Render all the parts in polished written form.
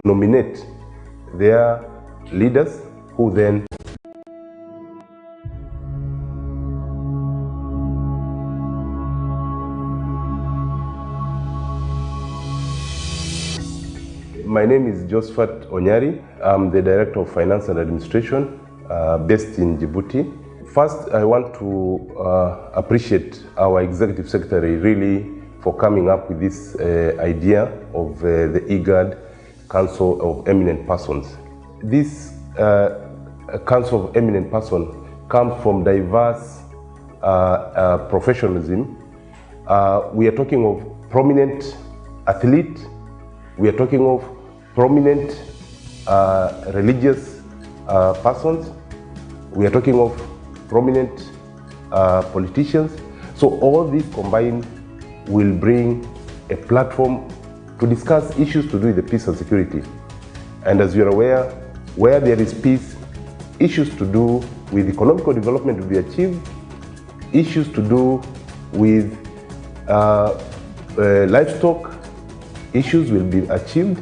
nominate their leaders who then My name is Josephat Onyari. I'm the Director of Finance and Administration based in Djibouti. First, I want to appreciate our Executive Secretary really for coming up with this idea of the IGAD Council of Eminent Persons. This Council of Eminent Persons comes from diverse professionalism. We are talking of prominent athlete, we are talking of prominent religious persons, we are talking of prominent politicians. So all these combined will bring a platform to discuss issues to do with the peace and security. And as you are aware, where there is peace, issues to do with economical development will be achieved, issues to do with livestock issues will be achieved,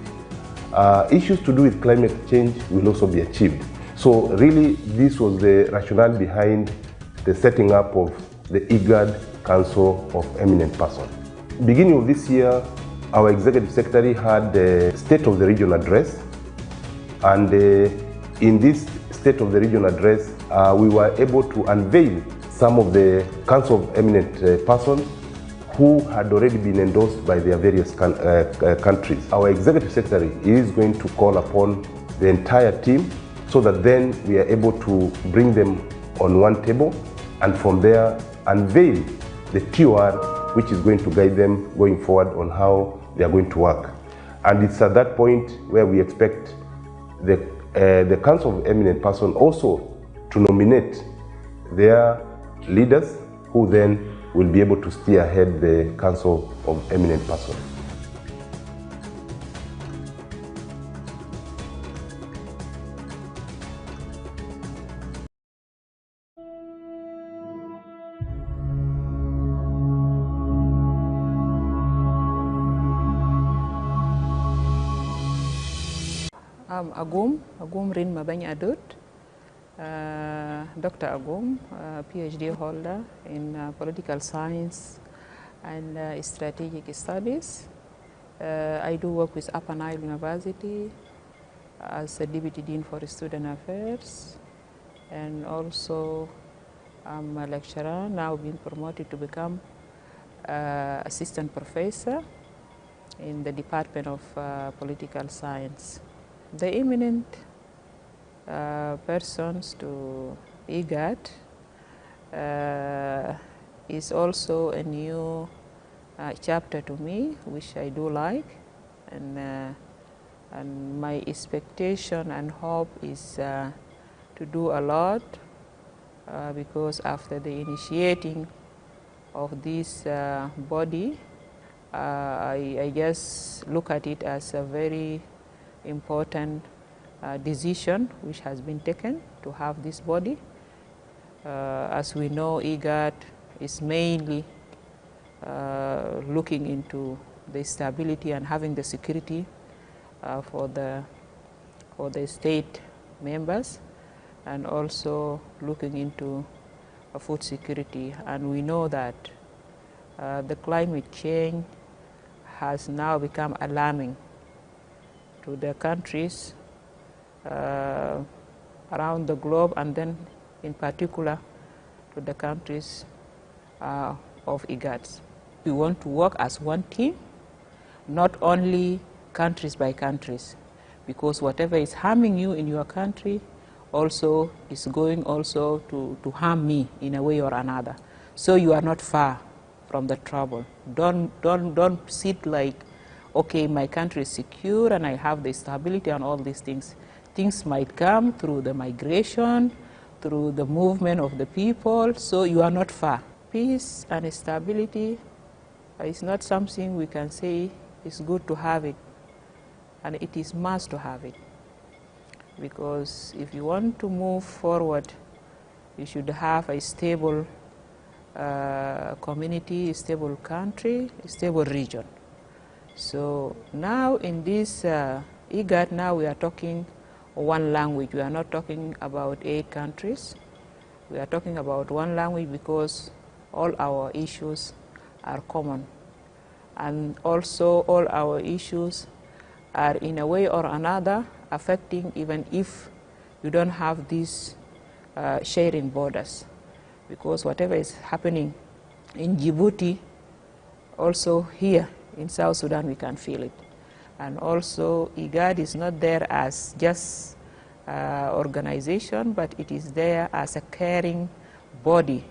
issues to do with climate change will also be achieved. So really, this was the rationale behind the setting up of the IGAD Council of Eminent Persons. Beginning of this year, our Executive Secretary had the State of the Region address, and in this State of the Region address, we were able to unveil some of the Council of Eminent Persons who had already been endorsed by their various countries. Our Executive Secretary is going to call upon the entire team so that then we are able to bring them on one table and from there unveil the TOR which is going to guide them going forward on how they are going to work. And it's at that point where we expect the Council of Eminent Persons also to nominate their leaders who then will be able to steer ahead the Council of Eminent Persons. I'm Agum Rin Mabany Adut. Dr. Agum, PhD holder in political science and strategic studies. I do work with Upper Nile University as a Deputy Dean for Student Affairs, and also I'm a lecturer, now being promoted to become Assistant Professor in the Department of Political Science. The eminent persons to IGAD is also a new chapter to me, which I do like, and my expectation and hope is to do a lot because after the initiating of this body, I just look at it as a very important decision which has been taken to have this body. As we know, IGAD is mainly looking into the stability and having the security for the state members, and also looking into food security. And we know that the climate change has now become alarming to the countries around the globe, and then in particular to the countries of IGAD. We want to work as one team, not only countries by countries, because whatever is harming you in your country also is going also to harm me in a way or another. So you are not far from the trouble. Don't sit like, okay, my country is secure and I have the stability and all these things. Things might come through the migration, through the movement of the people, so you are not far. Peace and stability is not something we can say it's good to have it, and it is must to have it. Because if you want to move forward, you should have a stable community, a stable country, a stable region. So now in this IGAD now we are talking one language. We are not talking about 8 countries. We are talking about one language because all our issues are common. And also all our issues are in a way or another affecting even if you don't have these sharing borders. Because whatever is happening in Djibouti, also here in South Sudan we can feel it. And also IGAD is not there as just organization, but it is there as a caring body.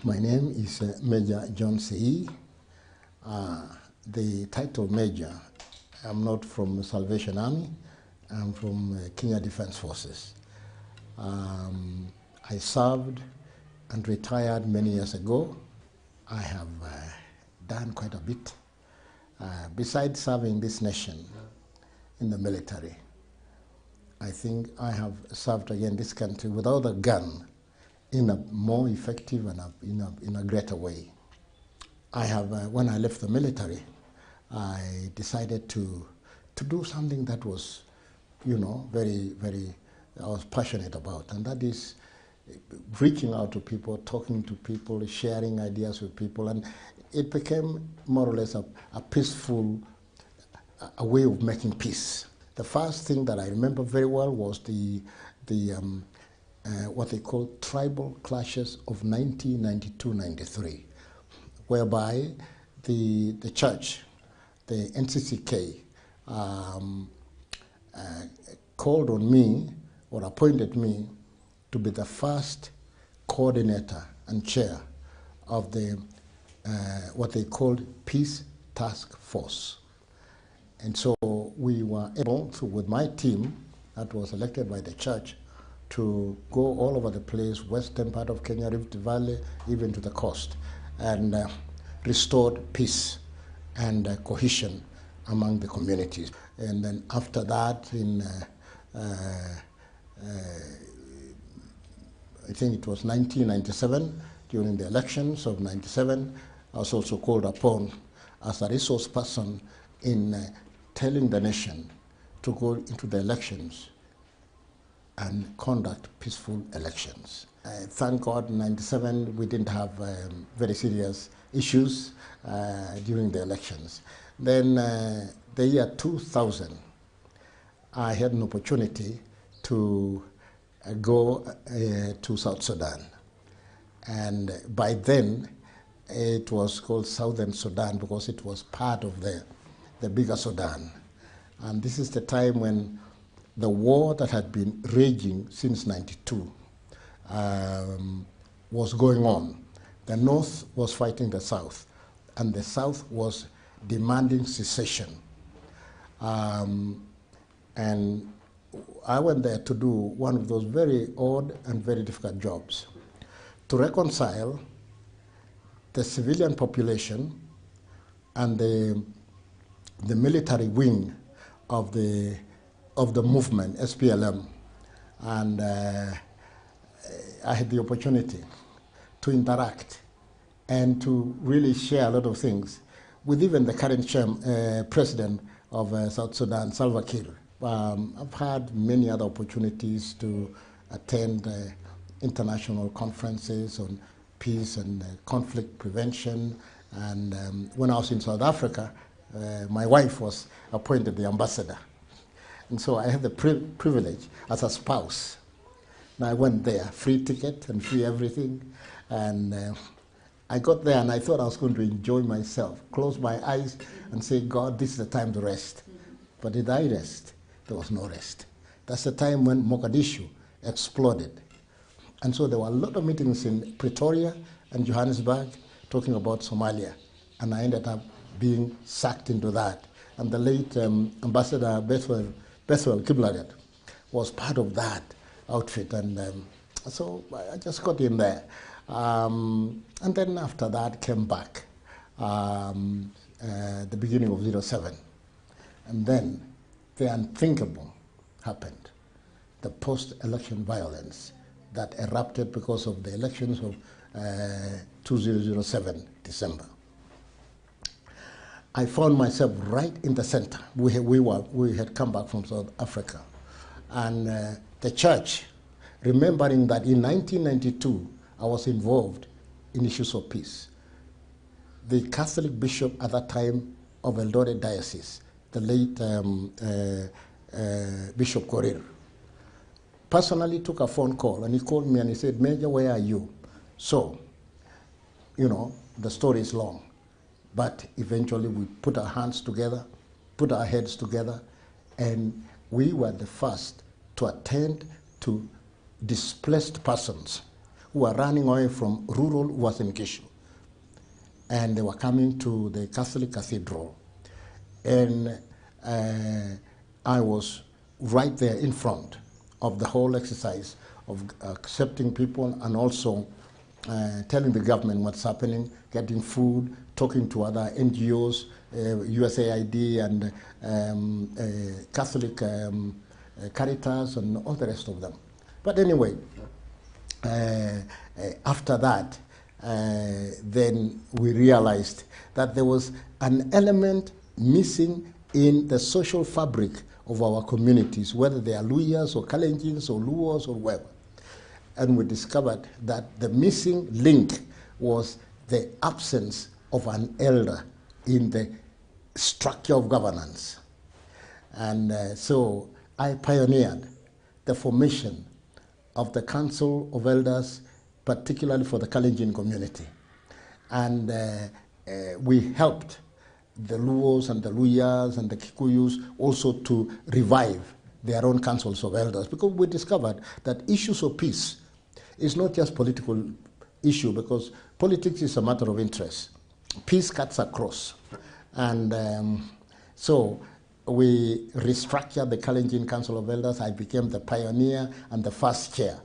My name is Major John Sei. The title Major, I'm not from Salvation Army, I'm from Kenya Defense Forces. I served and retired many years ago. I have done quite a bit. Besides serving this nation in the military, I think I have served again this country without a gun in a more effective and in a greater way. I have, when I left the military, I decided to do something that was, I was passionate about, and that is reaching out to people, talking to people, sharing ideas with people, and it became more or less a peaceful, a way of making peace. The first thing that I remember very well was what they call tribal clashes of 1992-93, whereby the church, the NCCK, called on me or appointed me to be the first coordinator and chair of the what they called Peace Task Force. And so we were able to, with my team that was elected by the church, to go all over the place, western part of Kenya, Rift Valley, even to the coast, and restored peace and cohesion among the communities. And then after that, in I think it was 1997, during the elections of 97, I was also called upon as a resource person in telling the nation to go into the elections and conduct peaceful elections. Thank God in 97 we didn't have very serious issues during the elections. Then the year 2000, I had an opportunity to go to South Sudan. And by then, it was called Southern Sudan because it was part of the bigger Sudan. And this is the time when the war that had been raging since 92 was going on. The North was fighting the South, and the South was demanding secession. And I went there to do one of those very odd and very difficult jobs, to reconcile the civilian population and the military wing of the movement, SPLM. And I had the opportunity to interact and to really share a lot of things with even the current president of South Sudan, Salva Kiir. I've had many other opportunities to attend international conferences on peace and conflict prevention. And when I was in South Africa, my wife was appointed the ambassador. And so I had the privilege as a spouse. And I went there, free ticket and free everything. And I got there and I thought I was going to enjoy myself, close my eyes and say, God, this is the time to rest. But did I rest? There was no rest. That's the time when Mogadishu exploded. And so there were a lot of meetings in Pretoria and Johannesburg talking about Somalia. And I ended up being sucked into that. And the late Ambassador Bethwell Kiblagat was part of that outfit. And so I just got in there. And then after that came back, the beginning of 07. And then the unthinkable happened. The post-election violence that erupted because of the elections of 2007, December. I found myself right in the center. We had come back from South Africa. And the church, remembering that in 1992, I was involved in issues of peace. The Catholic bishop at that time of Eldoret Diocese, the late Bishop Korir, personally took a phone call, and he called me and he said, "Major, where are you?" So, you know, the story is long, but eventually we put our hands together, put our heads together, and we were the first to attend to displaced persons who were running away from rural Uasin Gishu. And they were coming to the Catholic Cathedral. And I was right there in front of the whole exercise of accepting people and also telling the government what's happening, getting food, talking to other NGOs, USAID and Catholic Caritas and all the rest of them. But anyway, after that, then we realized that there was an element missing in the social fabric of our communities, whether they are Luyas or Kalenjins or Luos or whatever. And we discovered that the missing link was the absence of an elder in the structure of governance. And so I pioneered the formation of the Council of Elders, particularly for the Kalenjin community. And we helped the Luos and the Luyas and the Kikuyus also to revive their own councils of elders, because we discovered that issues of peace is not just political issue, because politics is a matter of interest. Peace cuts across. And so we restructured the Kalenjin Council of Elders. I became the pioneer and the first chair.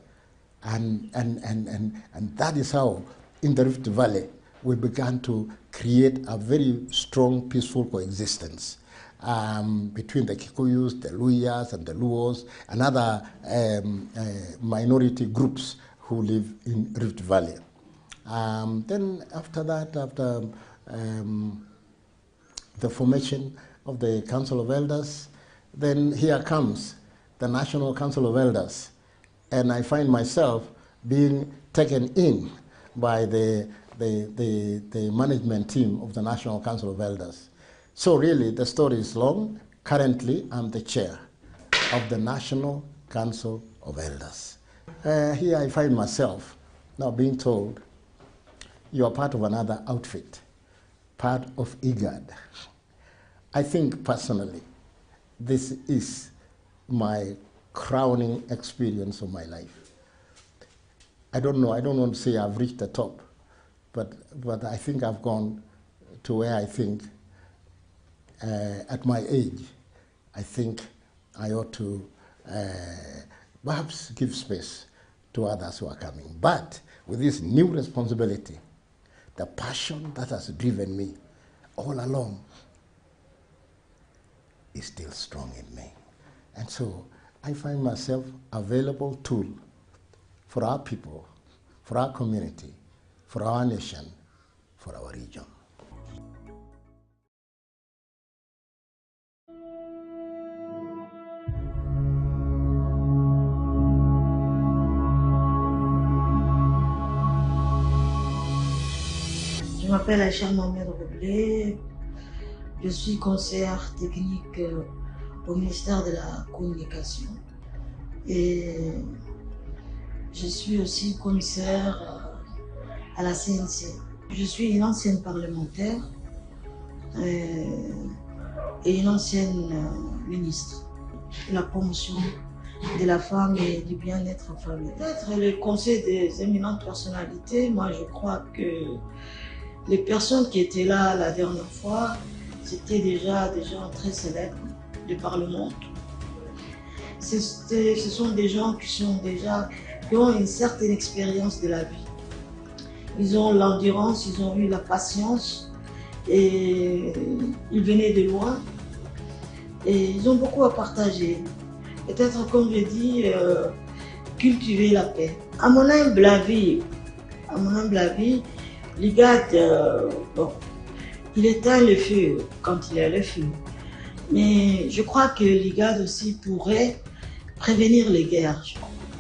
And that is how, in the Rift Valley, we began to create a very strong, peaceful coexistence between the Kikuyus, the Luyas, and the Luos, and other minority groups who live in Rift Valley. Then after that, after the formation of the Council of Elders, then here comes the National Council of Elders. And I find myself being taken in by the management team of the National Council of Elders. So really, the story is long. Currently, I'm the chair of the National Council of Elders. Here I find myself now being told, you are part of another outfit, part of IGAD. I think personally, this is my crowning experience of my life. I don't know, I don't want to say I've reached the top, but I think I've gone to where I think, at my age, I think I ought to perhaps give space to others who are coming. But with this new responsibility, the passion that has driven me all along is still strong in me. And so I find myself available tool for our people, for our community, for our nation, for our region. Je m'appelle Aïcha Mohamed Roblé, je suis conseillère technique au ministère de la Communication et je suis aussi commissaire à la CNC. Je suis une ancienne parlementaire et une ancienne ministre de la promotion de la femme et du bien-être familial. Peut-être le conseil des éminentes personnalités, moi je crois que les personnes qui étaient là la dernière fois, c'était déjà des gens très célèbres du Parlement. Ce sont des gens qui ont une certaine expérience de la vie. Ils ont l'endurance, ils ont eu la patience et ils venaient de loin Et ils ont beaucoup à partager. Peut-être, comme je dis, cultiver la paix. À mon humble avis, l'IGAD, bon, il éteint le feu quand il y a le feu. Mais je crois que l'IGAD aussi pourrait prévenir les guerres.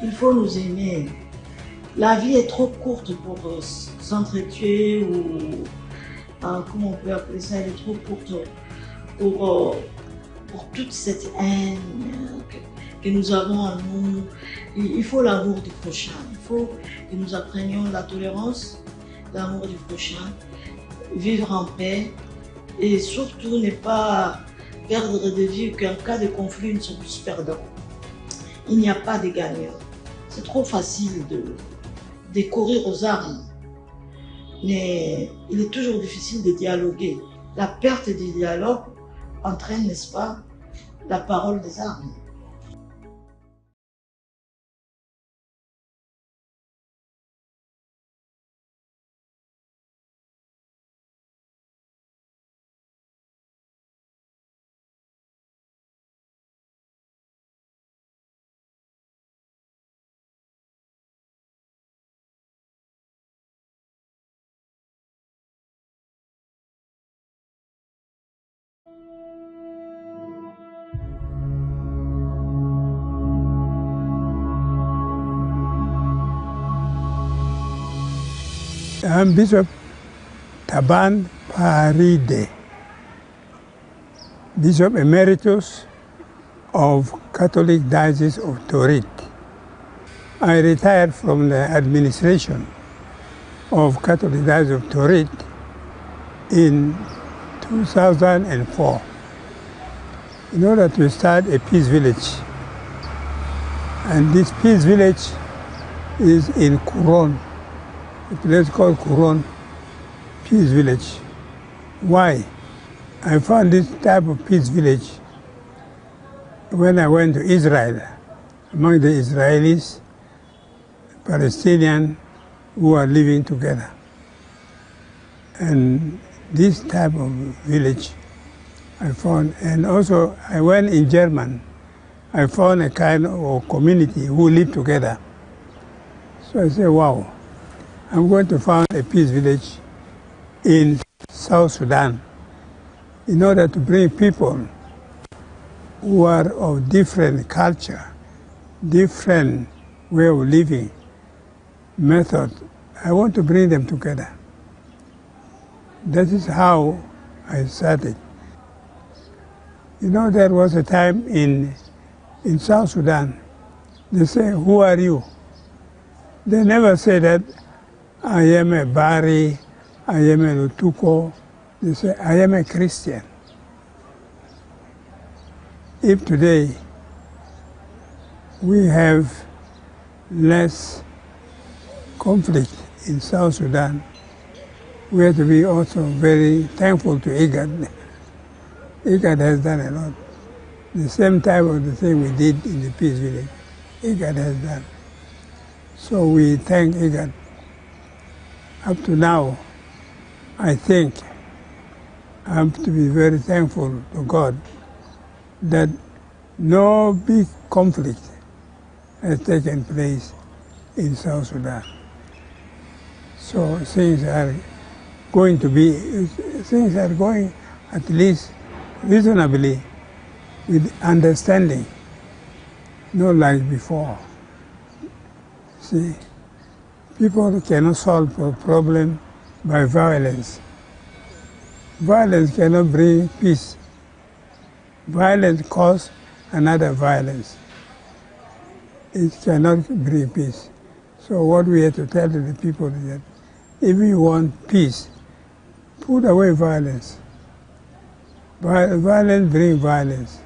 Il faut nous aimer. La vie est trop courte pour s'entretuer ou comment on peut appeler ça, elle est trop courte pour toute cette haine que nous avons en nous. Il faut l'amour du prochain. Il faut que nous apprenions la tolérance, l'amour du prochain, vivre en paix et surtout ne pas perdre de vue qu'en cas de conflit, nous sommes tous perdants. Il n'y a pas de gagnants. C'est trop facile de courir aux armes. Mais il est toujours difficile de dialoguer. La perte du dialogue entraîne, n'est-ce pas, la parole des armes. I'm Bishop Taban Paride, Bishop Emeritus of Catholic Diocese of Torit. I retired from the administration of Catholic Diocese of Torit in 2004 in order to start a peace village. And this peace village is in Kuron, a place called Kuron Peace Village. Why? I found this type of peace village when I went to Israel, among the Israelis, Palestinians who are living together. And this type of village I found, and also I went in German, I found a kind of community who live together. So I said, wow, I'm going to found a peace village in South Sudan in order to bring people who are of different culture, different way of living, method. I want to bring them together. That is how I started. You know, there was a time in South Sudan, they say, who are you? They never say that I am a Bari, I am a Lutuko. They say, I am a Christian. If today we have less conflict in South Sudan, we have to be also very thankful to IGAD. IGAD has done a lot. The same type of the thing we did in the peace village, IGAD has done. So we thank IGAD. Up to now, I think I have to be very thankful to God that no big conflict has taken place in South Sudan. So things are going at least reasonably with understanding, not like before. See, people cannot solve a problem by violence. Violence cannot bring peace. Violence causes another violence. It cannot bring peace. So what we have to tell to the people is that if you want peace, put away violence. Violence brings violence.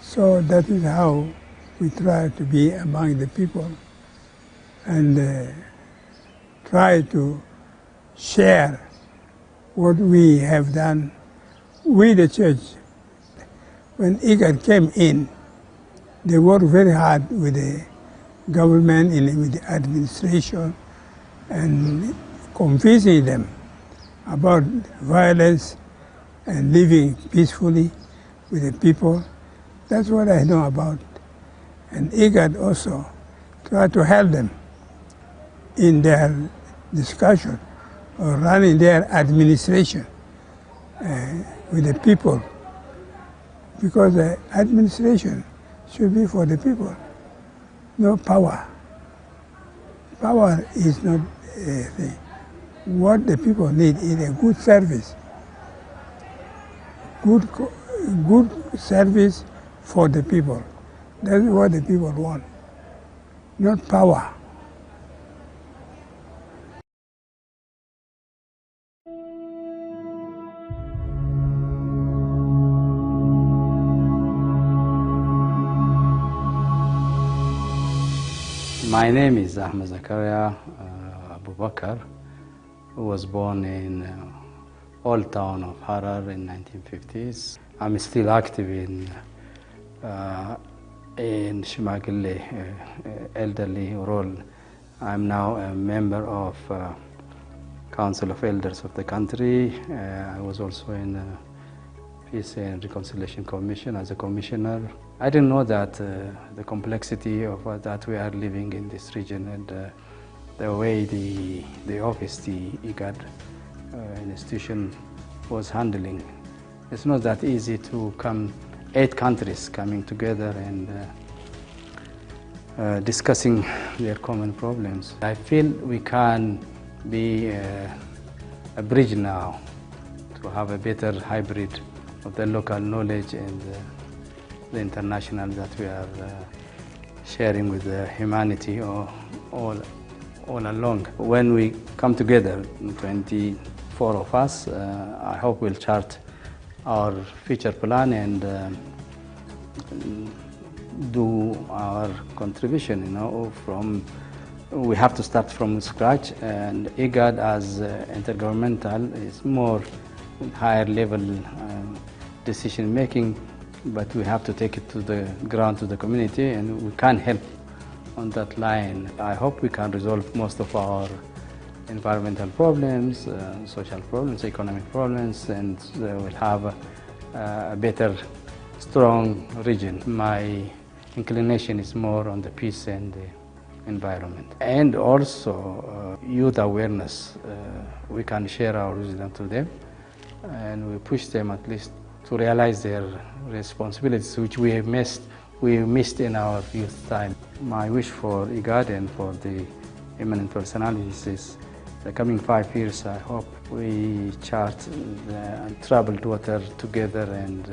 So that is how we try to be among the people and try to share what we have done. We, the church, when IGAD came in, they worked very hard with the government, with the administration, and convincing them about violence and living peacefully. with the people. That's what I know about. And IGAD also try to help them in their discussion or running their administration with the people, because the administration should be for the people, no power. Power is not a thing. What the people need is a good service, good service for the people. That's what the people want, not power. My name is Ahmed Zakaria Abubakar, who was born in old town of Harar in 1950s. I'm still active in Shimagili elderly role. I'm now a member of Council of Elders of the country. I was also in the Peace and Reconciliation Commission as a commissioner. I didn't know that the complexity of that we are living in this region, and the way the office, the IGAD institution was handling. It's not that easy to come, 8 countries coming together and discussing their common problems. I feel we can be a bridge now to have a better hybrid of the local knowledge and the international that we are sharing with humanity all along. When we come together, 24 of us, I hope we'll chart our future plan and do our contribution. You know, we have to start from scratch, and IGAD as intergovernmental is more higher level decision making, but we have to take it to the ground, to the community, and we can help on that line. I hope we can resolve most of our environmental problems, social problems, economic problems, and we'll have a better, strong region. My inclination is more on the peace and the environment. And also youth awareness. We can share our wisdom to them, and we push them at least to realize their responsibilities, which we missed in our youth time. My wish for IGAD and for the eminent personalities is the coming 5 years, I hope we chart the troubled water together and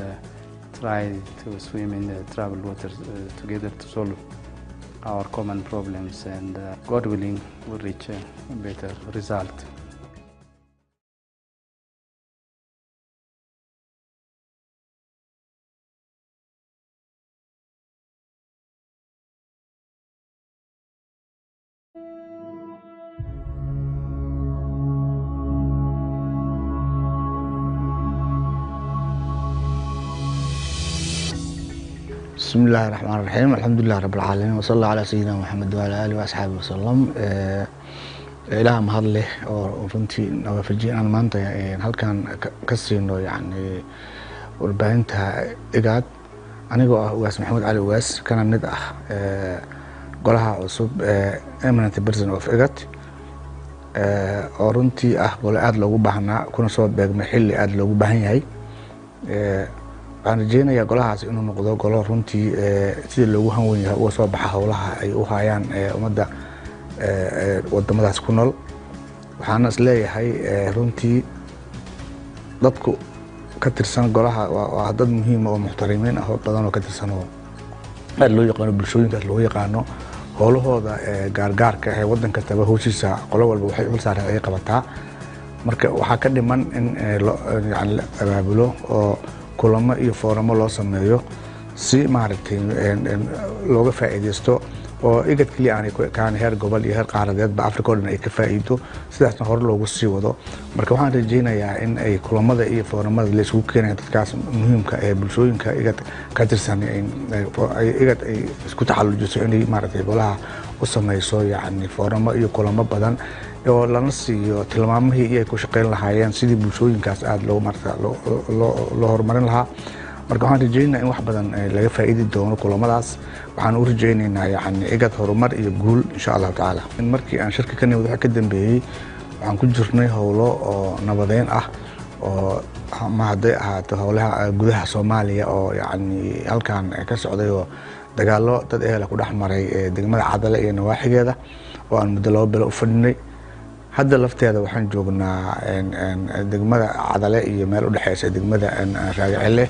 try to swim in the troubled water together to solve our common problems, and God willing, we'll reach a better result. بسم الله الرحمن الرحيم. الحمد لله رب العالمين، وصلى الله على سيدنا محمد وعلى آله وأصحابه وسلم. إلى ما هذا له ورنتي نوافجي أنا ما أنت يعني هل كان كسرينه يعني وربعينتها إجاد. أنا جو واس محمد علي واس كان ندأ قلها عصب eminent person of إجاد. ورنتي بقول عاد لو بحنا كنا صوب بمحل عاد لو بحني هاي. waxaan rajeynayaa golahaas inuu noqdo golo runtii sidii loogu hanweyn yahay uga soo baxa howlaha ay u hayaan ummadda wadamadaas ku nool. waxaan is leeyahay runtii dadku ka tirsan golaha waa dad muhiim oo muxtarimiin ah oo badan oo ka tirsan oo aad loo yaqaano bulshooyinkaas loo yaqaano howlahooda gaargaarka ee waddan kastaba howshiisa qolo walba waxay u saareen ay qabataa. marka waxaa ka dhiman in la abaabulo oo kulamo iyo fooramo loo sameeyo si maaragtay looga faa'iideysto oo IGAD kaliya aanay kaan heer gobol iyo heer qaaradeedba Afrika oo dhan ay ka faa'iido, sidaasna hore loogu sii wado. marka waxaan rajeynayaa in ay kulamada iyo fooramada la isugu keenayaan dadkaas muhiimka ee bulshooyinka IGAD ka tirsan IGAD ay isku taxallujiso inay maaragtay golaha u sameyso yacni fooramo iyo kulamo badan oo lana siiyo tilmaamihii ay ku shaqeyn lahaayeen sidii bulshooyinkaas aad loo horumarin lahaa. marka waxaan rajaynaynaa in wax badan laga faa'iidi doono kulamadaas waxaan u rajaynaynaa yani IGAD horumar iyo guul insha Allah taala markii aan shirka ka nimid waxa ka dambeeyay waxaan ku jirnay howlo oo nabadeyn ah oo ma hadday ahaato howlaha gudaha Soomaaliya oo yani halkan ka socday oo dagaalo dad ehel ku dhex maray degmada Cadale iyo nawaaxigeeda oo aan muddo 2 bilo u fadhinay hadda lafteeda waxaan joognaa degmada Cadale iyo meel u dhaxaysa degmada Raagacele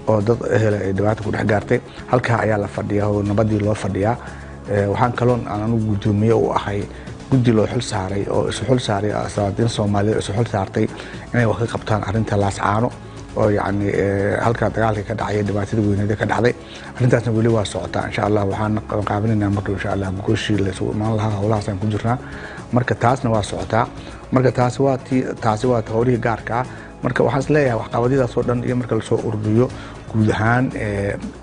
oo dad ehel ay dhibaato ku dhex gaartay halka ayaa la fadhiyaa oo nabadii loo fadhiyaa waxaan kaloon aan u gudoomiye u ahay guddi loo xil saaray oo isu xil saaray asaadiin Soomaaliyeed isu xil saartay inay wax ka qabtaan arrinta laascaano oo yani halka dagaalka ka dhacay dhibaatada weyneed ka dhacday arrintaasna wali waa socotaa insha Allah waxaan qaabinaynaa marka insha Allah gooshii la soo imaan lahaa howlahaas aan ku jirnaa marka taasna waa socotaa marka taasi waa howlihii gaarka marka waxaan is leeyahay wax qabadidaas oo dhan iyo marka la soo ururiyo guud ahaan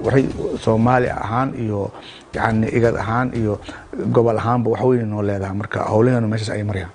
waxay Soomaali ahaan iyo yani IGAD ahaan iyo gobol ahaanba wax weyn noo leedahay marka howlaheena meeshaas ay marayaan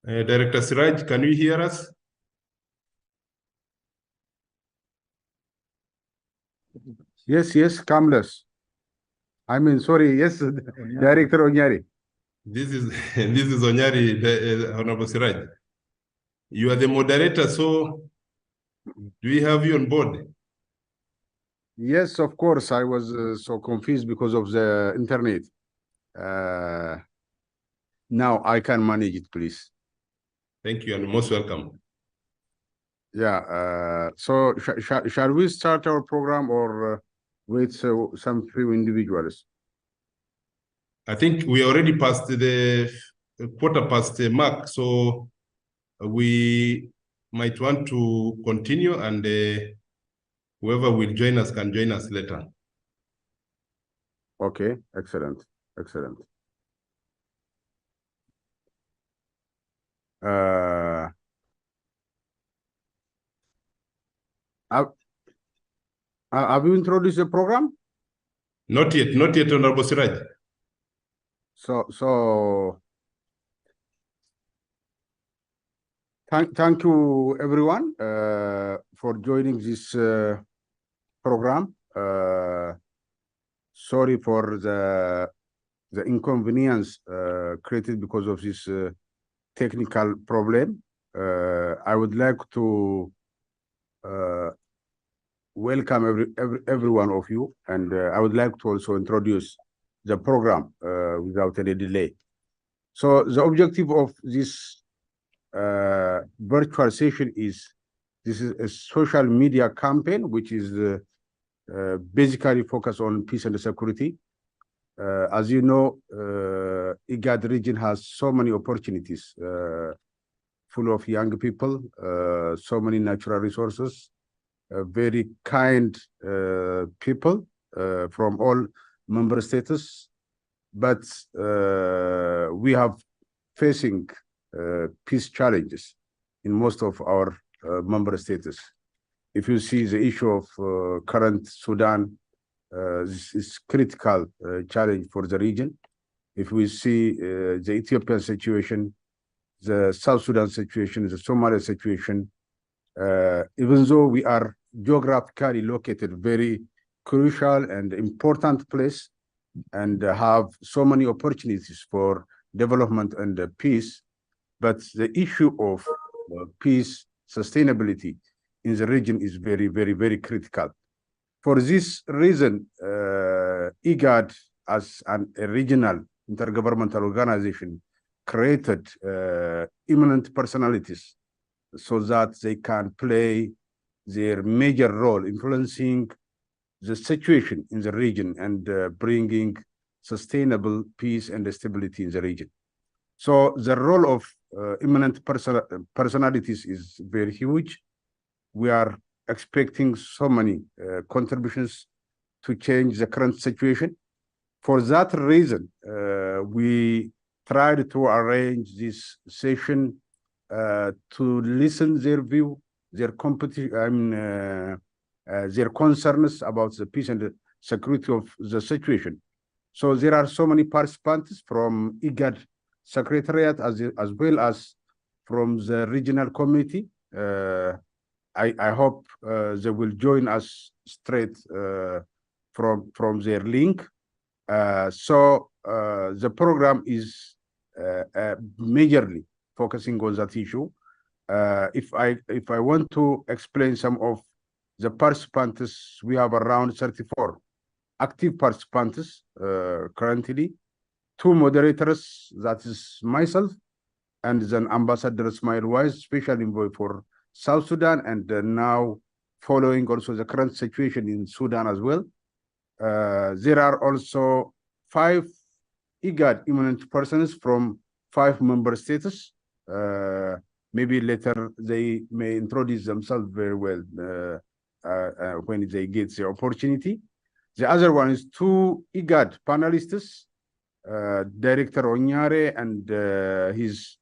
Director Siraj, can you hear us? Yes, Kamlas. I mean, sorry, yes, Director Onyari. This is Onyari, Honorable Siraj. You are the moderator, so do we have you on board? Yes, of course. I was so confused because of the internet. Now I can manage it, please. Thank you, and most welcome. Yeah. So shall we start our program or wait some few individuals? I think we already passed the quarter past the mark, so we might want to continue, and whoever will join us can join us later. Okay, excellent. Have you introduced the program? Not yet, Honorable Siraj. So thank you everyone for joining this program. Sorry for the inconvenience created because of this technical problem. I would like to welcome every one of you, and I would like to also introduce the program without any delay. So the objective of this virtual session is, this is a social media campaign which is basically focused on peace and security. As you know, IGAD region has so many opportunities, full of young people, so many natural resources, very kind people from all member states, but we have facing peace challenges in most of our member states. If you see the issue of current Sudan, this is critical challenge for the region. If we see the Ethiopian situation, the South Sudan situation, the Somalia situation, even though we are geographically located very crucial and important place and have so many opportunities for development and peace, but the issue of peace, sustainability in the region is very, very, very critical. For this reason, IGAD, as a regional intergovernmental organization, created eminent personalities so that they can play their major role influencing the situation in the region and bringing sustainable peace and stability in the region. So the role of eminent personalities is very huge. We are expecting so many contributions to change the current situation. For that reason, we tried to arrange this session to listen their view, their their concerns about the peace and the security of the situation. So there are so many participants from IGAD Secretariat as well as from the regional committee. I hope they will join us straight from their link. So the program is majorly focusing on that issue. If I want to explain some of the participants, we have around 34 active participants currently, 2 moderators, that is myself, and then Ambassador Ismail Wise, Special Envoy for South Sudan, and now following also the current situation in Sudan as well. There are also 5 IGAD eminent persons from 5 member states. Maybe later they may introduce themselves very well when they get the opportunity. The other one is 2 IGAD panelists, Director Onyare and his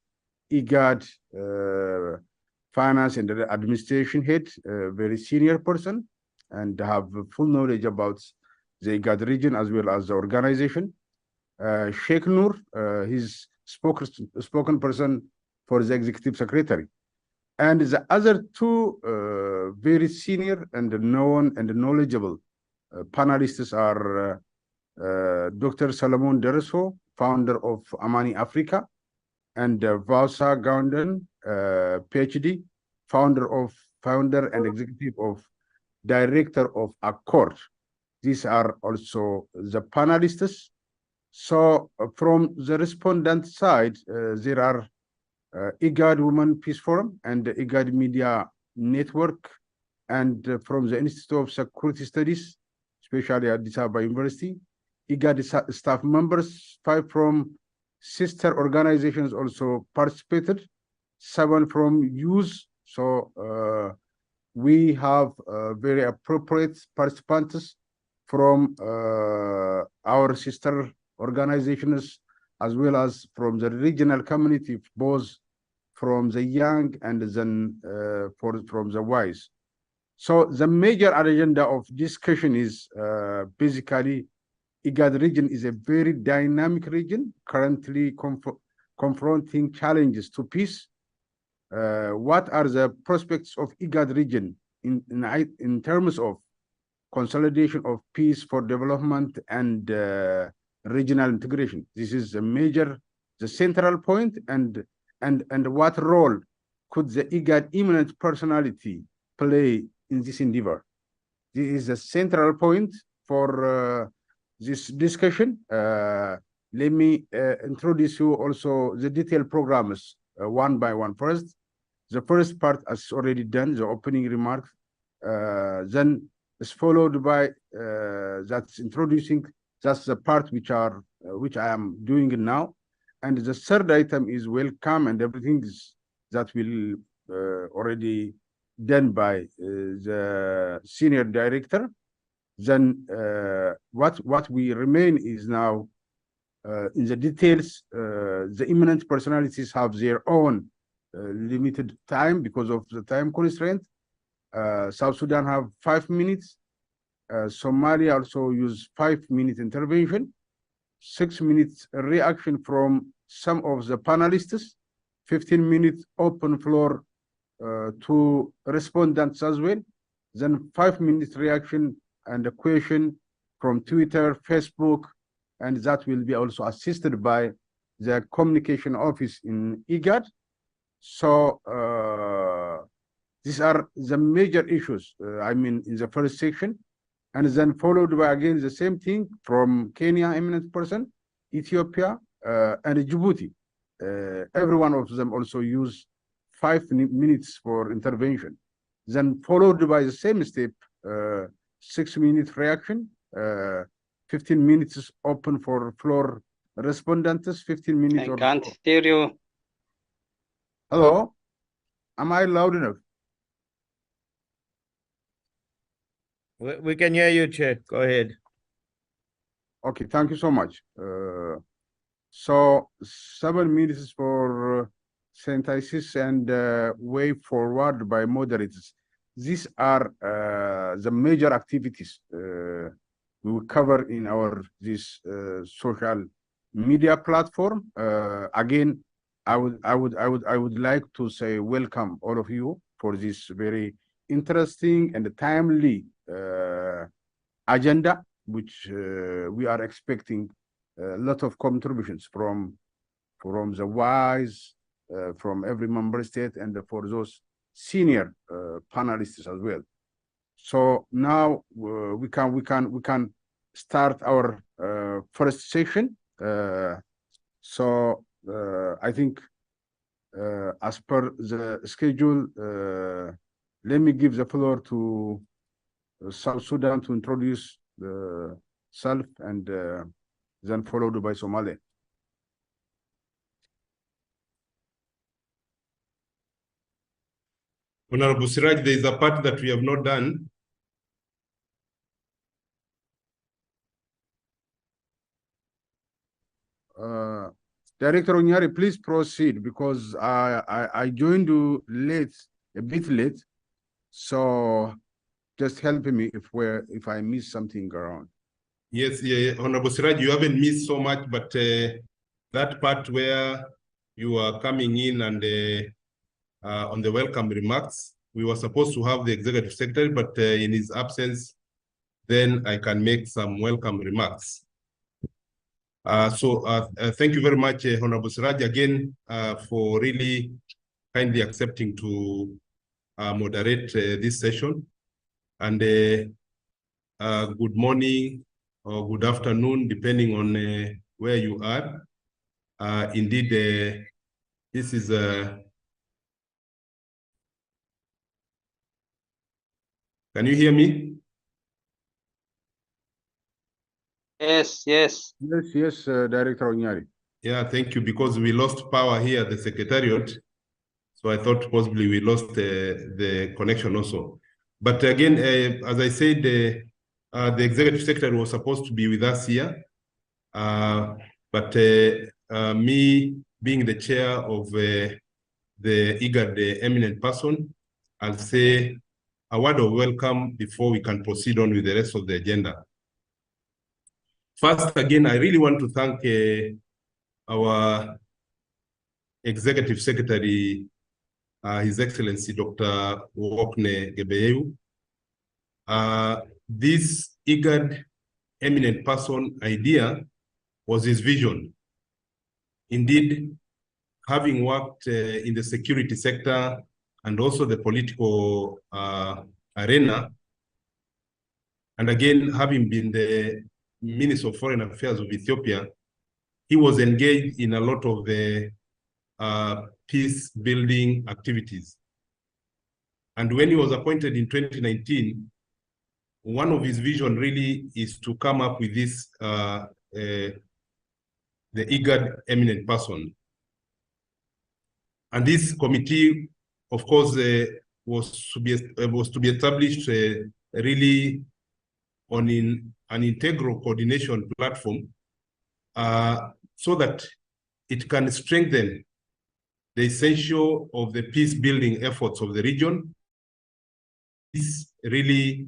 IGAD finance and administration head, very senior person, and have full knowledge about the IGAD region as well as the organization. Sheikh Noor, his spoken person for the executive secretary. And the other 2 very senior and known and knowledgeable panelists are Dr. Solomon Dereso, founder of Amani Africa, and Vausa Gounden, PhD, founder and executive of director of Accord. These are also the panelists. So from the respondent side, there are IGAD Women Peace Forum and the IGAD Media Network, and from the Institute of Security Studies, especially at Addis Ababa University, IGAD staff members, 5 from sister organizations also participated, 7 from youth. So we have very appropriate participants from our sister organizations, as well as from the regional community, both from the young and then from the wise. So the major agenda of discussion is basically IGAD region is a very dynamic region, currently confronting challenges to peace. What are the prospects of IGAD region in terms of consolidation of peace for development and regional integration? This is a major, the central point, and what role could the IGAD eminent personality play in this endeavor? This is a central point for this discussion. Let me introduce you also the detailed programs one by one. First, the first part is already done, the opening remarks. Then is followed by that's introducing. That's the part which I am doing now. And the third item is welcome, and everything is that will already done by the senior director. Then what we remain is now in the details. The eminent personalities have their own limited time because of the time constraint. South Sudan have 5 minutes. Somalia also use 5-minute intervention, 6 minutes reaction from some of the panelists, 15 minutes open floor to respondents as well, then 5 minutes reaction and a question from Twitter, Facebook, and that will be also assisted by the communication office in IGAD. So these are the major issues, in the first section, and then followed by again the same thing from Kenya, eminent person, Ethiopia, and Djibouti. Every one of them also use 5 minutes for intervention. Then followed by the same step, 6-minute reaction, 15 minutes open for floor respondents, 15 minutes. I can't hear you. Hello? Am I loud enough? We can hear you, Chair. Go ahead. Okay, thank you so much. So 7 minutes for synthesis and way forward by moderators. These are the major activities we will cover in our this social media platform. Again, I would like to say welcome all of you for this very interesting and timely agenda, which we are expecting a lot of contributions from the wise, from every member state, and for those senior panelists as well. So now we can start our first session. So I think as per the schedule, let me give the floor to South Sudan to introduce the self, and then followed by Somalia. Honorable Siraj, there is a part that we have not done. Director Onyari, please proceed, because I joined you late, a bit late. So just help me if I miss something around. Yes, yeah, Honorable Siraj, you haven't missed so much, but that part where you are coming in and on the welcome remarks, we were supposed to have the executive secretary, but in his absence, then I can make some welcome remarks. So thank you very much, Honorable Siraj, again, for really kindly accepting to moderate this session. And good morning or good afternoon, depending on where you are. Indeed, this is can you hear me? Yes, yes. Yes, Director Onyari. Yeah, thank you, because we lost power here at the Secretariat. So I thought possibly we lost the connection also. But again, as I said, the Executive Secretary was supposed to be with us here. But me being the chair of the IGAD, the eminent person, I'll say a word of welcome before we can proceed on with the rest of the agenda. First, again, I really want to thank our Executive Secretary, His Excellency Dr. Wokne Gebeyehu. This IGAD eminent person idea was his vision. Indeed, having worked in the security sector and also the political arena, and again, having been the Minister of Foreign Affairs of Ethiopia, he was engaged in a lot of the peace building activities. And when he was appointed in 2019, one of his vision really is to come up with this, the IGAD eminent person. And this committee, of course, was to be established really on an integral coordination platform so that it can strengthen the essential of the peace-building efforts of the region. This really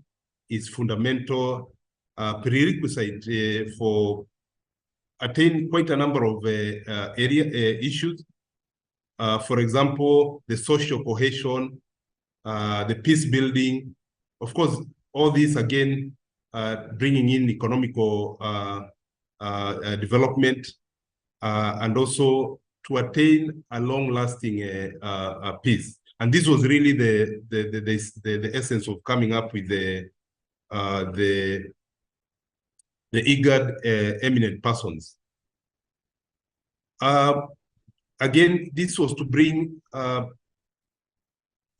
is fundamental prerequisite for attaining quite a number of issues. For example, the social cohesion, the peace building, of course, all these again, bringing in economical development, and also to attain a long-lasting peace. And this was really the essence of coming up with the IGAD eminent persons. Again, this was to bring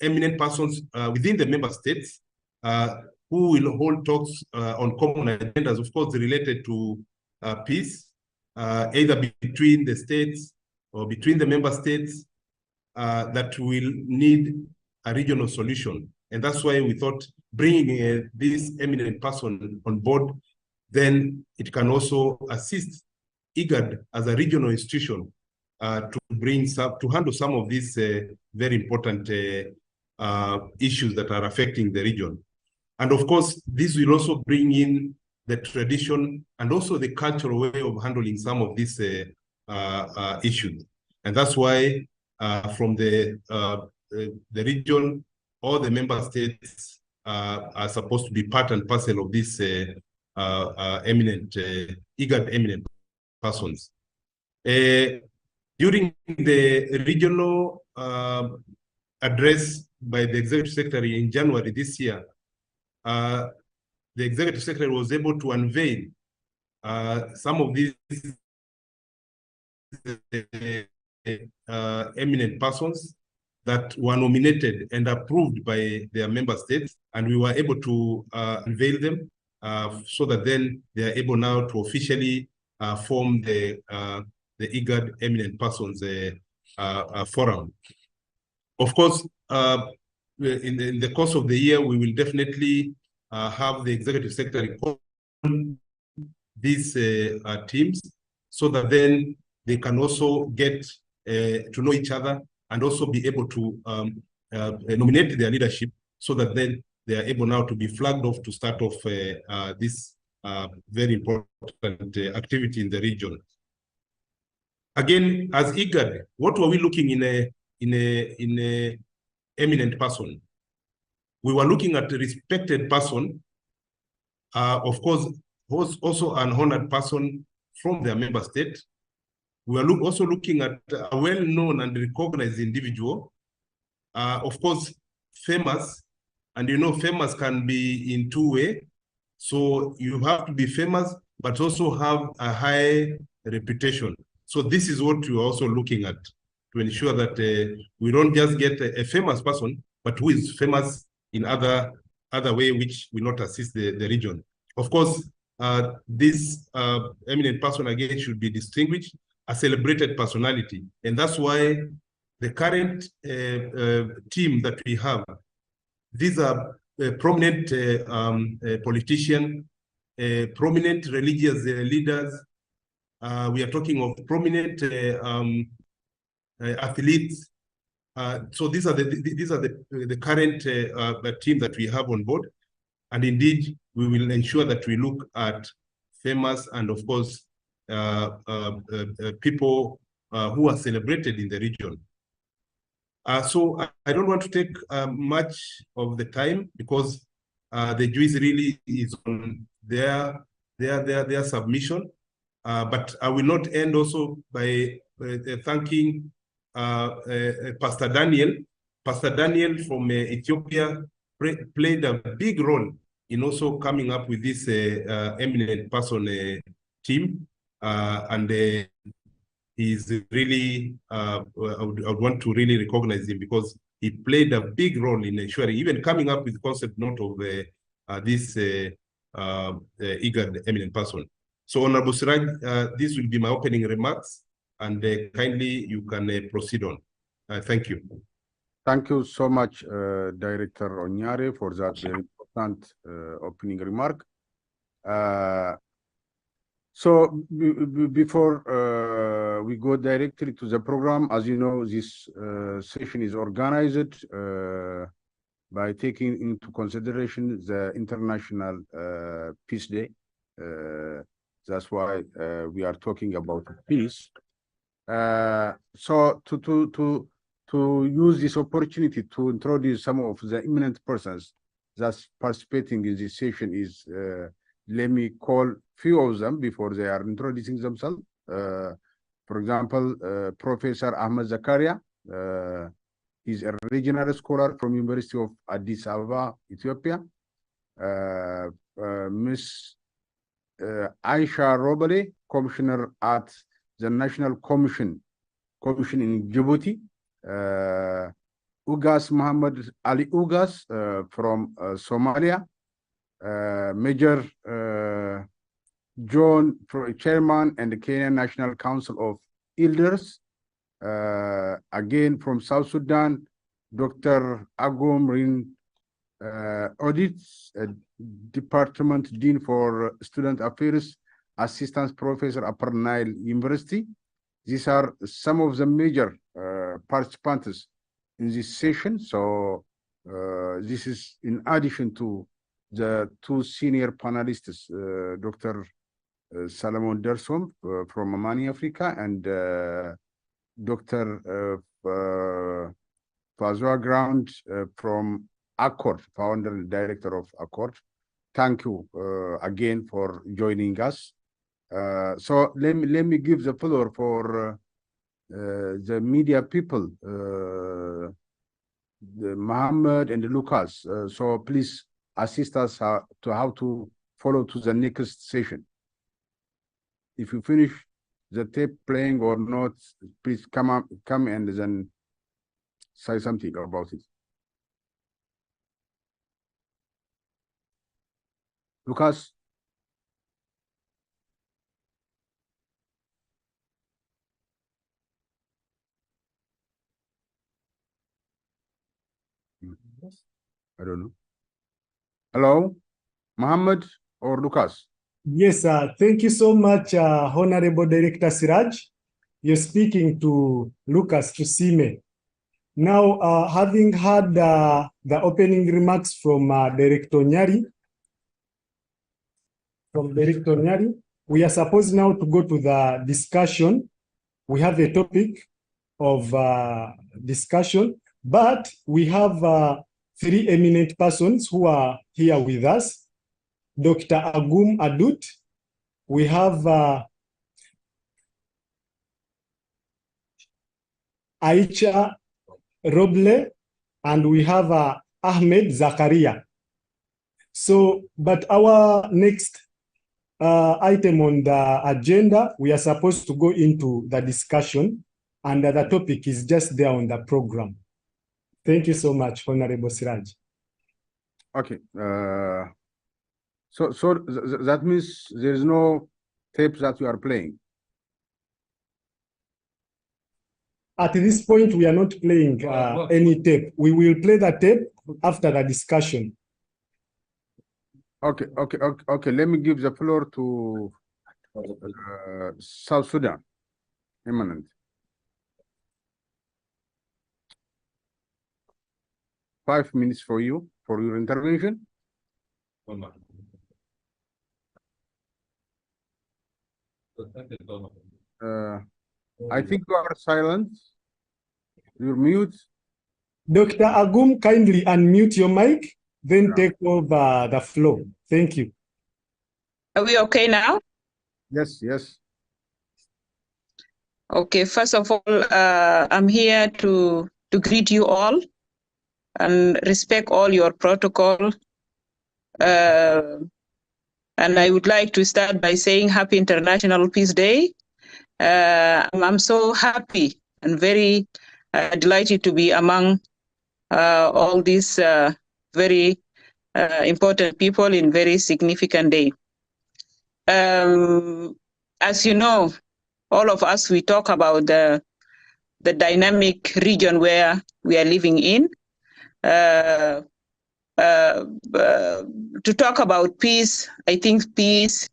eminent persons within the member states who will hold talks on common agendas, of course, related to peace, either between the states or between the member states that will need a regional solution. And that's why we thought bringing this eminent person on board, then it can also assist IGAD as a regional institution to handle some of these very important issues that are affecting the region. And of course, this will also bring in the tradition and also the cultural way of handling some of these issues. And that's why from the region, all the member states are supposed to be part and parcel of this eminent, IGAD eminent persons. During the regional address by the Executive Secretary in January this year, the Executive Secretary was able to unveil some of these eminent persons that were nominated and approved by their member states, and we were able to unveil them so that then they are able now to officially form the IGAD eminent persons forum. Of course, in the course of the year, we will definitely have the Executive Secretary call these teams so that then they can also get to know each other and also be able to nominate their leadership so that then they are able now to be flagged off to start off this very important activity in the region. Again, as IGAD, what were we looking in a eminent person? We were looking at a respected person, of course, was also an honored person from their member state. We are also looking at a well-known and recognized individual, of course, famous, and you know, famous can be in two ways. So you have to be famous, but also have a high reputation. So this is what we are also looking at to ensure that we don't just get a famous person, but who is famous in other way, which will not assist the region. Of course, this eminent person again should be distinguished, a celebrated personality, and that's why the current team that we have, these are prominent politicians, prominent religious leaders. We are talking of prominent athletes. So these are the current team that we have on board, and indeed we will ensure that we look at famous and of course people who are celebrated in the region. So I don't want to take much of the time because the juice really is on their submission. But I will not end also by thanking Pastor Daniel. Pastor Daniel from Ethiopia played a big role in also coming up with this eminent person team, and he's really, I would want to really recognize him because he played a big role in ensuring, even coming up with the concept note of this IGAD eminent person. So Honorable Siraj, this will be my opening remarks, and kindly you can proceed on. Thank you. Thank you so much, Director Onyare, for that very important opening remark. So before we go directly to the program, as you know, this session is organized by taking into consideration the International Peace Day. That's why we are talking about peace. So to use this opportunity to introduce some of the eminent persons that's participating in this session is, let me call few of them before they are introducing themselves. For example, Professor Ahmed Zakaria, he's a regional scholar from University of Addis Ababa, Ethiopia. Ms. Aisha Robale, Commissioner at the National Commission in Djibouti. Ugas Muhammad Ali Ugas from Somalia. Major John, Chairman and the Kenyan National Council of Elders. Again from South Sudan, Dr. Agum Rin Audits, Department Dean for Student Affairs, Assistant Professor, Upper Nile University. These are some of the major participants in this session. So this is in addition to the two senior panelists, Dr. Salomon Dersom from Amani, Africa, and Dr. Fazwa Ground from Accord, founder and director of Accord. Thank you again for joining us. So let me give the floor for the media people, Mohammed and Lucas. So please assist us to how to follow to the next session. If you finish the tape playing or not, please come and then say something about it. Lucas? I don't know. Hello, Mohammed or Lucas? Yes, thank you so much, Honorable Director Siraj. You're speaking to Lucas Tusime. Now, having had the opening remarks from Director Nyari, we are supposed now to go to the discussion. We have a topic of discussion, but we have three eminent persons who are here with us. Dr. Agum Adut, we have Aisha Roble, and we have Ahmed Zakaria. So, but our next item on the agenda, we are supposed to go into the discussion, and the topic is just there on the program. Thank you so much, Honorable Siraj. Okay. So that means there is no tapes that you are playing? At this point, we are not playing any tape. We will play the tape after the discussion. Okay. Let me give the floor to South Sudan. Eminent. 5 minutes for you, for your intervention. I think you are silent. You're mute. Dr. Agum, kindly unmute your mic, then take over the floor. Thank you. Are we okay now? Yes. Okay, first of all, I'm here to greet you all and respect all your protocol. And I would like to start by saying Happy International Peace Day. I'm so happy and very delighted to be among all these very important people in very significant day. As you know, all of us, we talk about the dynamic region where we are living in. To talk about peace, I think peace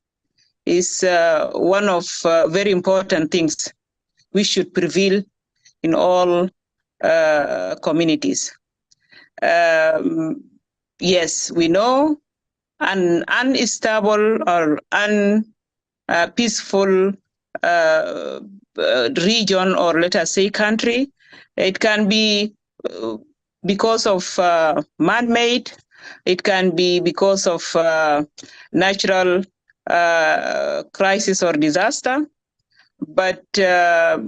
is one of very important things we should prevail in all communities. Yes, we know an unstable or unpeaceful region, or let us say country, it can be because of man-made, it can be because of natural crisis or disaster, but a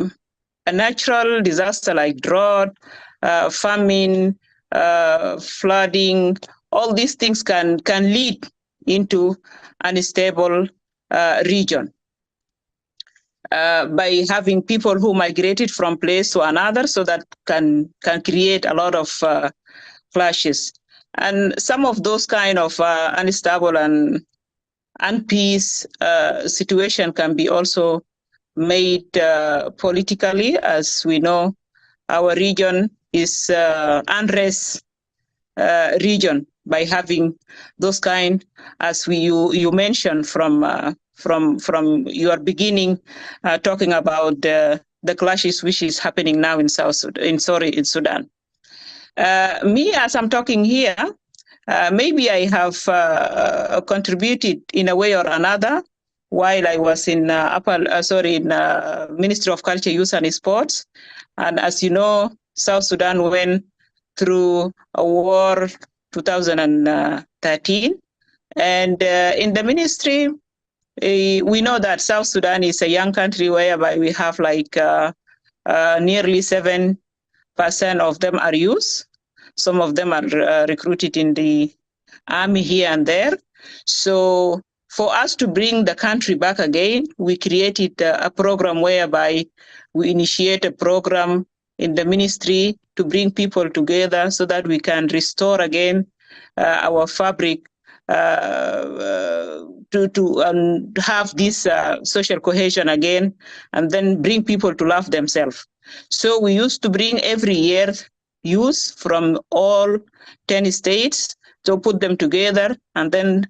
natural disaster like drought, famine, flooding, all these things can lead into unstable region. By having people who migrated from place to another, so that can create a lot of clashes. And some of those kind of unstable and unpeace situation can be also made politically. As we know, our region is unrest region, by having those kind, as you mentioned from your beginning, talking about the clashes which is happening now in Sudan. Me, as I'm talking here, maybe I have contributed in a way or another while I was in Ministry of Culture, Youth and Sports. And as you know, South Sudan went through a war 2013. And in the ministry, we know that South Sudan is a young country whereby we have like nearly 7% of them are youth. Some of them are recruited in the army here and there. So for us to bring the country back again, we created a program whereby we initiate a program in the ministry to bring people together so that we can restore again our fabric to have this social cohesion again, and then bring people to love themselves. So we used to bring every year youth from all 10 states to put them together, and then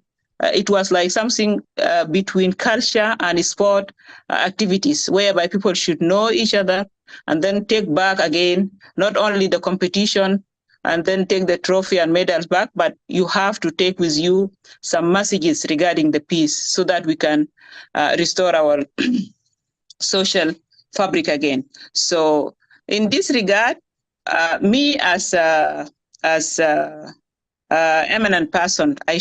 it was like something between culture and sport activities, whereby people should know each other and then take back again, not only the competition and then take the trophy and medals back, but you have to take with you some messages regarding the peace so that we can restore our social fabric again. So in this regard, me as eminent person, I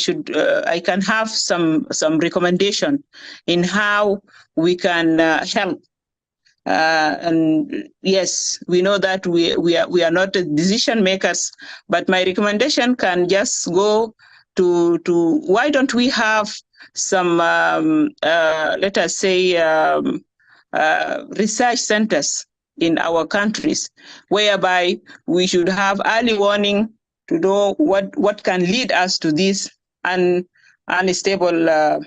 can have some recommendation in how we can help. And yes, we know that we are not decision makers, but my recommendation can just go to why don't we have some let us say research centers in our countries, whereby we should have early warning to know what can lead us to this unstable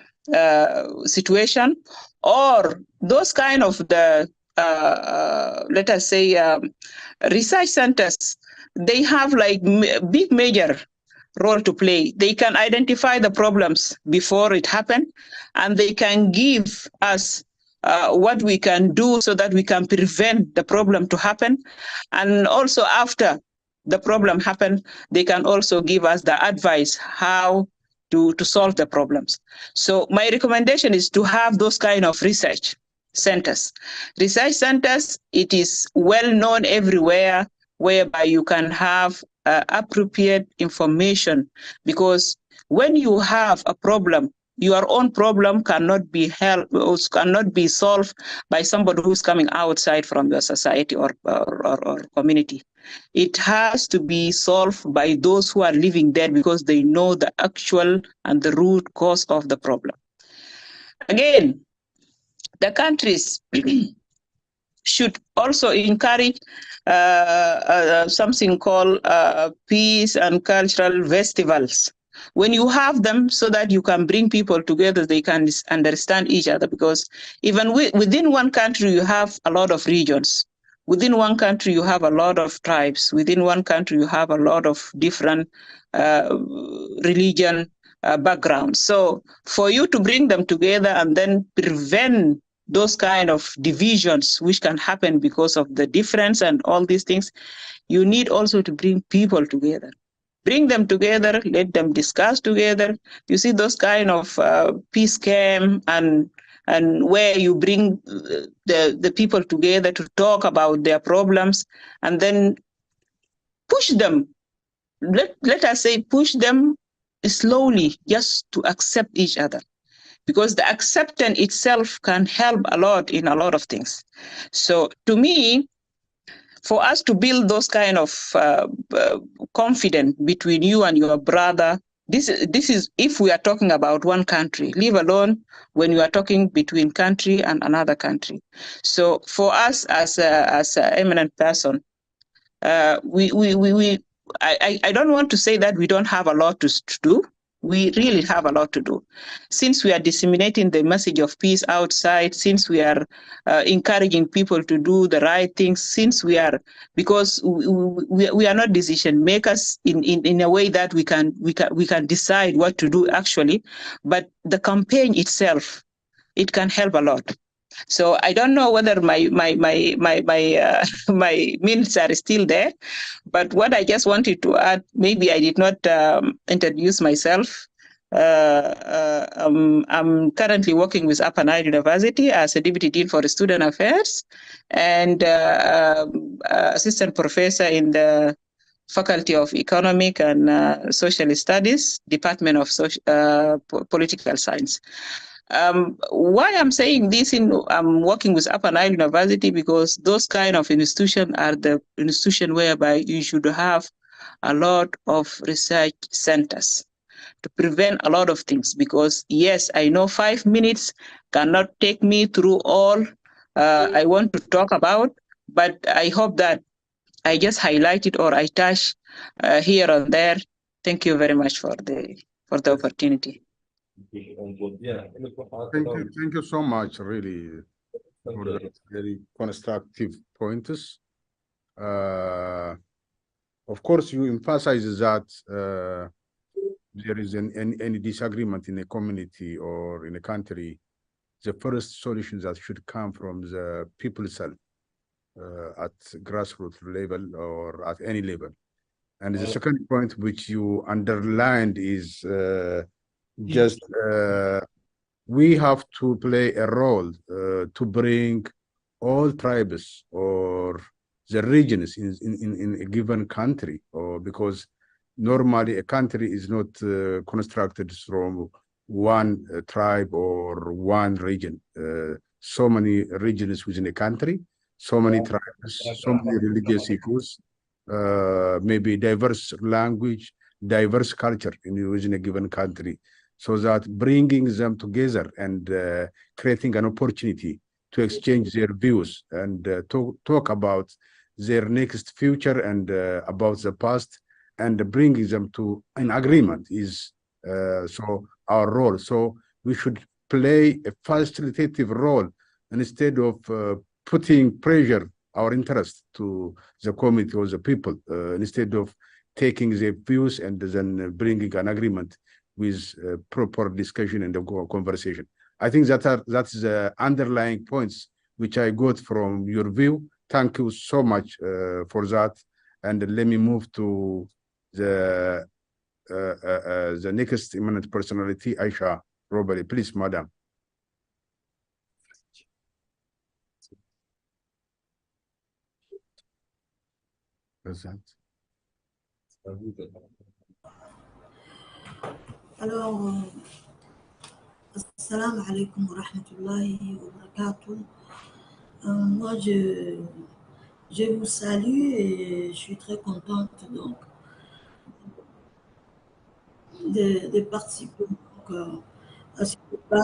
situation, or those kind of the let us say research centers. They have like big major role to play. They can identify the problems before it happened, and they can give us what we can do so that we can prevent the problem to happen. And also after the problem happened, they can also give us the advice how to solve the problems. So my recommendation is to have those kind of research centers. Research centers, it is well known everywhere, whereby you can have appropriate information, because when you have a problem, Your own problem cannot be helped, cannot be solved by somebody who's coming outside from your society or community. It has to be solved by those who are living there because they know the actual and the root cause of the problem. Again, the countries should also encourage something called peace and cultural festivals. When you have them so that you can bring people together, they can understand each other, because even within one country, you have a lot of regions. Within one country, you have a lot of tribes. Within one country, you have a lot of different religion backgrounds. So for you to bring them together and then prevent those kind of divisions which can happen because of the difference and all these things, you need also to bring people together. Bring them together, let them discuss together. You see those kind of peace camp and where you bring the people together to talk about their problems and then push them. Let us say push them slowly just to accept each other, because the acceptance itself can help a lot in a lot of things. So to me, for us to build those kind of confidence between you and your brother, this is if we are talking about one country, leave alone when you are talking between country and another country. So for us as a eminent person, I don't want to say that we don't have a lot to do. We really have a lot to do. Since we are disseminating the message of peace outside, since we are encouraging people to do the right things, since we are, because we are not decision makers in a way that we can decide what to do actually, but the campaign itself, it can help a lot. So I don't know whether my minutes are still there, but what I just wanted to add, maybe I did not introduce myself. I'm currently working with Upper Nile University as a Deputy Dean for Student Affairs and Assistant Professor in the Faculty of Economic and Social Studies, Department of Political Science. Why I'm saying this, I'm working with Upper Nile University because those kind of institutions are the institution whereby you should have a lot of research centers to prevent a lot of things. Because yes, I know 5 minutes cannot take me through all I want to talk about, but I hope that I just highlighted or I touch here and there. Thank you very much for the opportunity. Thank you so much, really, for the very constructive points. Of course, you emphasize that there is any disagreement in a community or in a country, the first solutions that should come from the people itself at grassroots level or at any level. And the second point which you underlined is just we have to play a role to bring all tribes or the regions in a given country, or because normally a country is not constructed from one tribe or one region. So many regions within a country, so many tribes, so many religious equals, maybe diverse language, diverse culture within a given country. So that bringing them together and creating an opportunity to exchange their views and talk about their next future and about the past, and bringing them to an agreement is so our role. So we should play a facilitative role instead of putting pressure, our interest to the community or the people, instead of taking their views and then bringing an agreement with proper discussion and conversation. I think that's the underlying points which I got from your view. Thank you so much for that. And let me move to the next eminent personality, Aisha Robert. Please, madam. Present. Alors, Assalamu alaikum wa rahmatullahi wa barakatuh. Moi, je vous salue et je suis très contente donc de participer donc, à ce débat.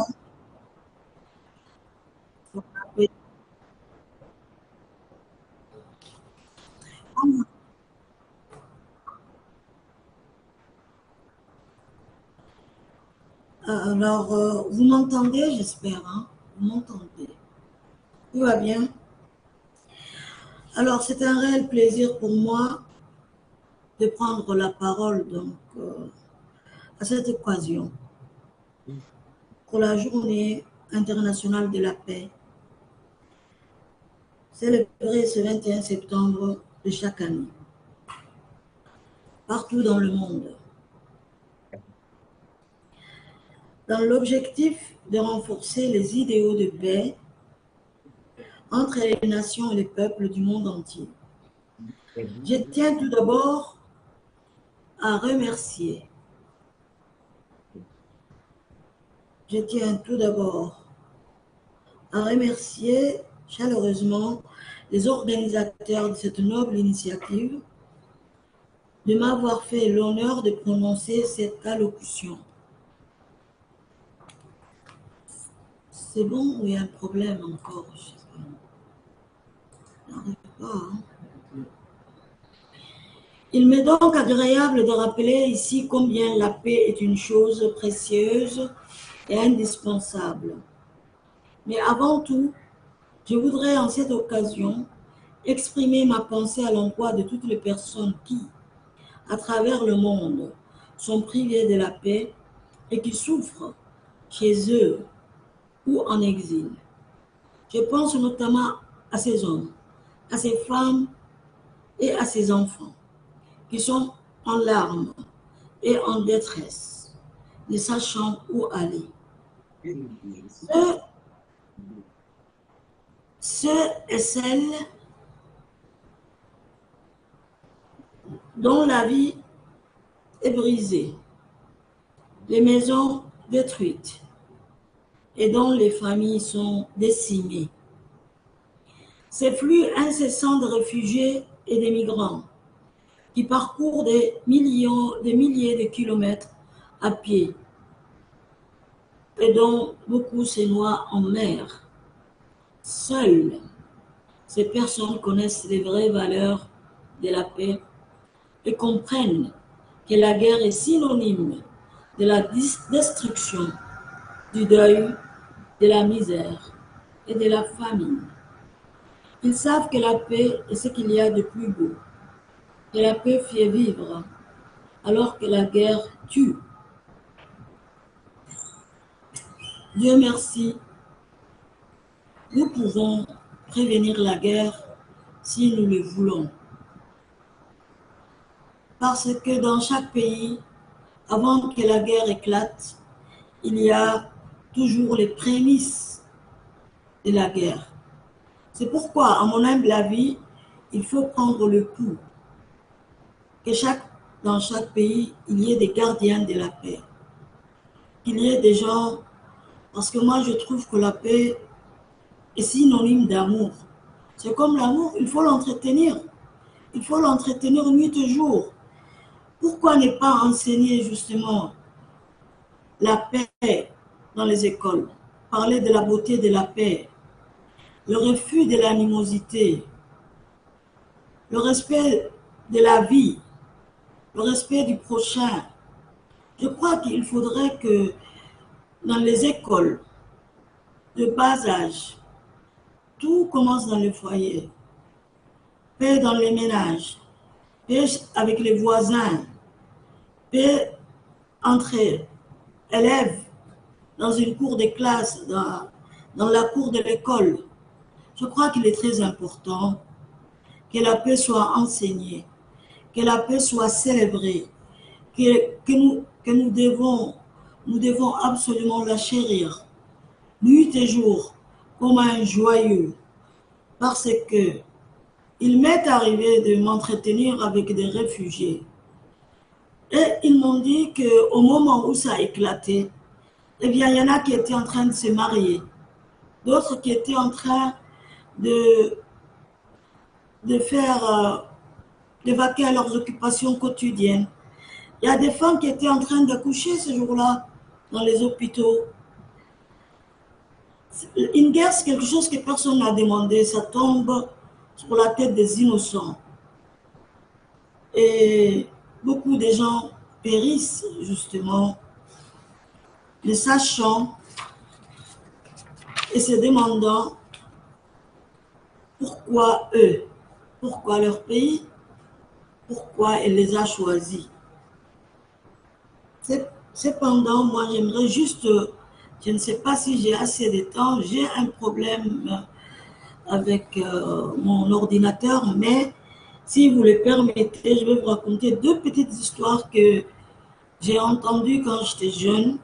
Alors, vous m'entendez, j'espère, hein? Vous m'entendez? Tout va bien? Alors, c'est un réel plaisir pour moi de prendre la parole donc, à cette occasion pour la journée internationale de la paix, célébrée ce 21 septembre de chaque année, partout dans le monde, dans l'objectif de renforcer les idéaux de paix entre les nations et les peuples du monde entier. Je tiens tout d'abord à remercier. Je tiens tout d'abord à remercier chaleureusement les organisateurs de cette noble initiative de m'avoir fait l'honneur de prononcer cette allocution. C'est bon ou il y a un problème encore? Je sais pas. N'arrive pas, hein? Il m'est donc agréable de rappeler ici combien la paix est une chose précieuse et indispensable. Mais avant tout, je voudrais en cette occasion exprimer ma pensée à l'endroit de toutes les personnes qui, à travers le monde, sont privées de la paix et qui souffrent chez eux ou en exil. Je pense notamment à ces hommes, à ces femmes et à ces enfants qui sont en larmes et en détresse, ne sachant où aller. Ceux et celles dont la vie est brisée, les maisons détruites et dont les familles sont décimées. Ces flux incessants de réfugiés et de migrants qui parcourent des milliers de kilomètres à pied et dont beaucoup se noient en mer. Seules ces personnes connaissent les vraies valeurs de la paix et comprennent que la guerre est synonyme de la destruction, du deuil, de la misère et de la famine. Ils savent que la paix est ce qu'il y a de plus beau, que la paix fait vivre, alors que la guerre tue. Dieu merci, nous pouvons prévenir la guerre si nous le voulons. Parce que dans chaque pays, avant que la guerre éclate, il y a toujours les prémices de la guerre. C'est pourquoi, à mon humble avis, il faut prendre le pouls. Que dans chaque pays, il y ait des gardiens de la paix. Qu'il y ait des gens, parce que moi je trouve que la paix est synonyme d'amour. C'est comme l'amour, il faut l'entretenir. Il faut l'entretenir nuit et jour. Pourquoi ne pas enseigner justement la paix dans les écoles? Parler de la beauté de la paix, le refus de l'animosité, le respect de la vie, le respect du prochain. Je crois qu'il faudrait que dans les écoles de bas âge, tout commence dans le foyer. Paix dans les ménages, paix avec les voisins, paix entre élèves dans une cour de classe, dans la cour de l'école. Je crois qu'il est très important que la paix soit enseignée, que la paix soit célébrée, que nous devons absolument la chérir, nuit et jour, comme un joyeux, parce que il m'est arrivé de m'entretenir avec des réfugiés. Et ils m'ont dit qu'au moment où ça a éclaté, eh bien, il y en a qui étaient en train de se marier, d'autres qui étaient en train de faire, d'évacuer à leurs occupations quotidiennes. Il y a des femmes qui étaient en train d'accoucher ce jour-là dans les hôpitaux. Une guerre, c'est quelque chose que personne n'a demandé, ça tombe sur la tête des innocents. Et beaucoup de gens périssent, justement, ne sachant et se demandant pourquoi eux, pourquoi leur pays, pourquoi elle les a choisis. Cependant, moi, j'aimerais juste, je ne sais pas si j'ai assez de temps, j'ai un problème avec mon ordinateur, mais si vous le permettez, je vais vous raconter deux petites histoires que j'ai entendues quand j'étais jeune.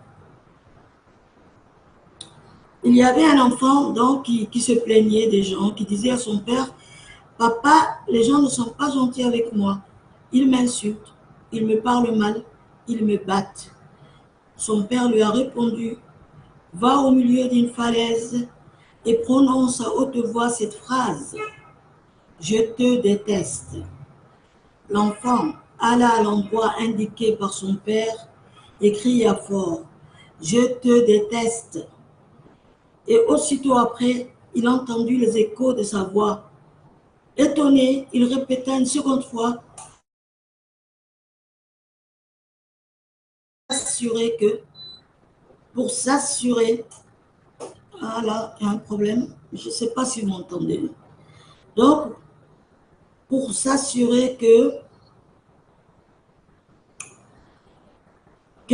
Il y avait un enfant donc qui se plaignait des gens, qui disait à son père, « Papa, les gens ne sont pas gentils avec moi. Ils m'insultent, ils me parlent mal, ils me battent. » Son père lui a répondu, « Va au milieu d'une falaise et prononce à haute voix cette phrase. Je te déteste. » L'enfant alla à l'endroit indiqué par son père et cria fort, « Je te déteste. » Et aussitôt après, il entendit les échos de sa voix. Étonné, il répéta une seconde fois, pour s'assurer, ah là, il y a un problème, je ne sais pas si vous m'entendez. Donc, pour s'assurer que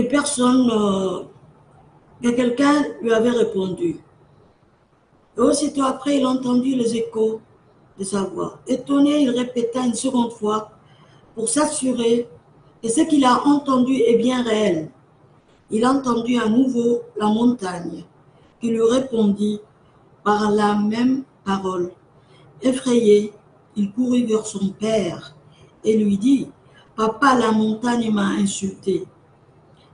personne, que quelqu'un lui avait répondu. Et aussitôt après, il entendit les échos de sa voix. Étonné, il répéta une seconde fois pour s'assurer que ce qu'il a entendu est bien réel. Il entendit à nouveau la montagne qui lui répondit par la même parole. Effrayé, il courut vers son père et lui dit, « Papa, la montagne m'a insulté. »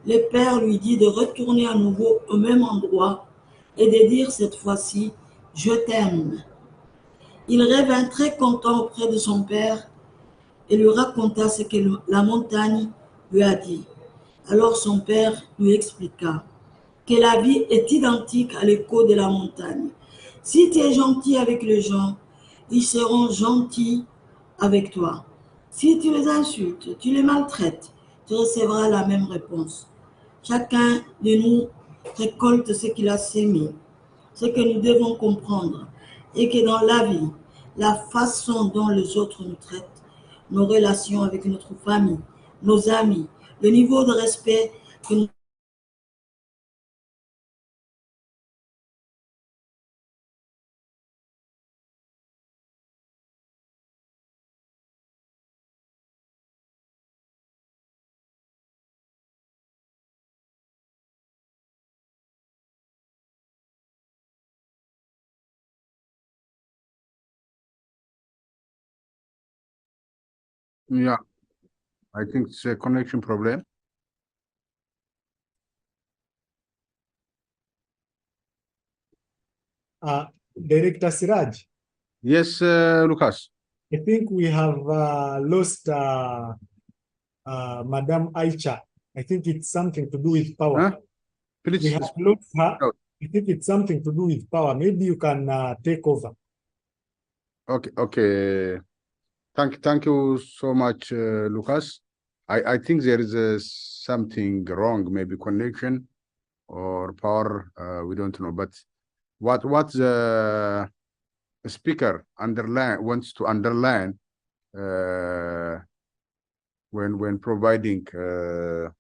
Le père lui dit de retourner à nouveau au même endroit et de dire cette fois-ci, « Je t'aime. » Il revint très content auprès de son père et lui raconta ce que la montagne lui a dit. Alors son père lui expliqua que la vie est identique à l'écho de la montagne. Si tu es gentil avec les gens, ils seront gentils avec toi. Si tu les insultes, tu les maltraites, tu recevras la même réponse. Chacun de nous récolte ce qu'il a sémé. Ce que nous devons comprendre est que dans la vie, la façon dont les autres nous traitent, nos relations avec notre famille, nos amis, le niveau de respect que nous Yeah, I think it's a connection problem. Director Siraj. Yes, Lucas. I think we have lost Madam Aicha. I think it's something to do with power. Huh? Please. We have lost her. I think it's something to do with power. Maybe you can take over. Okay, okay. Thank you so much, Lucas. I think there is something wrong, maybe connection or power. We don't know, but what the speaker wants to underline when providing her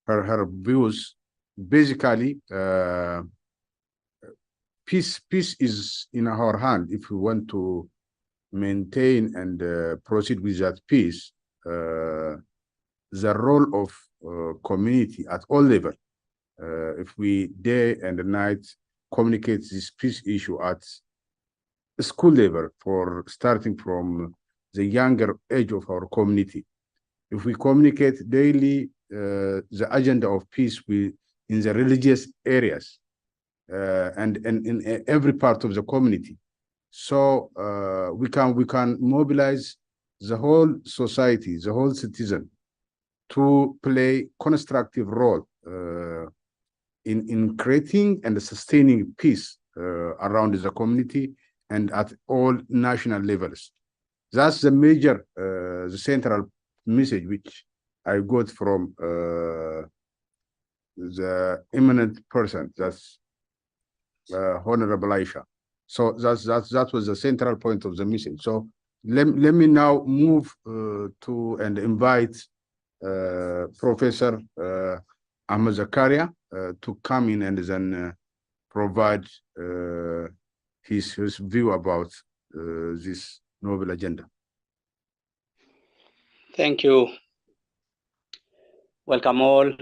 views, basically peace is in our hand. If we want to maintain and proceed with that peace, the role of community at all levels, if we day and night communicate this peace issue at school level, for starting from the younger age of our community, if we communicate daily the agenda of peace, in the religious areas and in every part of the community. So we can mobilize the whole society, the whole citizen, to play constructive role in creating and sustaining peace around the community and at all national levels. That's the major, the central message which I got from the eminent person, that's Honorable Aisha. So that was the central point of the message. So let me now move to and invite Professor Ahmed Zakaria to come in and then provide his view about this novel agenda. Thank you. Welcome all.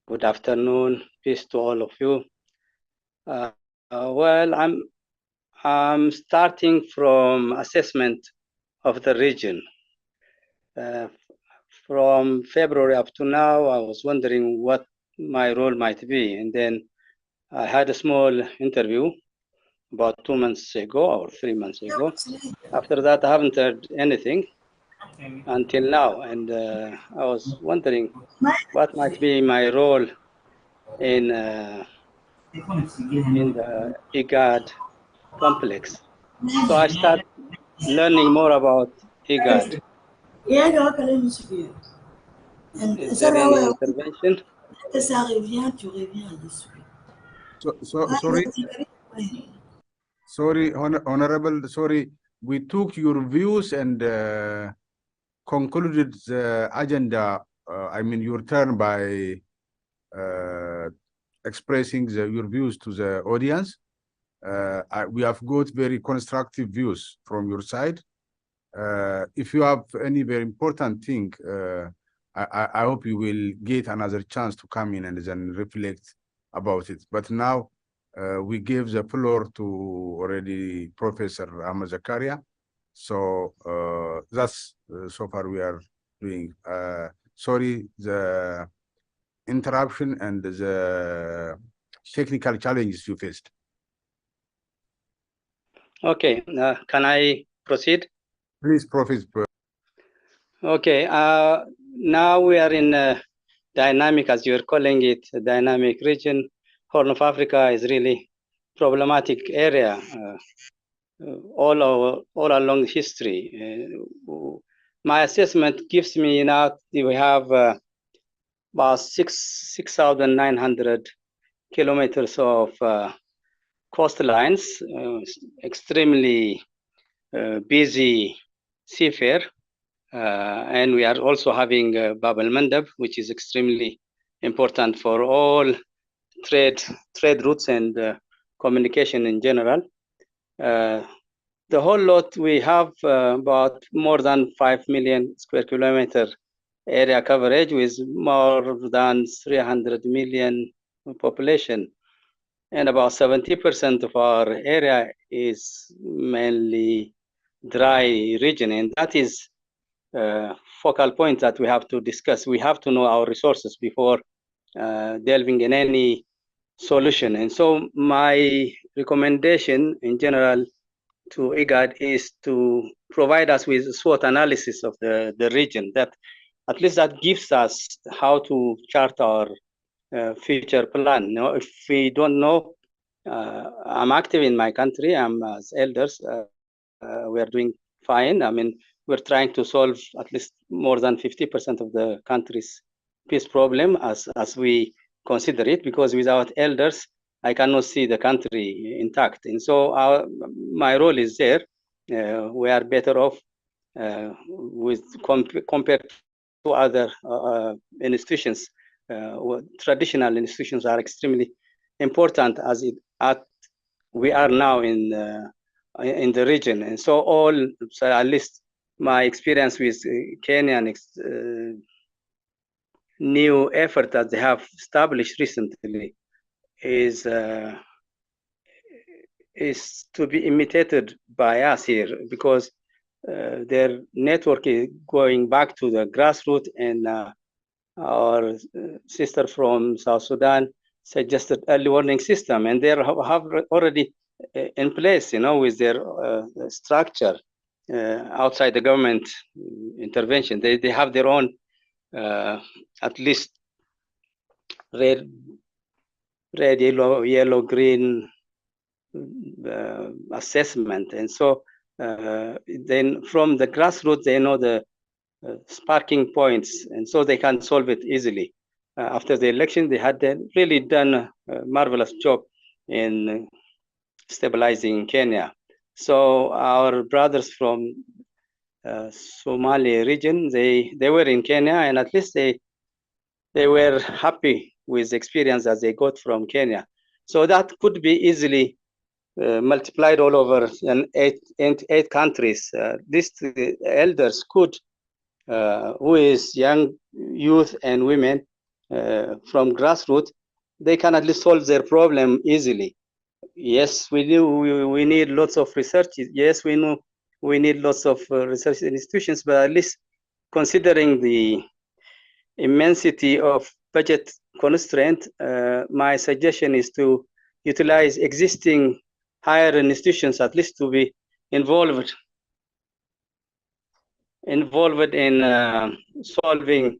Good afternoon. Peace to all of you. Well, I'm starting from assessment of the region. From February up to now, I was wondering what my role might be, and then I had a small interview about 2 months ago or 3 months ago. After that, I haven't heard anything until now, and I was wondering what might be my role in the IGAD complex. So I start learning more about IGAD. Is there any intervention? Sorry, Honorable, sorry, we took your views and concluded the agenda, I mean your turn by expressing your views to the audience. We have got very constructive views from your side. If you have any very important thing, I hope you will get another chance to come in and then reflect about it. But now we give the floor to already Professor Ahmed Zakaria. So that's so far we are doing. Sorry, the interruption and the technical challenges you faced. Okay, can I proceed? Please, Professor. Okay, now we are in a dynamic, as you're calling it, a dynamic region. Horn of Africa is really problematic area all along history. My assessment gives me now we have about 6,900 kilometers of coastlines, extremely busy seafare, and we are also having Bab al-Mandab, which is extremely important for all trade routes and communication in general. The whole lot, we have about more than 5 million square kilometer area coverage with more than 300 million population. And about 70% of our area is mainly dry region. And that is a focal point that we have to discuss. We have to know our resources before delving in any solution. And so my recommendation in general to IGAD is to provide us with a SWOT analysis of the region, that at least that gives us how to chart our future plan. You know, if we don't know, I'm active in my country, I'm as elders, we are doing fine. I mean, we're trying to solve at least more than 50% of the country's peace problem as we consider it, because without elders, I cannot see the country intact. And so my role is there. We are better off with compared to other institutions. Traditional institutions are extremely important as we are now in the region. And so at least my experience with Kenyan new effort that they have established recently is to be imitated by us here, because their network is going back to the grassroots, and our sister from South Sudan suggested early warning system, and they have already in place, with their structure outside the government intervention. They have their own at least red, yellow, green assessment, and so then from the grassroots they know the sparking points, and so they can solve it easily. After the election, they had really done a marvelous job in stabilizing Kenya. So our brothers from Somalia region, they were in Kenya, and at least they were happy with the experience that they got from Kenya. So that could be easily multiplied all over in eight countries. These elders could, who is young youth and women from grassroots, they can at least solve their problem easily. Yes, we need lots of research. Yes, we know we need lots of research institutions, but at least considering the immensity of budget constraint, my suggestion is to utilize existing higher institutions at least to be involved in solving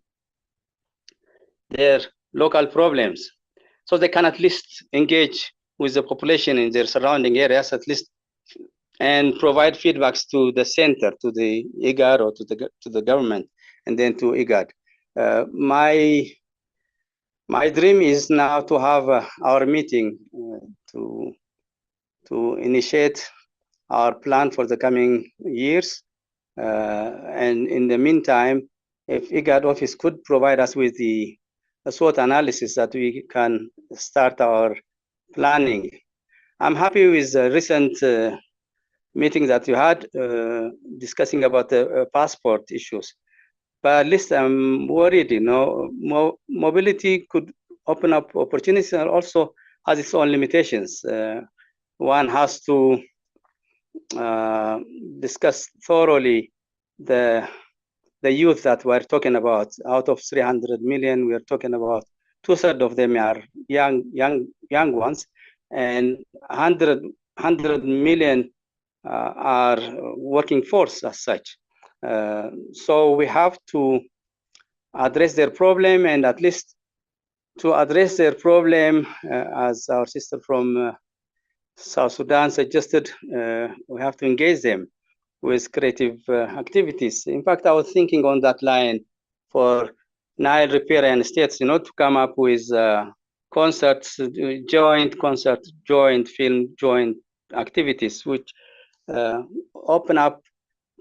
their local problems, so they can at least engage with the population in their surrounding areas at least, and provide feedbacks to the center, to the IGAD or to the government, and then to IGAD. My dream is now to have our meeting to initiate our plan for the coming years. And in the meantime, if IGAD office could provide us with the SWOT analysis that we can start our planning. I'm happy with the recent meeting that you had discussing about the passport issues. But at least I'm worried, mobility could open up opportunities and also has its own limitations. One has to discuss thoroughly the youth that we're talking about. Out of 300 million, we're talking about 2/3 of them are young ones, and 100 million are working force as such. So we have to address their problem, and at least to address their problem, as our sister from South Sudan suggested, we have to engage them with creative activities. In fact, I was thinking on that line for Nile riparian states, to come up with concerts, joint film, joint activities, which open up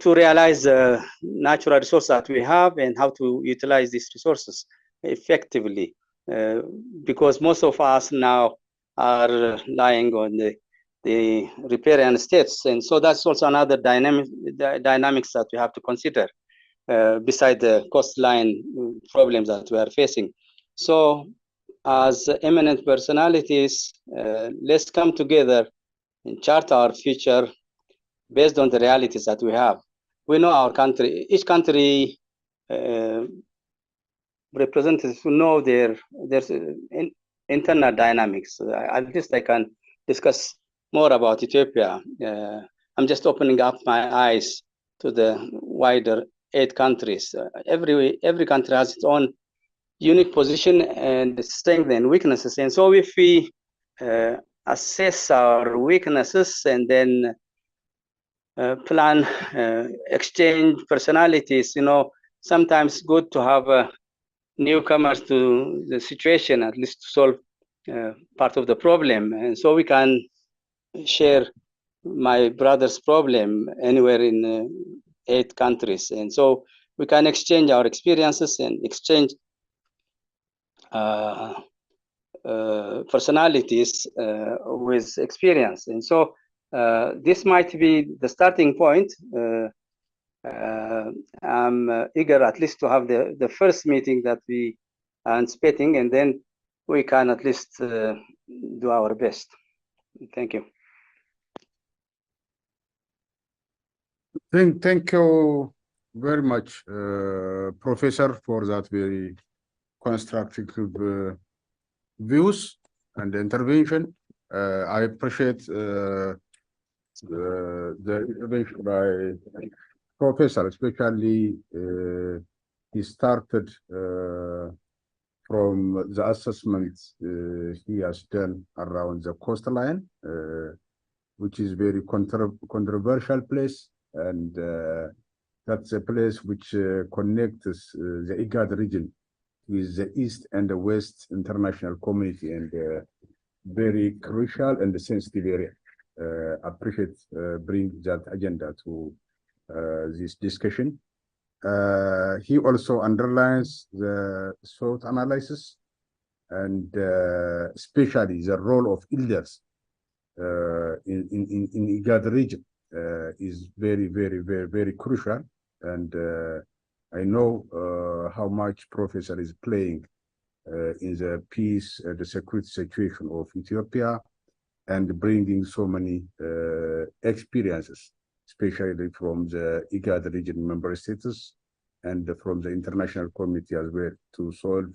to realize the natural resource that we have and how to utilize these resources effectively. Because most of us now are relying on the riparian states, and so that's also another dynamics that we have to consider, beside the coastline problems that we are facing. So, as eminent personalities, let's come together and chart our future based on the realities that we have. We know our country, each country representatives who know there's internal dynamics. At least I can discuss more about Ethiopia. I'm just opening up my eyes to the wider 8 countries. Every country has its own unique position and strengths and weaknesses. And so if we assess our weaknesses and then plan, exchange personalities, sometimes good to have newcomers to the situation, at least to solve part of the problem. And so we can share my brother's problem anywhere in 8 countries. And so we can exchange our experiences and exchange personalities with experience. And so this might be the starting point. I'm eager at least to have the first meeting that we are anticipating, and then we can at least do our best. Thank you. Thank you very much, Professor, for that very constructive views and intervention. I appreciate the intervention by Professor, especially he started from the assessments he has done around the coastline, which is very controversial place, and that's a place which connects the IGAD region with the East and the West international community, and very crucial and sensitive area. Appreciate bring that agenda to this discussion. He also underlines the SWOT analysis and especially the role of elders in IGAD region is very crucial. And I know how much Professor is playing in the peace, the security situation of Ethiopia, and bringing so many experiences, especially from the IGAD region member states and from the international community as well, to solve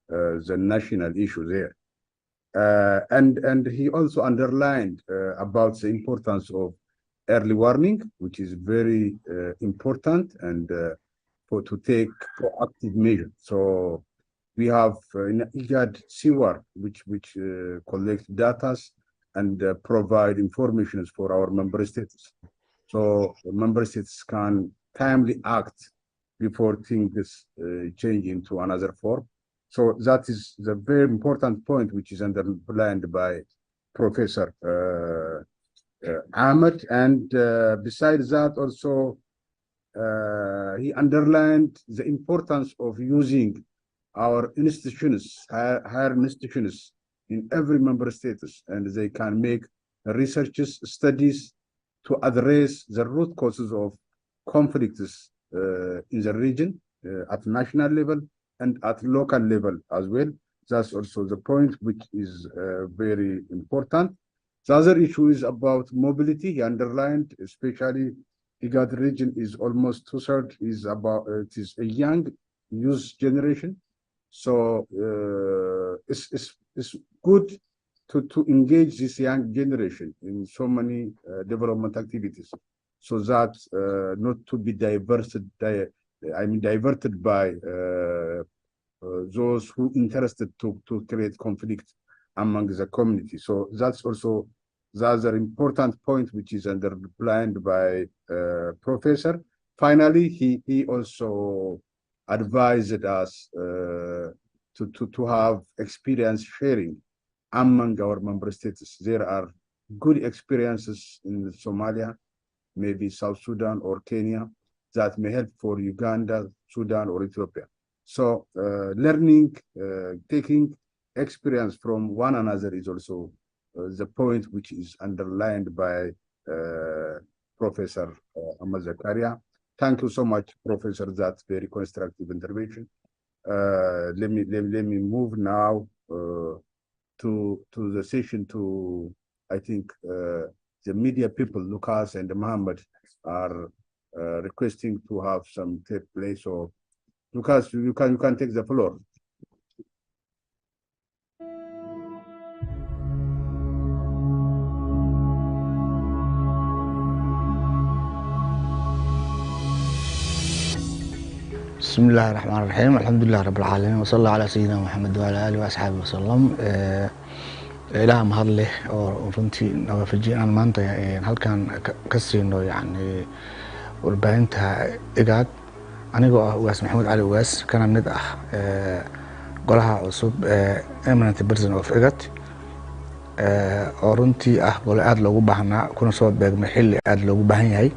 the national issue there. And he also underlined about the importance of early warning, which is very important, and to take proactive measures. So we have in IGAD CWAR, which collects data and provide information for our member states. So member states can timely act before things change into another form. So that is the very important point, which is underlined by Professor Ahmed. And besides that, also he underlined the importance of using our institutions, higher institutions in every member status, and they can make researches, studies to address the root causes of conflicts in the region at national level and at local level as well. That's also the point which is very important. The other issue is about mobility. He underlined, especially IGAD region is almost 2/3 is about, it is a young youth generation. So it's good to engage this young generation in so many development activities, so that not to be diverted by those who interested to create conflict among the community. So that's also the other important point which is underlined by Professor. Finally, he also advised us to have experience sharing among our member states. There are good experiences in Somalia, maybe South Sudan or Kenya, that may help for Uganda, Sudan, or Ethiopia. So learning, taking experience from one another is also the point which is underlined by Professor Ahmed Zakaria. Thank you so much, Professor. That's very constructive intervention. Let me move now to the session. To I think the media people, Lucas and Mohammed, are requesting to have some take place. So, Lucas, you can take the floor. بسم الله الرحمن الرحيم الحمد لله رب العالمين وصلى الله على سيدنا محمد وعلى آله وأصحابه وسلم إله mahad leh oo runtii nawaafajiyay aan maanta halkan ka siino yani warbaahinta IGAD anigoo ah Ugaas Maxamed Cali Ugaas kana mid ah golaha cusub eminent person of IGAD oo runtii ah gole aad loogu baahnaa kuna soo beegmay xilli aad loogu baahan yahay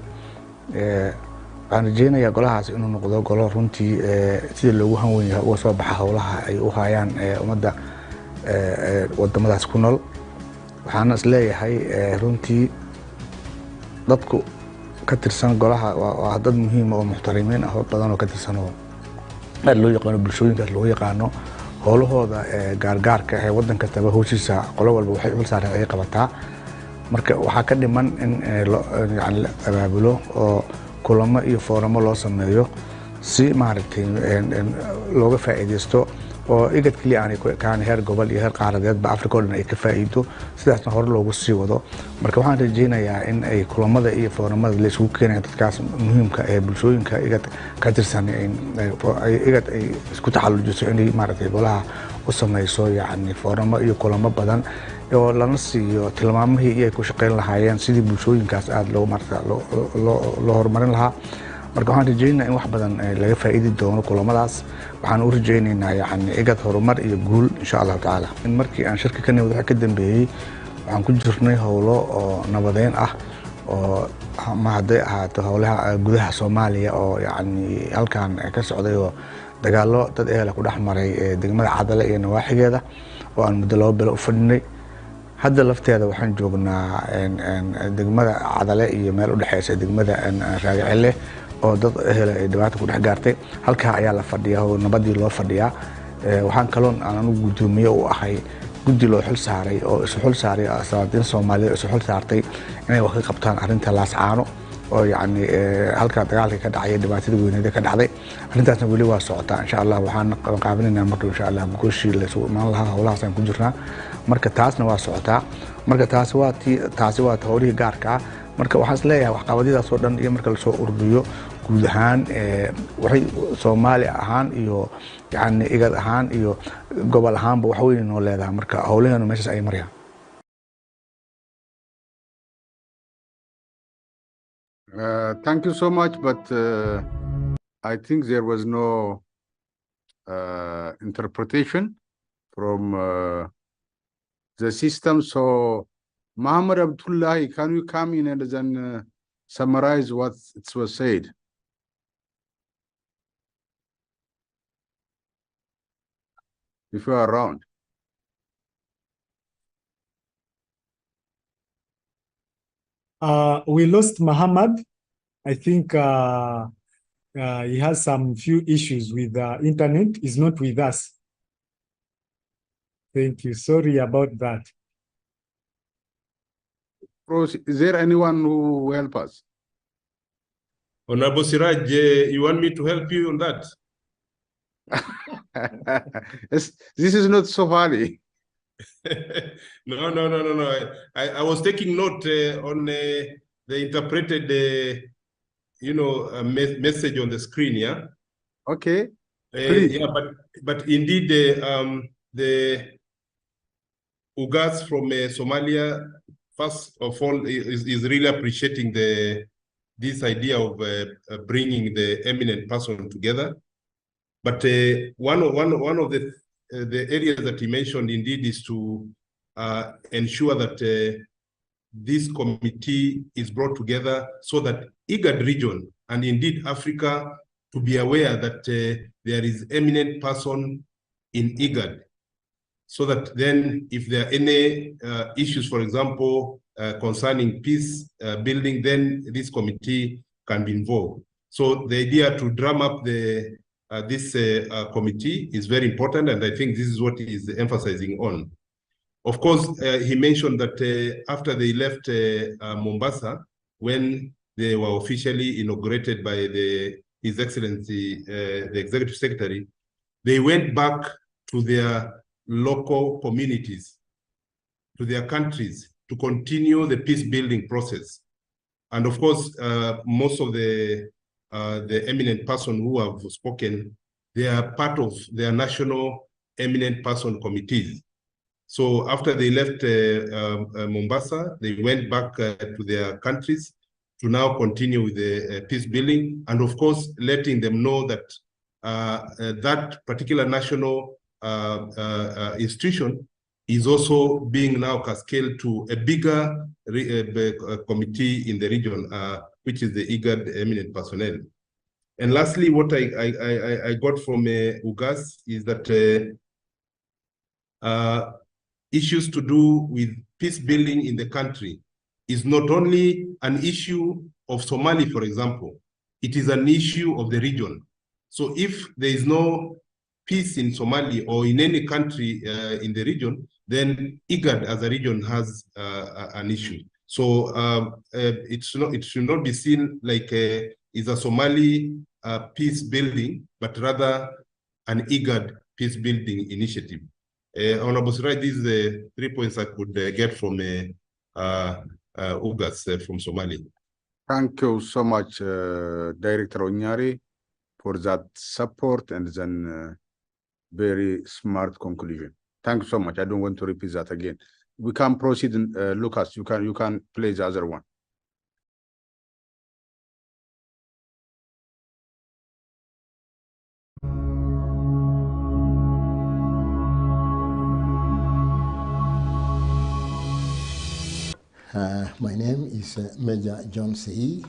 waxaan rajeynayaa golahaas inuu noqdo golo runtii sida loogu hanweyn yahay uga soo baxa howlaha ay u hayaan ummadda wadamadaas ku nool. waxaan is leeyahay runtii dadku ka tirsan golaha waa dad muhiim oo muxtarimiin ah oo badan oo ka tirsan oo aad loo yaqaano bulshooyinkaas loo yaqaano howlahooda gaargaarka ee wadanka taba howshiisa qolo walba waxay u saaran ay qabataa. marka waxaa ka dhiman in yani la abaabulo oo kulamo iyo fooramo loo sameeyo si maaragtay looga faa'iideysto oo IGAD kaliya aanay ku ekaan heer gobol iyo heer qaaradeedba Afrika oo dhan ay ka faa'iido sidaasna hore loogu sii wado marka waxaan rajaynayaa in ay kulamada iyo foorumada la isugu keenayaan dadkaas muhiimka ee bulshooyinka IGAD ka tirsan IGAD ay isku taxallujiso inay maaragtay golaha u samayso yacni foorumo iyo kulamo badan oo lana siiyo tilmaamihii ay ku shaqayn lahaayeen sidii bulshooyinkaas aad loo maaragtay loo horumarin lahaa marka waxaan rajaynayaa in wax badan laga faa'iidi doono kulamadaas waxaan u rajaynaynaa yacni IGAD horumar iyo guul insha Allah tacaala in markii aan shirka ka nimid waxa ka dambeeyay waxaan ku jirnay howlo oo nabadeyn ah oo ma hadday ahaato howlaha gudaha Soomaaliya oo yacni halkan ka socday oo dagaalo dad ehel ku dhex maray degmada Cadale iyo nawaaxigeeda oo aan muddo 2 bilo u fadhinay hadda lafteeda waxaan joognaa degmada Cadale iyo meel u dhaxaysa degmada Raagacele oo dad ehel ay dhibaato ku dhex gaartay halka ayaa la fadhiyaa oo nabadii loo fadhiyaa waxaan kaloon aan ugu gudoomiye u ahay guddi loo xil saaray oo isu xil saaray asaadiin Soomaaliya isu xil saartay inay wax ka qabtaan arrinta laascaano oo yacni halka dagaalka ka dhacay dhibaatada weyneed ka dhacday arrintaasna weli waa socotaa insha Allah waxaan qaabinaynaa marka insha Allah go'aashi la soo imaan lahaa howlahaas aan ku jirnaa marka taasna waa socotaa marka taasi waa howlihii gaarka marka waxaan isleeyahay wax qabadidaas oo dhan iyo marka la soo ururiyo guud ahaan waxay Soomaali ahaan iyo yacni IGAD ahaan iyo gobol ahaanba wax weyn oo leedahay marka howlaheenu meeshaas ay marayaan Thank you so much, but I think there was no interpretation from the system. So, Muhammad Abdullahi, can you come in and then summarize what it was said? If you are around. We lost Muhammad. I think he has some few issues with the internet. He's not with us. Thank you. Sorry about that. Is there anyone who will help us? Honorable Siraj, you want me to help you on that? This is not so funny. No. I was taking note on the interpreted, message on the screen. Yeah. Okay. Yeah, but indeed, the UGAS from Somalia, first of all, is really appreciating this idea of bringing the eminent person together. But one of the areas that he mentioned indeed is to ensure that this committee is brought together so that IGAD region and indeed Africa to be aware that there is eminent person in IGAD, so that then if there are any issues, for example, concerning peace building, then this committee can be involved. So the idea to drum up this committee is very important, and I think this is what he is emphasizing on. Of course, he mentioned that after they left Mombasa, when they were officially inaugurated by His Excellency, the Executive Secretary, they went back to their local communities, to their countries, to continue the peace-building process. And of course, most of the eminent person who have spoken, they are part of their national eminent person committees. So after they left Mombasa, they went back to their countries to now continue with the peace building, and of course, letting them know that that particular national institution is also being now cascaded to a bigger committee in the region, which is the IGAD eminent personnel. And lastly, what I got from UGAS is that issues to do with peace building in the country is not only an issue of Somalia, for example, it is an issue of the region. So if there is no peace in Somalia or in any country in the region, then IGAD as a region has an issue. So it should not be seen like is a Somali peace building, but rather an IGAD peace building initiative. Honorable Suraj, these are the 3 points I could get from Ugas from Somalia. Thank you so much, Director Onyari, for that support and then very smart conclusion. Thank you so much. I don't want to repeat that again. We can proceed. Lucas, you can play the other one. My name is Major John Sei.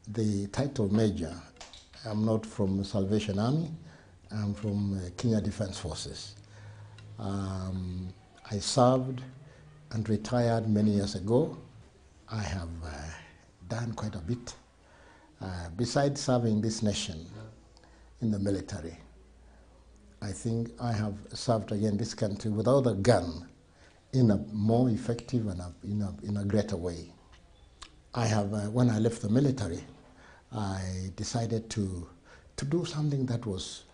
The title Major, I'm not from Salvation Army, I'm from Kenya Defense Forces. I served and retired many years ago. I have done quite a bit. Besides serving this nation in the military, I think I have served again this country without a gun in a more effective and in a greater way. I have, when I left the military, I decided to do something that was,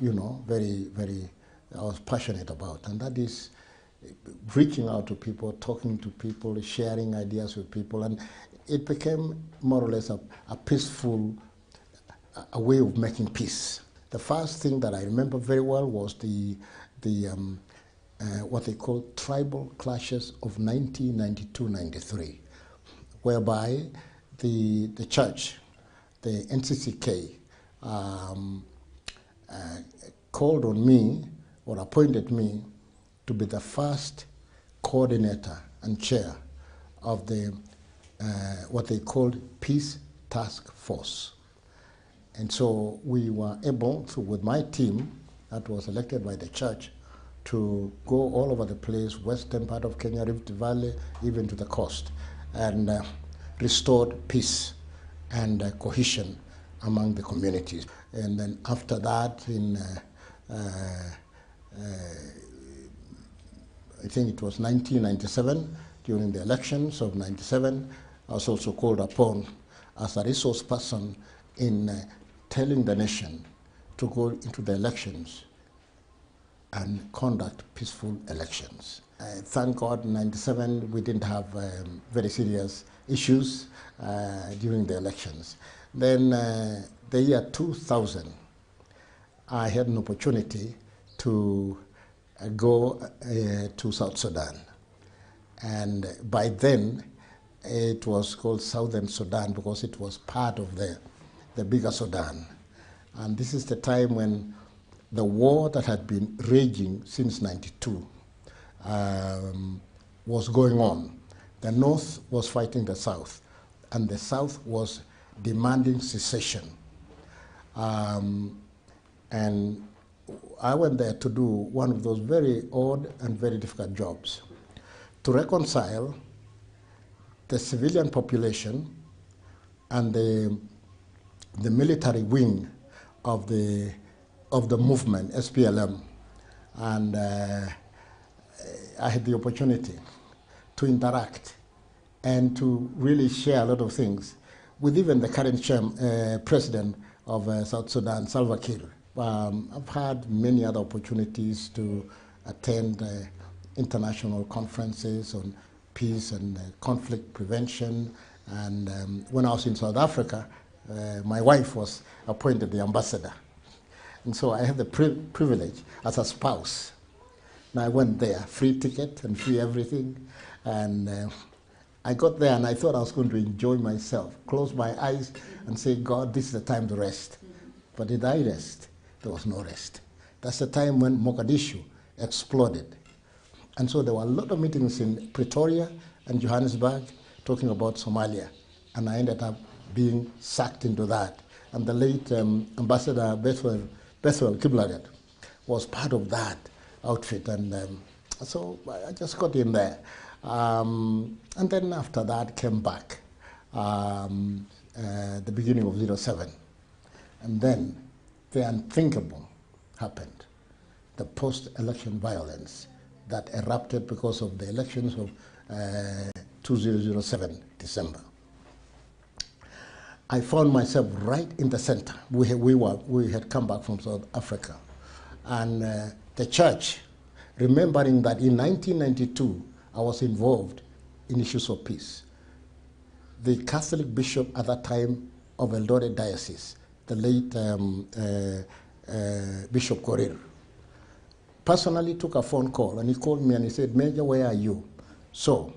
I was passionate about, and that is reaching out to people, talking to people, sharing ideas with people, and it became more or less a peaceful, a way of making peace. The first thing that I remember very well was what they call tribal clashes of 1992-93, whereby the church, the NCCK, called on me or appointed me to be the first coordinator and chair of the what they called Peace Task Force. And so we were able to, with my team that was elected by the church, to go all over the place, western part of Kenya, Rift Valley, even to the coast, and restored peace and cohesion among the communities. And then after that, in I think it was 1997, during the elections of 97, I was also called upon as a resource person in telling the nation to go into the elections and conduct peaceful elections. Thank God in 97 we didn't have very serious issues during the elections. Then the year 2000, I had an opportunity to go to South Sudan. And by then, it was called Southern Sudan because it was part of the bigger Sudan. And this is the time when the war that had been raging since 92 was going on. The North was fighting the South, and the South was demanding secession. And I went there to do one of those very odd and very difficult jobs, to reconcile the civilian population and the military wing of the movement, SPLM. And I had the opportunity to interact and to really share a lot of things with even the current president of South Sudan, Salva Kiir. I've had many other opportunities to attend international conferences on peace and conflict prevention. And when I was in South Africa, my wife was appointed the ambassador. And so I had the privilege as a spouse. And I went there, free ticket and free everything. And I got there and I thought I was going to enjoy myself, close my eyes and say, God, this is the time to rest. But did I rest? There was no rest. That's the time when Mogadishu exploded. And so there were a lot of meetings in Pretoria and Johannesburg talking about Somalia. And I ended up being sucked into that. And the late Ambassador Bethel Kiblagat was part of that outfit. And so I just got in there. And then after that came back, the beginning of 07. And then the unthinkable happened, the post-election violence that erupted because of the elections of 2007, December. I found myself right in the center. We had come back from South Africa And the church, remembering that in 1992, I was involved in issues of peace. The Catholic bishop at that time of Eldoret Diocese, the late Bishop Korir, personally took a phone call, and he called me and he said, "Major, where are you?" So,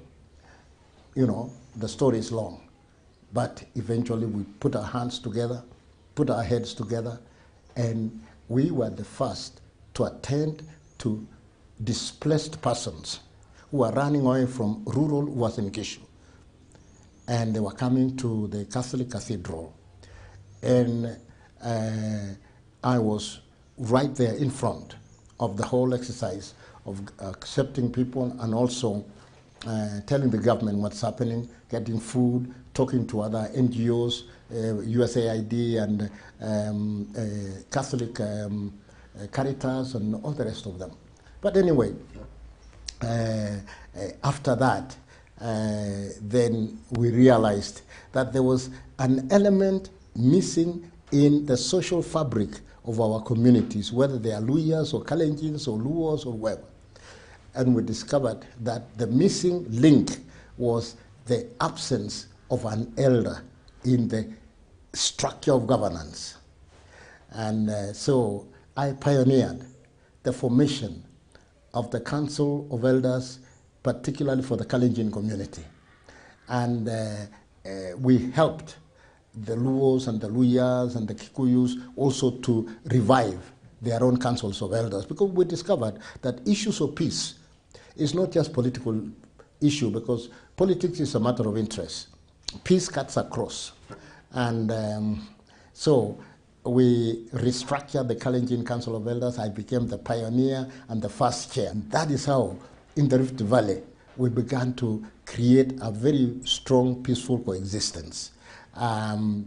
you know, the story is long, but eventually we put our hands together, put our heads together, and we were the first to attend to displaced persons who were running away from rural Uasin-Gishu. And they were coming to the Catholic Cathedral. And I was right there in front of the whole exercise of accepting people and also telling the government what's happening, getting food, talking to other NGOs, USAID and Catholic Caritas and all the rest of them. But anyway, after that, then we realized that there was an element missing in the social fabric of our communities, whether they are Luyas or Kalenjins or Luos or whoever. And we discovered that the missing link was the absence of an elder in the structure of governance. And so I pioneered the formation of the Council of Elders, particularly for the Kalenjin community. And we helped the Luos and the Luyas and the Kikuyus also to revive their own councils of elders, because we discovered that issues of peace is not just political issue, because politics is a matter of interest. Peace cuts across. And so we restructured the Kalenjin Council of Elders. I became the pioneer and the first chair. And that is how, in the Rift Valley, we began to create a very strong, peaceful coexistence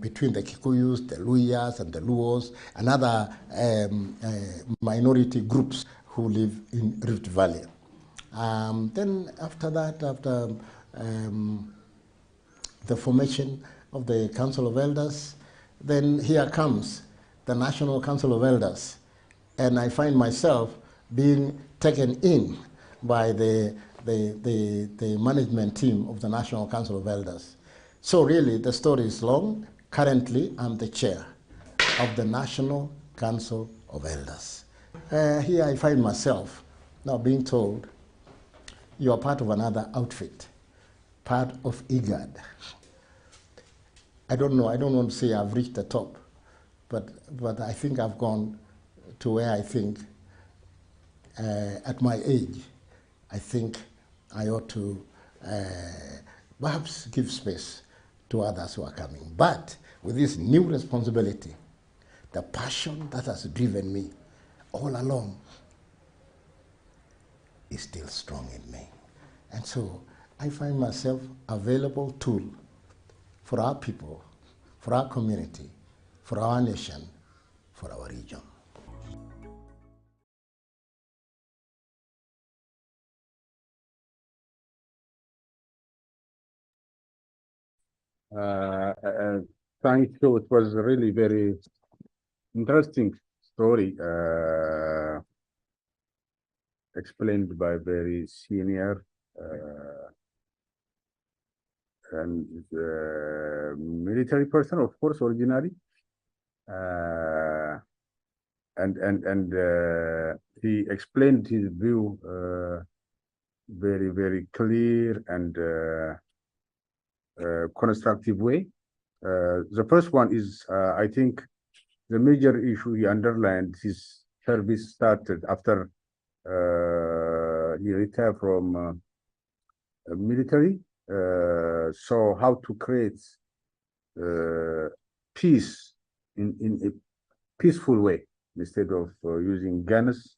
between the Kikuyus, the Luyas, and the Luos, and other minority groups who live in Rift Valley. Then after that, after the formation of the Council of Elders, then here comes the National Council of Elders. And I find myself being taken in by the management team of the National Council of Elders. So really, the story is long. Currently, I'm the chair of the National Council of Elders. Here I find myself now being told, you are part of another outfit, part of IGAD. I don't know, I don't want to say I've reached the top, but I think I've gone to where I think, at my age, I think I ought to perhaps give space to others who are coming. But with this new responsibility, the passion that has driven me all along is still strong in me. And so I find myself available tool for our people, for our community, for our nation, for our region. Thank you. It was a really very interesting story, explained by very senior and military person, of course, originally, and he explained his view very, very clear and constructive way. The first one is, I think, the major issue he underlined. His service started after he retired from military. So how to create peace in a peaceful way instead of using guns,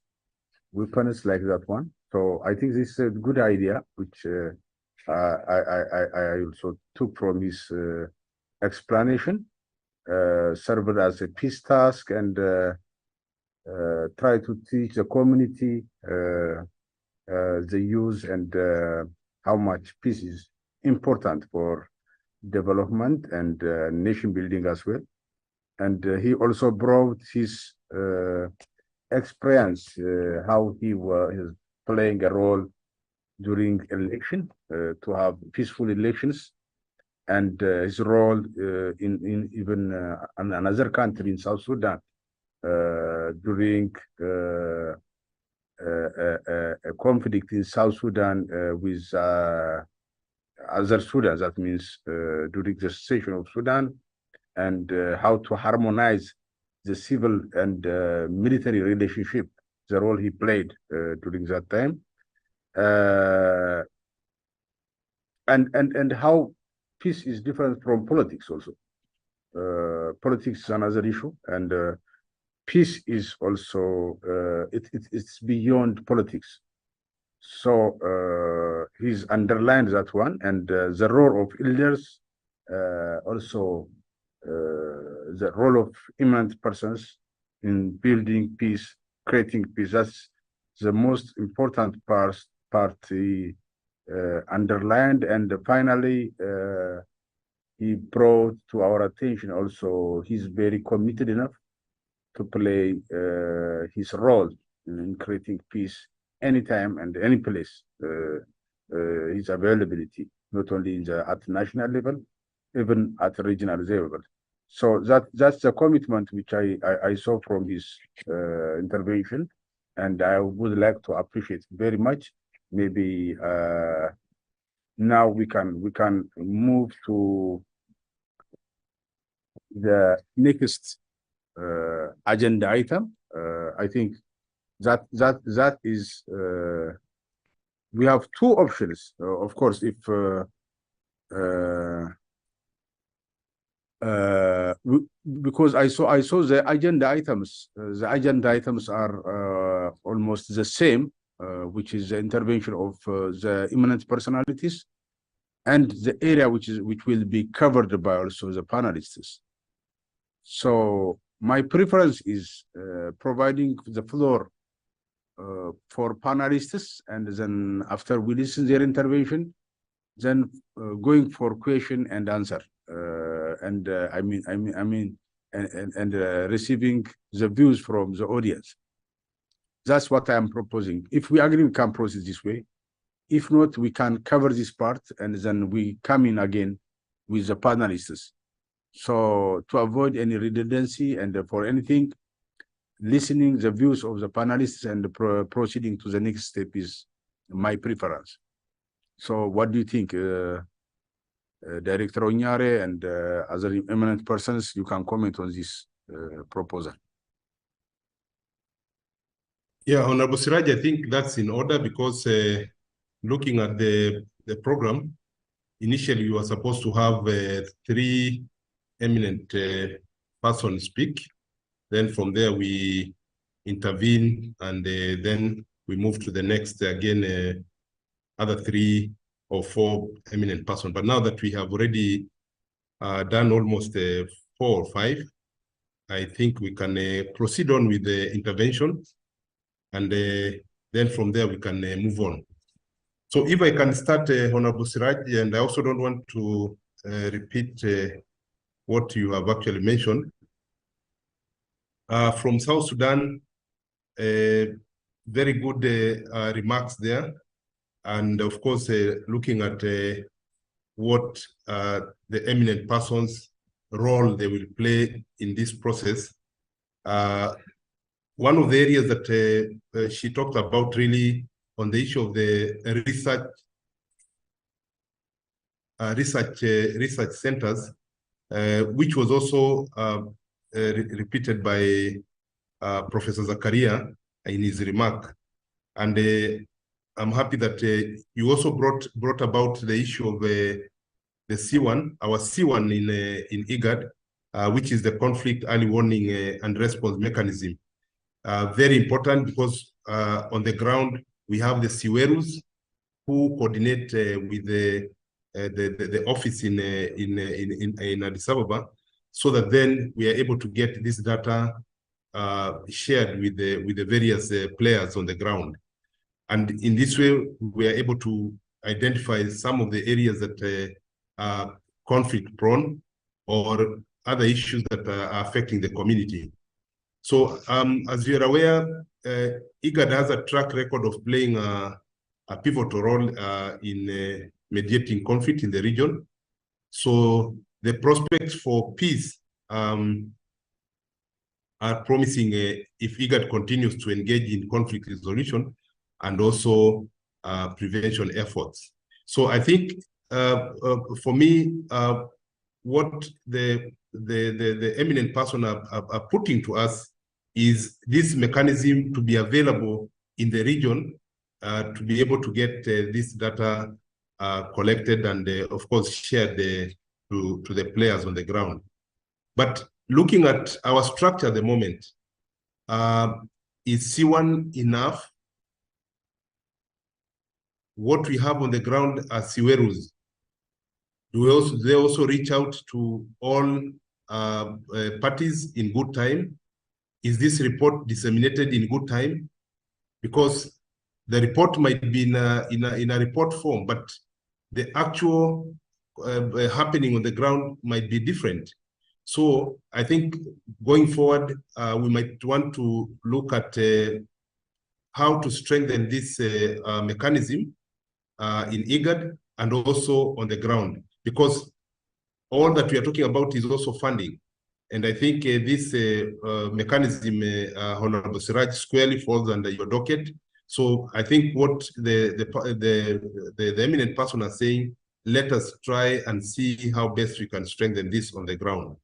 weapons like that one. So I think this is a good idea, which I also took from his explanation. Served as a peace task and try to teach the community the use and how much peace is important for development and nation building as well. And he also brought his experience how he is playing a role during election to have peaceful elections, and his role in even another country in South Sudan during a conflict in South Sudan with other Sudan. That means during the secession of Sudan, and how to harmonize the civil and military relationship, the role he played during that time, and how peace is different from politics also. Politics is another issue, and peace is also it's beyond politics. So he's underlined that one, and the role of elders, also the role of eminent persons in building peace, creating peace. That's the most important part he underlined, and finally he brought to our attention also he's very committed enough to play his role in creating peace anytime and any place. His availability, not only at national level, even at regional level. So that's the commitment which I saw from his intervention, and I would like to appreciate very much. Maybe now we can move to the next agenda item. I think that is we have two options. Of course, if because I saw the agenda items. The agenda items are almost the same, which is the intervention of the eminent personalities, and the area which will be covered by also the panelists. So my preference is providing the floor for panelists, and then after we listen their intervention, then going for question and answer, and receiving the views from the audience. That's what I am proposing. If we agree, we can proceed this way. If not, we can cover this part, and then we come in again with the panelists. So to avoid any redundancy, and for anything, listening the views of the panelists and proceeding to the next step is my preference. So what do you think, Director Onyare and other eminent persons? You can comment on this proposal. Yeah, Honorable Siraj, I think that's in order, because looking at the program, initially you were supposed to have 3 eminent persons speak. Then from there we intervene, and then we move to the next again, other 3 or 4 eminent persons. But now that we have already done almost 4 or 5, I think we can proceed on with the intervention, and then from there we can move on. So if I can start, Honorable Siraj, and I also don't want to repeat what you have actually mentioned. From South Sudan, very good remarks there. And of course, looking at what the eminent persons' role they will play in this process. One of the areas that she talked about really on the issue of the research centers, which was also repeated by Professor Zakaria in his remark. And I'm happy that you also brought about the issue of the C1, our C1 in IGAD, which is the conflict early warning and response mechanism. Very important, because on the ground we have the CIWERUs who coordinate with the office in Addis Ababa, so that then we are able to get this data shared with the various players on the ground. And in this way, we are able to identify some of the areas that are conflict prone or other issues that are affecting the community. So as you're aware, IGAD has a track record of playing a pivotal role in mediating conflict in the region. So the prospects for peace are promising if IGAD continues to engage in conflict resolution and also prevention efforts. So I think for me, what the eminent person are putting to us is this mechanism to be available in the region to be able to get this data collected and of course shared to the players on the ground. But looking at our structure at the moment, is C1 enough? What we have on the ground are Siwerus. Do they also reach out to all parties in good time? Is this report disseminated in good time? Because the report might be in a report form, but the actual happening on the ground might be different. So I think going forward, we might want to look at how to strengthen this mechanism in IGAD and also on the ground, because all that we are talking about is also funding. And I think this mechanism, Honorable Siraj, squarely falls under your docket. So I think what the eminent person are saying, let us try and see how best we can strengthen this on the ground.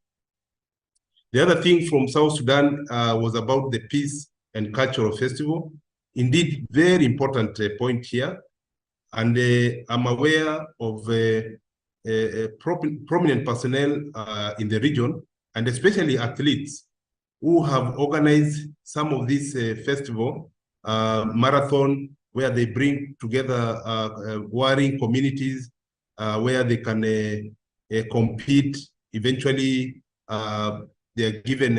The other thing from South Sudan was about the peace and cultural festival. Indeed, very important point here. And I'm aware of prominent personnel in the region, and especially athletes who have organized some of these festival, marathon, where they bring together warring communities, where they can compete. Eventually, they're given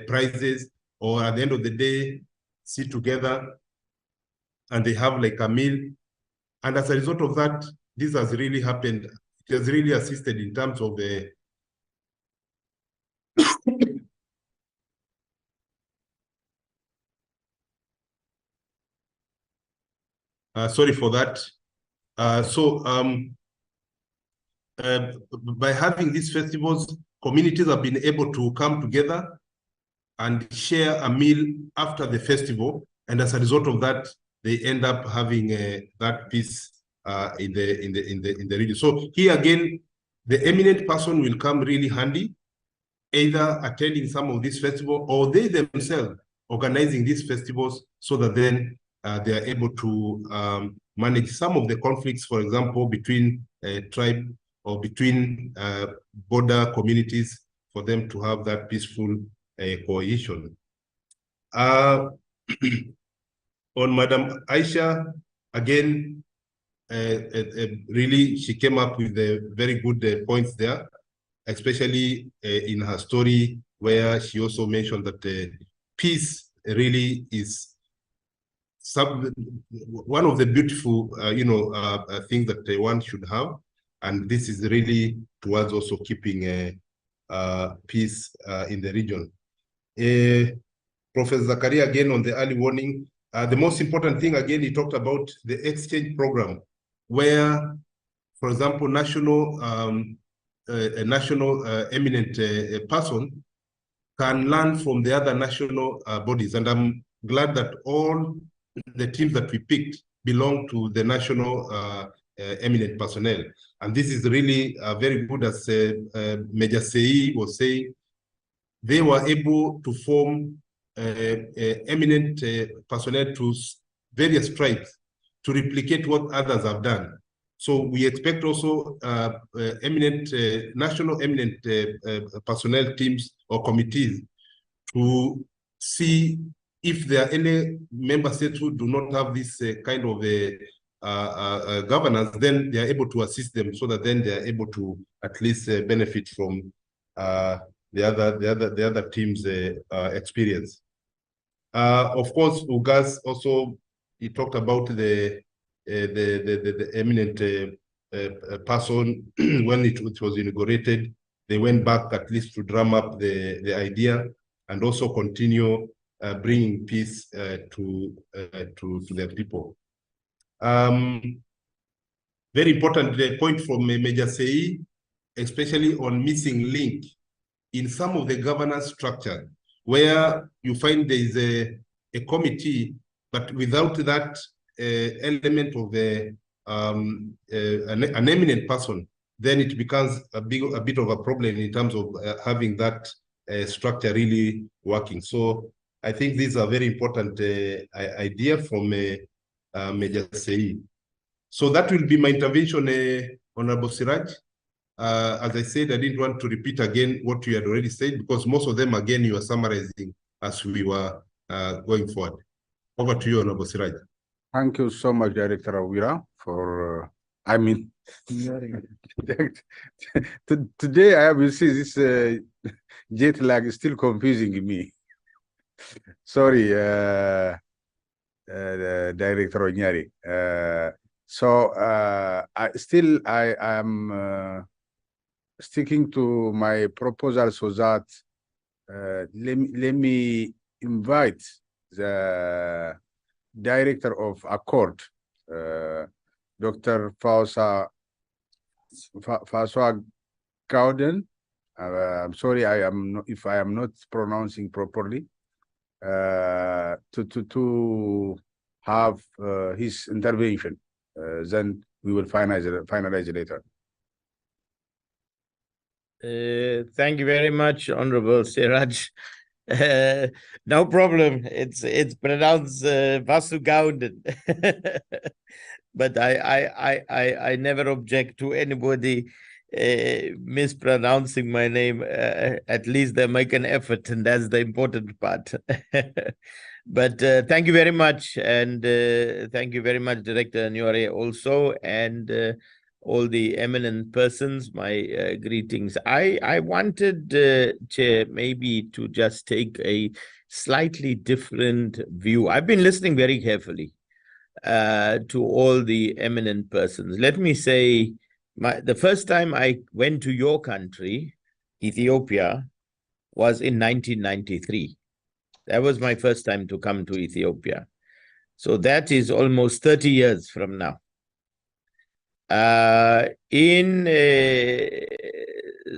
prizes, or at the end of the day, sit together and they have like a meal. And as a result of that, this has really happened. It has really assisted in terms of the sorry for that. By having these festivals, communities have been able to come together and share a meal after the festival, and as a result of that, they end up having that peace in the region. So here again, the eminent person will come really handy, either attending some of these festivals or they themselves organizing these festivals, so that then they are able to manage some of the conflicts, for example, between tribe or between border communities, for them to have that peaceful cohesion. On Madam Aisha, again, really, she came up with very good points there, especially in her story, where she also mentioned that peace really is one of the beautiful, things that one should have, and this is really towards also keeping peace in the region. Professor Zakaria, again, on the early warning, the most important thing, again, he talked about the exchange program, where, for example, a national eminent person can learn from the other national bodies. And I'm glad that all the teams that we picked belong to the national eminent personnel. And this is really very good, as Major Sei was saying. They were able to form eminent personnel to various tribes to replicate what others have done. So we expect also national eminent personnel teams or committees to see if there are any member states who do not have this kind of governance, then they are able to assist them, so that then they are able to at least benefit from the other team's experience. Of course, Ugas also, he talked about the eminent person when it was inaugurated. They went back at least to drum up the idea, and also continue bringing peace to their people. Very important point from Major Sei, especially on missing link in some of the governance structure, where you find there is a committee, but without that element of an eminent person, then it becomes a bit of a problem in terms of having that structure really working. So I think these are very important idea from Major Sei. So that will be my intervention, Honorable Siraj. As I said, I didn't want to repeat again what you had already said, because most of them, again, you are summarizing as we were going forward. Over to you, Honorable Siraj. Thank you so much, Director Awira, for, today I will see this jet lag is still confusing me. Sorry, Director Onyari. So I am sticking to my proposal, so that let me invite the Director of Accord, Dr. Fausa Gauden. I'm sorry, if I am not pronouncing properly, to have his intervention. Then we will finalize later. Thank you very much, Honorable Siraj. No problem. It's pronounced Vasu Gauden. But I never object to anybody mispronouncing my name. At least they make an effort, and that's the important part. But thank you very much, and thank you very much, Director Nyore, also, and all the eminent persons. My greetings. I wanted, Chair, maybe to just take a slightly different view. I've been listening very carefully to all the eminent persons. Let me say, the first time I went to your country, Ethiopia, was in 1993. That was my first time to come to Ethiopia. So that is almost 30 years from now. In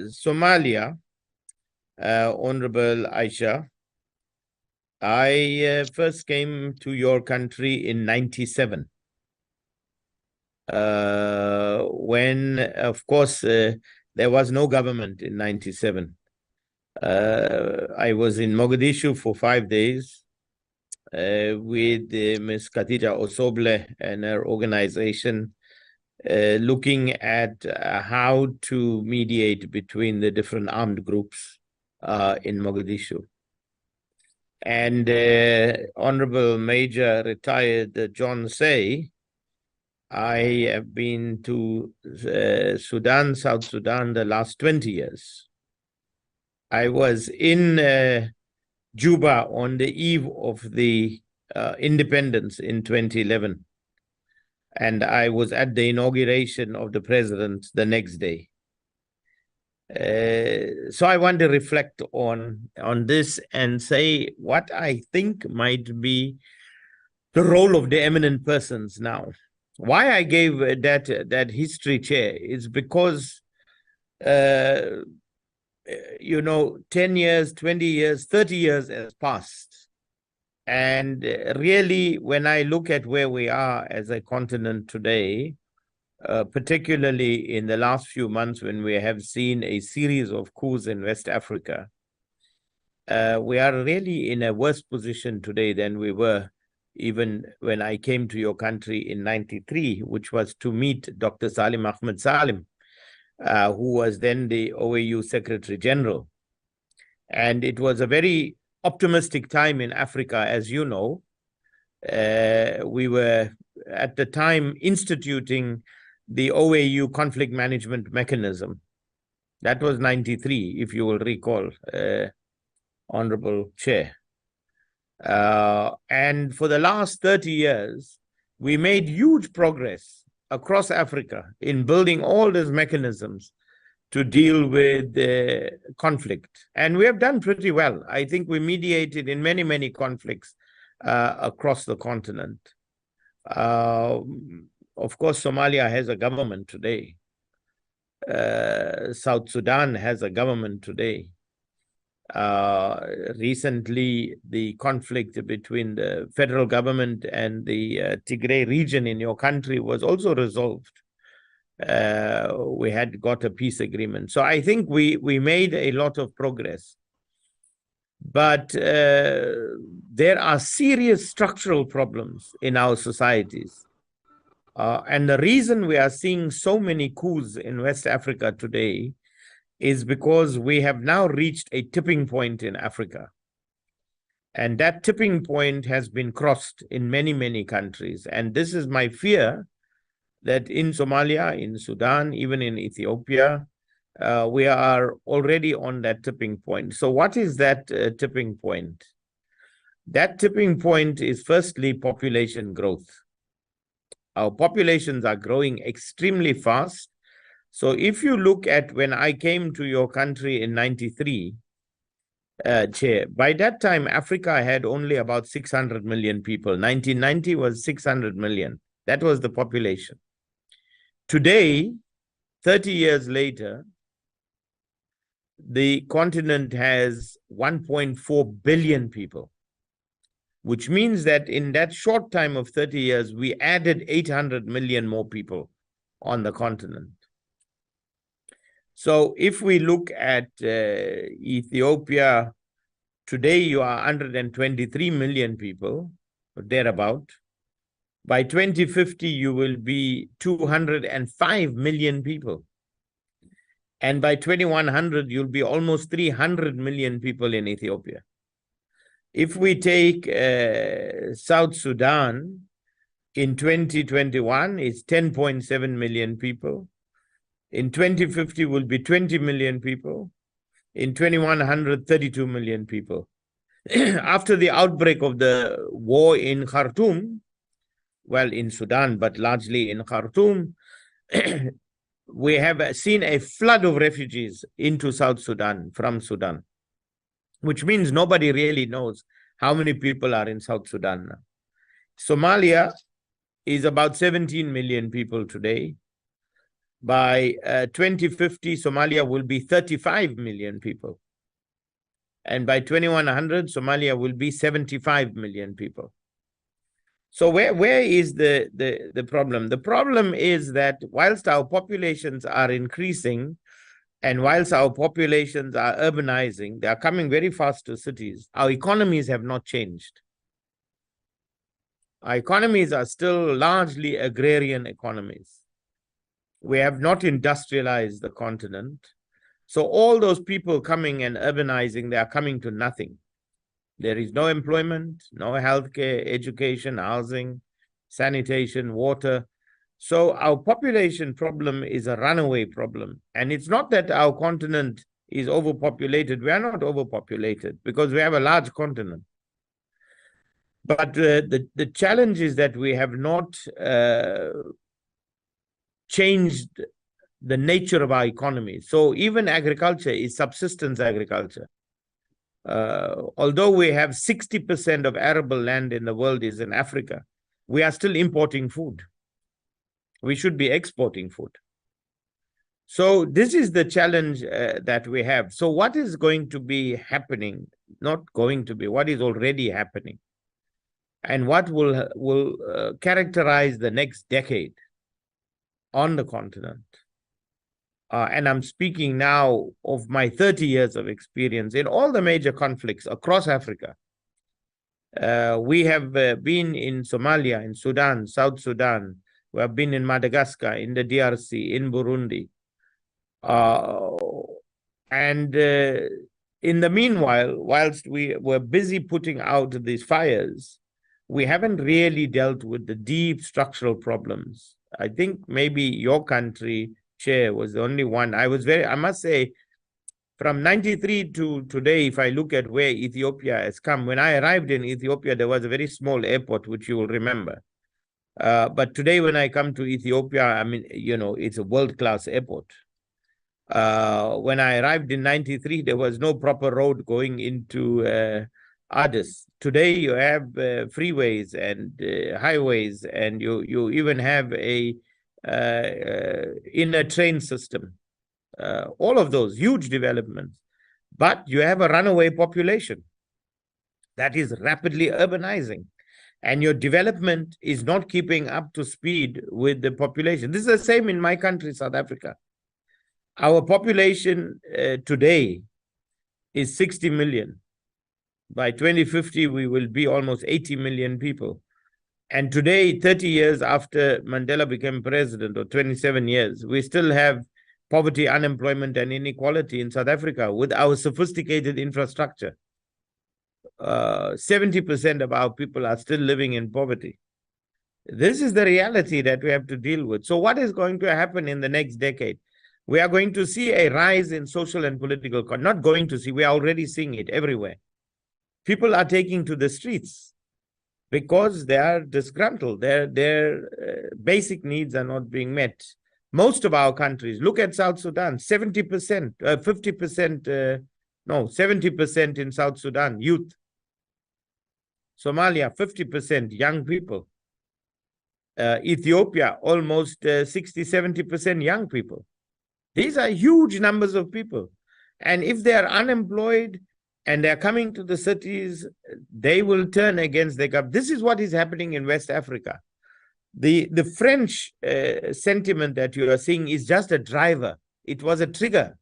Somalia, Honorable Aisha, I first came to your country in 97. When, of course, there was no government in 97. I was in Mogadishu for 5 days with Ms. Khadija Osoble and her organization, looking at how to mediate between the different armed groups in Mogadishu. And Honorable Major retired John Say, I have been to Sudan, South Sudan, the last 20 years. I was in Juba on the eve of the independence in 2011. And I was at the inauguration of the president the next day. So I want to reflect on this and say what I think might be the role of the eminent persons now. Why I gave that history, Chair, is because, 10 years, 20 years, 30 years has passed. And really, when I look at where we are as a continent today, particularly in the last few months when we have seen a series of coups in West Africa, we are really in a worse position today than we were even when I came to your country in 93, which was to meet Dr. Salim Ahmed Salim, who was then the OAU Secretary General. And it was a very optimistic time in Africa, as you know. We were at the time instituting the OAU conflict management mechanism. That was 93, if you will recall, Honorable Chair. And for the last 30 years, we made huge progress across Africa in building all these mechanisms to deal with the conflict. And we have done pretty well. I think we mediated in many, many conflicts across the continent. Of course, Somalia has a government today. South Sudan has a government today. Recently, the conflict between the federal government and the Tigray region in your country was also resolved. We had got a peace agreement. So I think we made a lot of progress. But there are serious structural problems in our societies. And the reason we are seeing so many coups in West Africa today is because we have now reached a tipping point in Africa. And that tipping point has been crossed in many, many countries. And this is my fear, that in Somalia, in Sudan, even in Ethiopia, we are already on that tipping point. So what is that tipping point? That tipping point is firstly population growth. Our populations are growing extremely fast. So if you look at when I came to your country in 93, Chair, by that time, Africa had only about 600 million people. 1990 was 600 million. That was the population. Today, 30 years later, the continent has 1.4 billion people, which means that in that short time of 30 years, we added 800 million more people on the continent. So if we look at Ethiopia, today you are 123 million people, or thereabout. By 2050, you will be 205 million people. And by 2100, you'll be almost 300 million people in Ethiopia. If we take South Sudan, in 2021, it's 10.7 million people. In 2050, will be 20 million people. In 2100, 32 million people. After the outbreak of the war in Khartoum, well, in Sudan, but largely in Khartoum, we have seen a flood of refugees into South Sudan, from Sudan, which means nobody really knows how many people are in South Sudan now. Somalia is about 17 million people today. By 2050, Somalia will be 35 million people. And by 2100, Somalia will be 75 million people. So where is the problem? The problem is that whilst our populations are increasing and whilst our populations are urbanizing, they are coming very fast to cities, our economies have not changed. Our economies are still largely agrarian economies. We have not industrialized the continent. So all those people coming and urbanizing, they are coming to nothing. There is no employment, no healthcare, education, housing, sanitation, water. So our population problem is a runaway problem. And it's not that our continent is overpopulated. We are not overpopulated because we have a large continent. But the challenge is that we have not changed the nature of our economy. So even agriculture is subsistence agriculture. Although we have 60% of arable land in the world is in Africa, we are still importing food. We should be exporting food. So this is the challenge that we have. So what is going to be happening? Not going to be, what is already happening? And what will characterize the next decade on the continent? And I'm speaking now of my 30 years of experience in all the major conflicts across Africa. We have been in Somalia, in Sudan, South Sudan. We have been in Madagascar, in the DRC, in Burundi. And in the meanwhile, whilst we were busy putting out these fires, we haven't really dealt with the deep structural problems. I think maybe your country, Chair, was the only one. I must say, from 93 to today, if I look at where Ethiopia has come, when I arrived in Ethiopia, there was a very small airport, which you will remember. But today, when I come to Ethiopia, I mean, you know, it's a world-class airport. When I arrived in 93, there was no proper road going into Addis. Today, you have freeways and highways, and you even have a inner train system. All of those huge developments. But you have a runaway population that is rapidly urbanizing, and your development is not keeping up to speed with the population. This is the same in my country, South Africa. Our population today is 60 million. By 2050, we will be almost 80 million people. And today, 30 years after Mandela became president, or 27 years, we still have poverty, unemployment, and inequality in South Africa with our sophisticated infrastructure. 70% of our people are still living in poverty. This is the reality that we have to deal with. So what is going to happen in the next decade? We are going to see a rise in social and political, not going to see, we are already seeing it everywhere. People are taking to the streets because they are disgruntled. Their basic needs are not being met. Most of our countries, look at South Sudan, 70%, 50%, no, 70% in South Sudan, youth. Somalia, 50% young people. Ethiopia, almost 60, 70% young people. These are huge numbers of people. And if they are unemployed and they're coming to the cities, they will turn against the government. This is what is happening in West Africa. The French sentiment that you are seeing is just a driver. It was a trigger.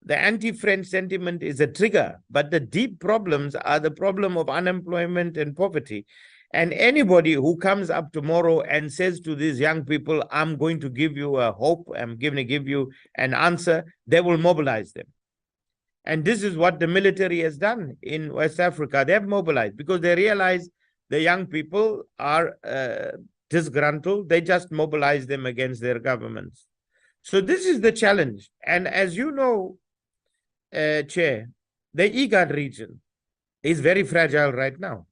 The anti-French sentiment is a trigger, but the deep problems are the problem of unemployment and poverty. And anybody who comes up tomorrow and says to these young people, I'm going to give you a hope, I'm going to give you an answer, they will mobilize them. And this is what the military has done in West Africa. They have mobilized because they realize the young people are disgruntled. They just mobilize them against their governments. So this is the challenge. And as you know, Chair, the IGAD region is very fragile right now.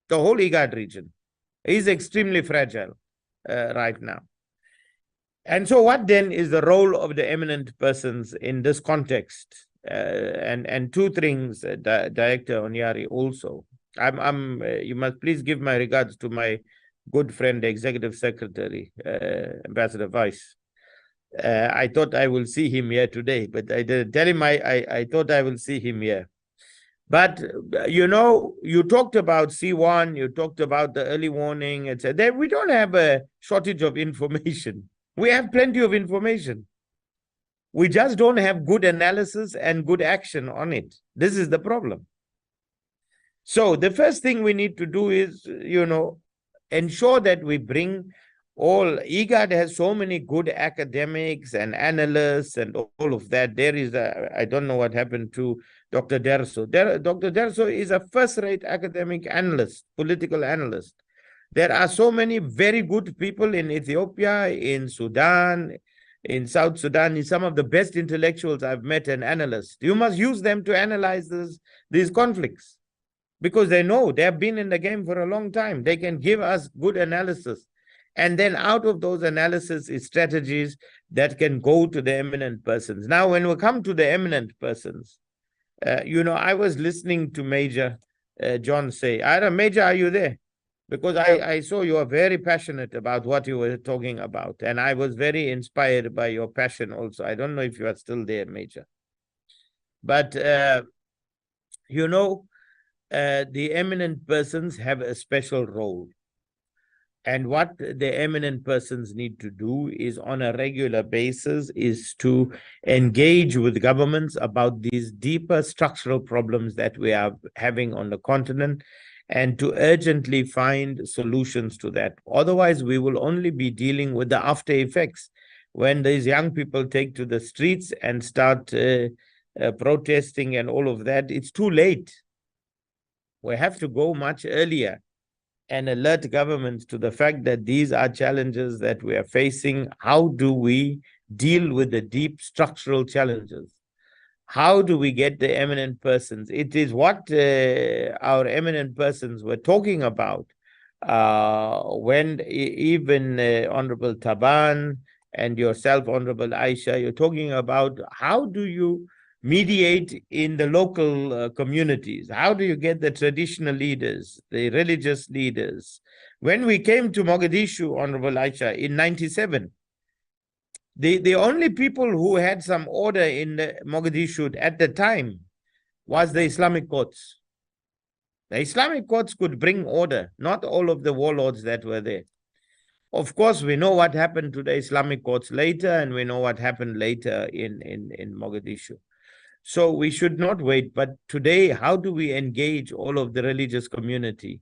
The whole IGAD region is extremely fragile right now. And so what then is the role of the eminent persons in this context? And two things, Director Onyari, also. You must please give my regards to my good friend, the Executive Secretary, Ambassador Vice. I thought I will see him here today, but I didn't tell him I thought I will see him here. But, you know, you talked about C1, you talked about the early warning, etc. We don't have a shortage of information. We have plenty of information. We just don't have good analysis and good action on it. This is the problem. So the first thing we need to do is, you know, ensure that we bring all, IGAD has so many good academics and analysts and all of that. There is I don't know what happened to Dr. Derso. Dr. Derso is a first-rate academic analyst, political analyst. There are so many very good people in Ethiopia, in Sudan, in South Sudan, in some of the best intellectuals I've met and analysts. You must use them to analyze these conflicts because they know they have been in the game for a long time. They can give us good analysis. And then out of those analysis is strategies that can go to the eminent persons. Now, when we come to the eminent persons, you know, I was listening to Major John say, Major, are you there? Because I saw you are very passionate about what you were talking about. And I was very inspired by your passion also. I don't know if you are still there, Major. But, you know, the eminent persons have a special role. And what the eminent persons need to do is on a regular basis is to engage with governments about these deeper structural problems that we are having on the continent and to urgently find solutions to that. Otherwise, we will only be dealing with the after effects when these young people take to the streets and start protesting and all of that. It's too late. We have to go much earlier and alert governments to the fact that these are challenges that we are facing. How do we deal with the deep structural challenges? How do we get the eminent persons? It is what our eminent persons were talking about when even Honorable Taban and yourself, Honorable Aisha, you're talking about how do you mediate in the local communities? How do you get the traditional leaders, the religious leaders? When we came to Mogadishu, Honorable Aisha, in 97, the only people who had some order in Mogadishu at the time was the Islamic courts. The Islamic courts could bring order, not all of the warlords that were there. Of course, we know what happened to the Islamic courts later, and we know what happened later in Mogadishu. So we should not wait. But today, how do we engage all of the religious community?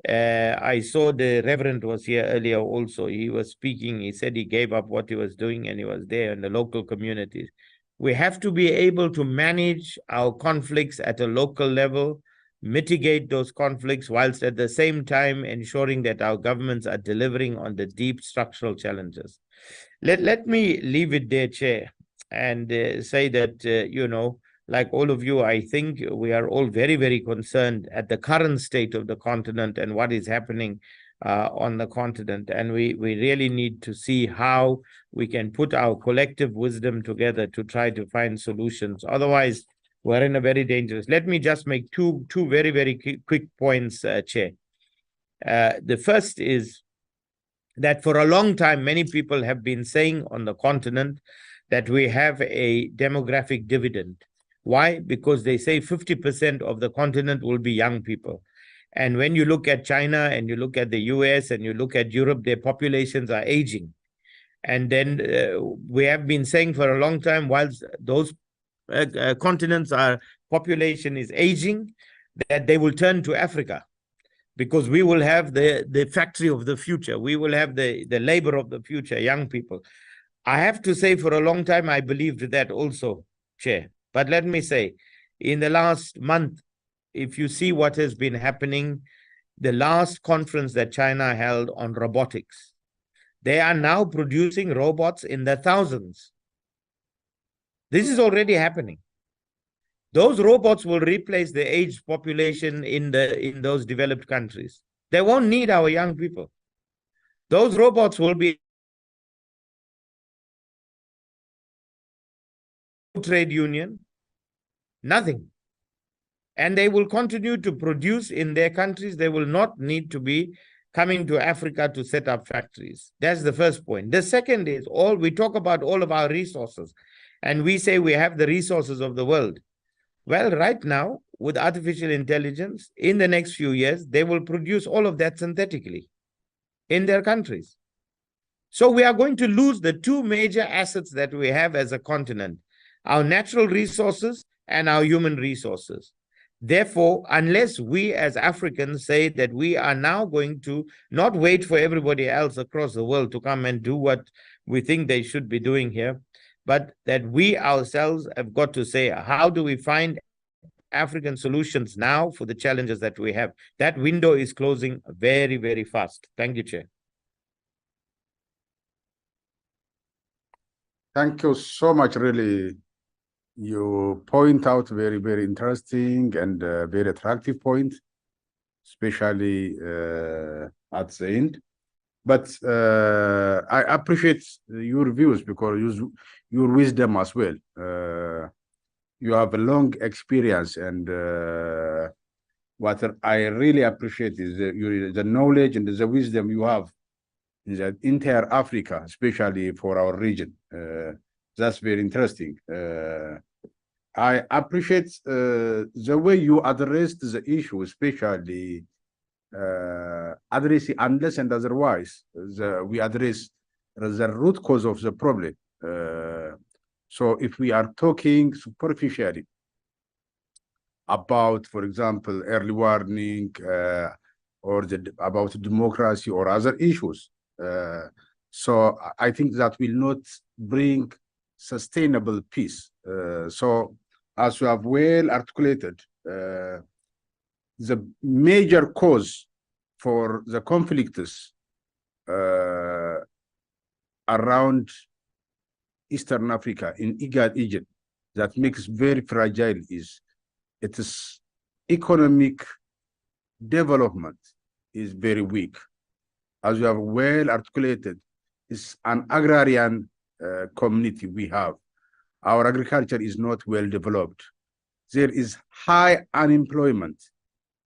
I saw the Reverend was here earlier also. He was speaking. He said he gave up what he was doing and he was there in the local communities. We have to be able to manage our conflicts at a local level, mitigate those conflicts, whilst at the same time ensuring that our governments are delivering on the deep structural challenges. Let me leave it there, Chair, and say that, you know, like all of you, I think we are all very, very concerned at the current state of the continent and what is happening on the continent. And we really need to see how we can put our collective wisdom together to try to find solutions. Otherwise, we're in a very dangerous. Let me just make two very, very quick points, Chair. The first is that for a long time, many people have been saying on the continent that we have a demographic dividend. Why? Because they say 50% of the continent will be young people. And when you look at China and you look at the US and you look at Europe, their populations are aging. And then we have been saying for a long time, whilst those continents, our population is aging, that they will turn to Africa, because we will have the factory of the future. We will have the labor of the future, young people. I have to say for a long time, I believed that also, Chair. But let me say, in the last month, if you see what has been happening, the last conference that China held on robotics, they are now producing robots in the thousands. This is already happening. Those robots will replace the aged population in those developed countries. They won't need our young people. Those robots will be trade union, nothing. And they will continue to produce in their countries. They will not need to be coming to Africa to set up factories. That's the first point. The second is, we talk about all of our resources, and we say we have the resources of the world. Well, right now, with artificial intelligence, in the next few years, they will produce all of that synthetically in their countries. So we are going to lose the two major assets that we have as a continent, our natural resources and our human resources. Therefore, unless we as Africans say that we are now going to not wait for everybody else across the world to come and do what we think they should be doing here, but that we ourselves have got to say, how do we find African solutions now for the challenges that we have? That window is closing very, very fast. Thank you, Chair. Thank you so much, really. You point out very, very interesting and very attractive point, especially at the end. But I appreciate your views because your wisdom as well. You have a long experience, and what I really appreciate is the knowledge and the wisdom you have in the entire Africa, especially for our region. That's very interesting. I appreciate the way you addressed the issue, especially addressing, unless and otherwise, we address the root cause of the problem. So if we are talking superficially about, for example, early warning or about democracy or other issues, so I think that will not bring sustainable peace. So as you have well articulated, the major cause for the conflicts around Eastern Africa in IGAD Egypt that makes very fragile is its economic development is very weak. As you have well articulated, is an agrarian community we have. Our agriculture is not well developed. There is high unemployment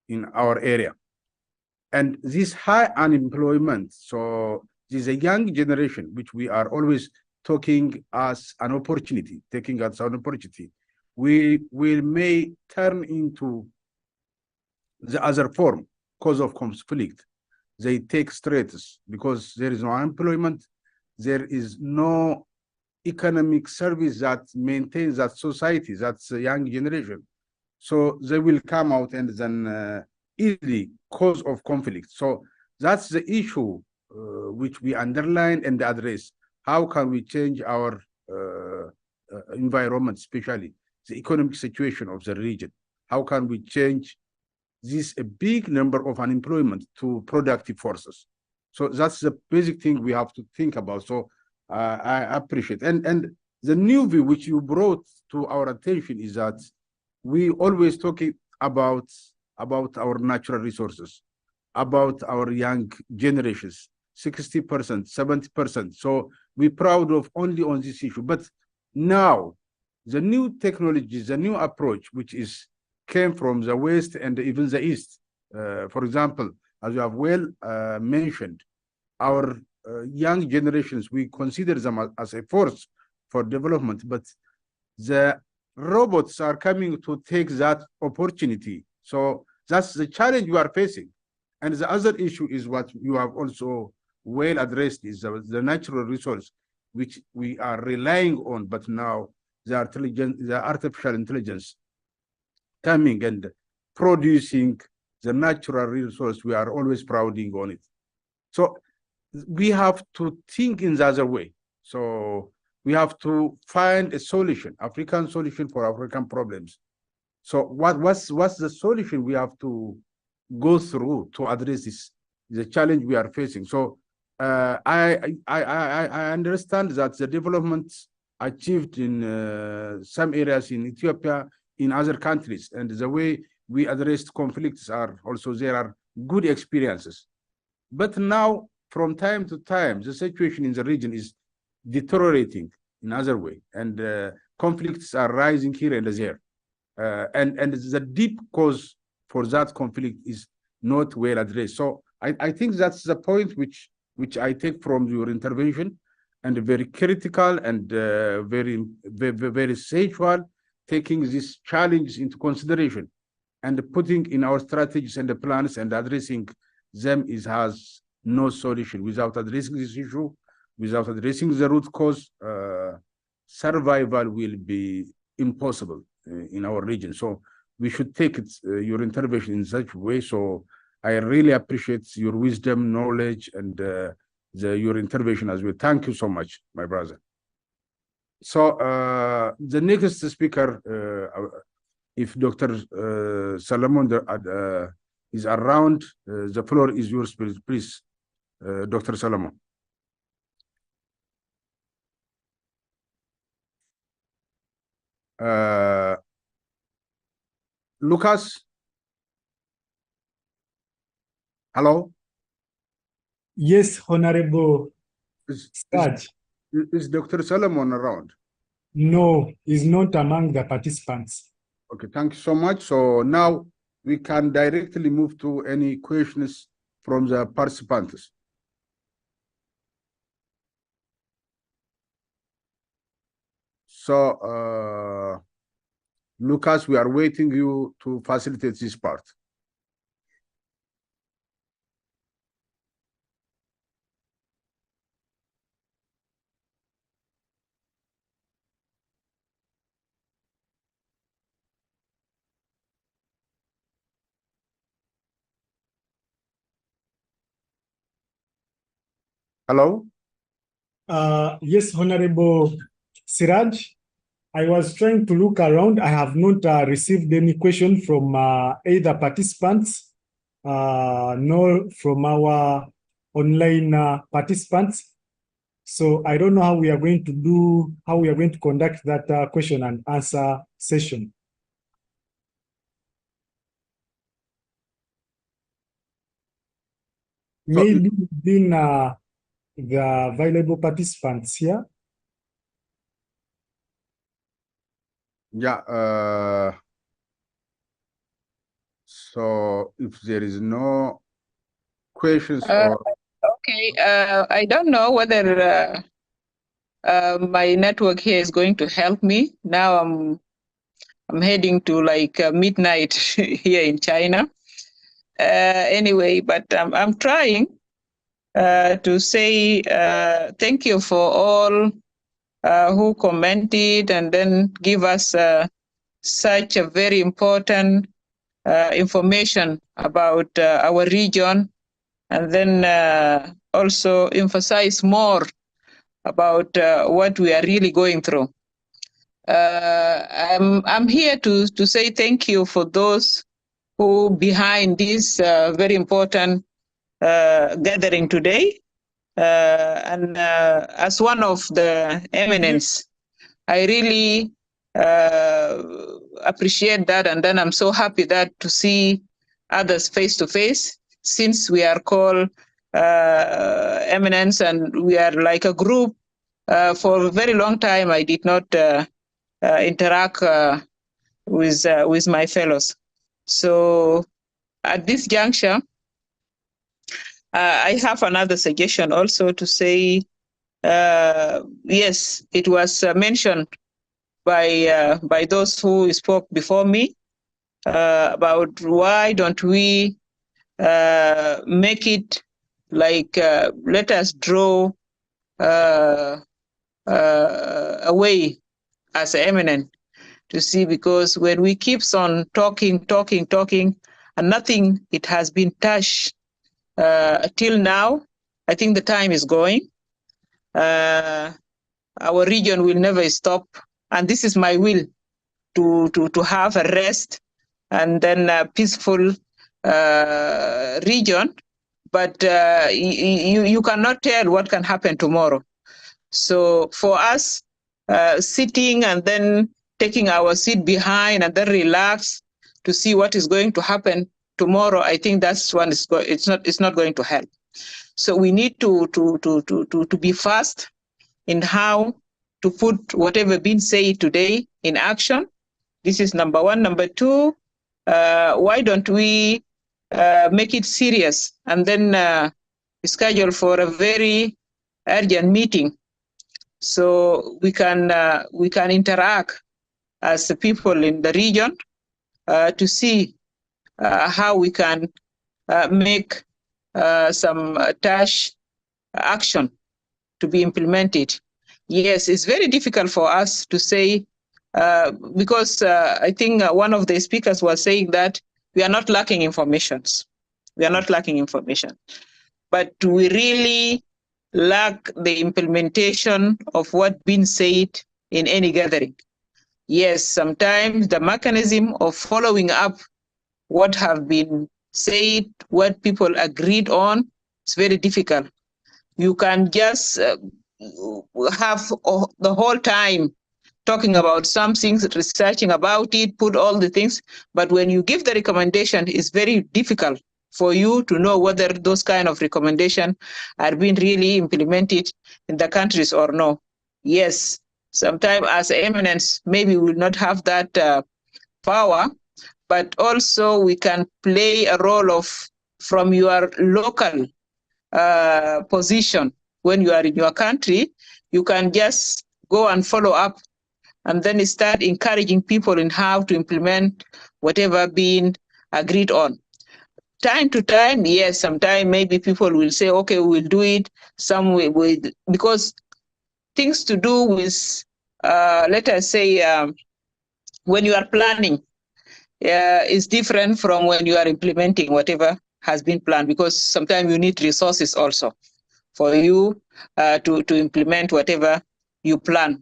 in our area. And this high unemployment, so there's a young generation, which we are always talking as an opportunity, taking as an opportunity. We may turn into the other form, cause of conflict. They take status because there is no unemployment, there is no economic service that maintains that society, that's a young generation. So they will come out and then easily cause of conflict. So that's the issue which we underline and address. How can we change our environment, especially the economic situation of the region? How can we change this a big number of unemployment to productive forces? So that's the basic thing we have to think about. So I appreciate. And the new view which you brought to our attention is that we always talking about our natural resources, about our young generations, 60%, 70%. So we're proud of only on this issue. But now the new technologies, the new approach, which is came from the West and even the East. For example, as you have well mentioned, our young generations, we consider them as a force for development, but the robots are coming to take that opportunity. So that's the challenge we are facing. And the other issue is what you have also well addressed is the natural resource, which we are relying on, but now the artificial intelligence coming and producing the natural resource, we are always prouding on it. So we have to think in the other way. So we have to find a solution, African solution for African problems. So what's the solution we have to go through to address this, the challenge we are facing? So I understand that the developments achieved in some areas in Ethiopia, in other countries, and the way we addressed conflicts are also, there are good experiences. But now, from time to time, the situation in the region is deteriorating in other way, and conflicts are rising here and there. And the deep cause for that conflict is not well addressed. So I think that's the point which I take from your intervention, and very critical and very sensual, taking these challenges into consideration and putting in our strategies and the plans and addressing them has no solution. Without addressing this issue, without addressing the root cause, survival will be impossible in our region. So we should take your intervention in such a way. So I really appreciate your wisdom, knowledge, and your intervention as well. Thank you so much, my brother. So the next speaker, if Dr. Solomon is around, the floor is yours, please, Dr. Solomon. Lucas? Hello? Yes, Honorable Saj. Is Dr. Solomon around? No, he's not among the participants. Okay, thank you so much. So now we can directly move to any questions from the participants. So, Lucas, we are waiting you to facilitate this part. Hello? Yes, Honorable Siraj. I was trying to look around. I have not received any question from either participants nor from our online participants. So I don't know how we are going to conduct that question and answer session. Maybe within the available participants here? Yeah. So if there is no questions or okay, I don't know whether my network here is going to help me. Now I'm heading to like midnight here in China. Anyway, but I'm trying to say thank you for all who commented and then give us such a very important information about our region, and then also emphasize more about what we are really going through. I'm here to say thank you for those who behind this very important gathering today. And as one of the eminence, I really appreciate that. And then I'm so happy that to see others face to face, since we are called eminence and we are like a group. For a very long time, I did not interact with my fellows. So at this juncture, I have another suggestion also to say, yes, it was mentioned by those who spoke before me about why don't we make it like let us draw away as eminent to see, because when we keep on talking, and nothing it has been touched till now, I think the time is going. Our region will never stop, and this is my will to have a rest and then a peaceful region. But you cannot tell what can happen tomorrow. So for us, sitting and then taking our seat behind and then relax to see what is going to happen tomorrow, I think that's one is it's not going to help. So we need to be fast in how to put whatever been said today in action. This is number one. Number two, why don't we make it serious and then schedule for a very urgent meeting so we can interact as the people in the region to see how we can make some task action to be implemented. Yes, it's very difficult for us to say because I think one of the speakers was saying that we are not lacking information. We are not lacking information, but we really lack the implementation of what been said in any gathering. Yes, sometimes the mechanism of following up what have been said, what people agreed on, is very difficult. You can just have the whole time talking about some things, researching about it, put all the things, but when you give the recommendation, it's very difficult for you to know whether those kind of recommendations are being really implemented in the countries or no. Yes, sometimes as eminence, maybe we will not have that power, but also we can play a role of from your local position. When you are in your country, you can just go and follow up and then start encouraging people in how to implement whatever been agreed on. Time to time, yes, sometimes maybe people will say, okay, we'll do it some way with, because things to do with, let us say, when you are planning, is different from when you are implementing whatever has been planned, because sometimes you need resources also for you to implement whatever you plan.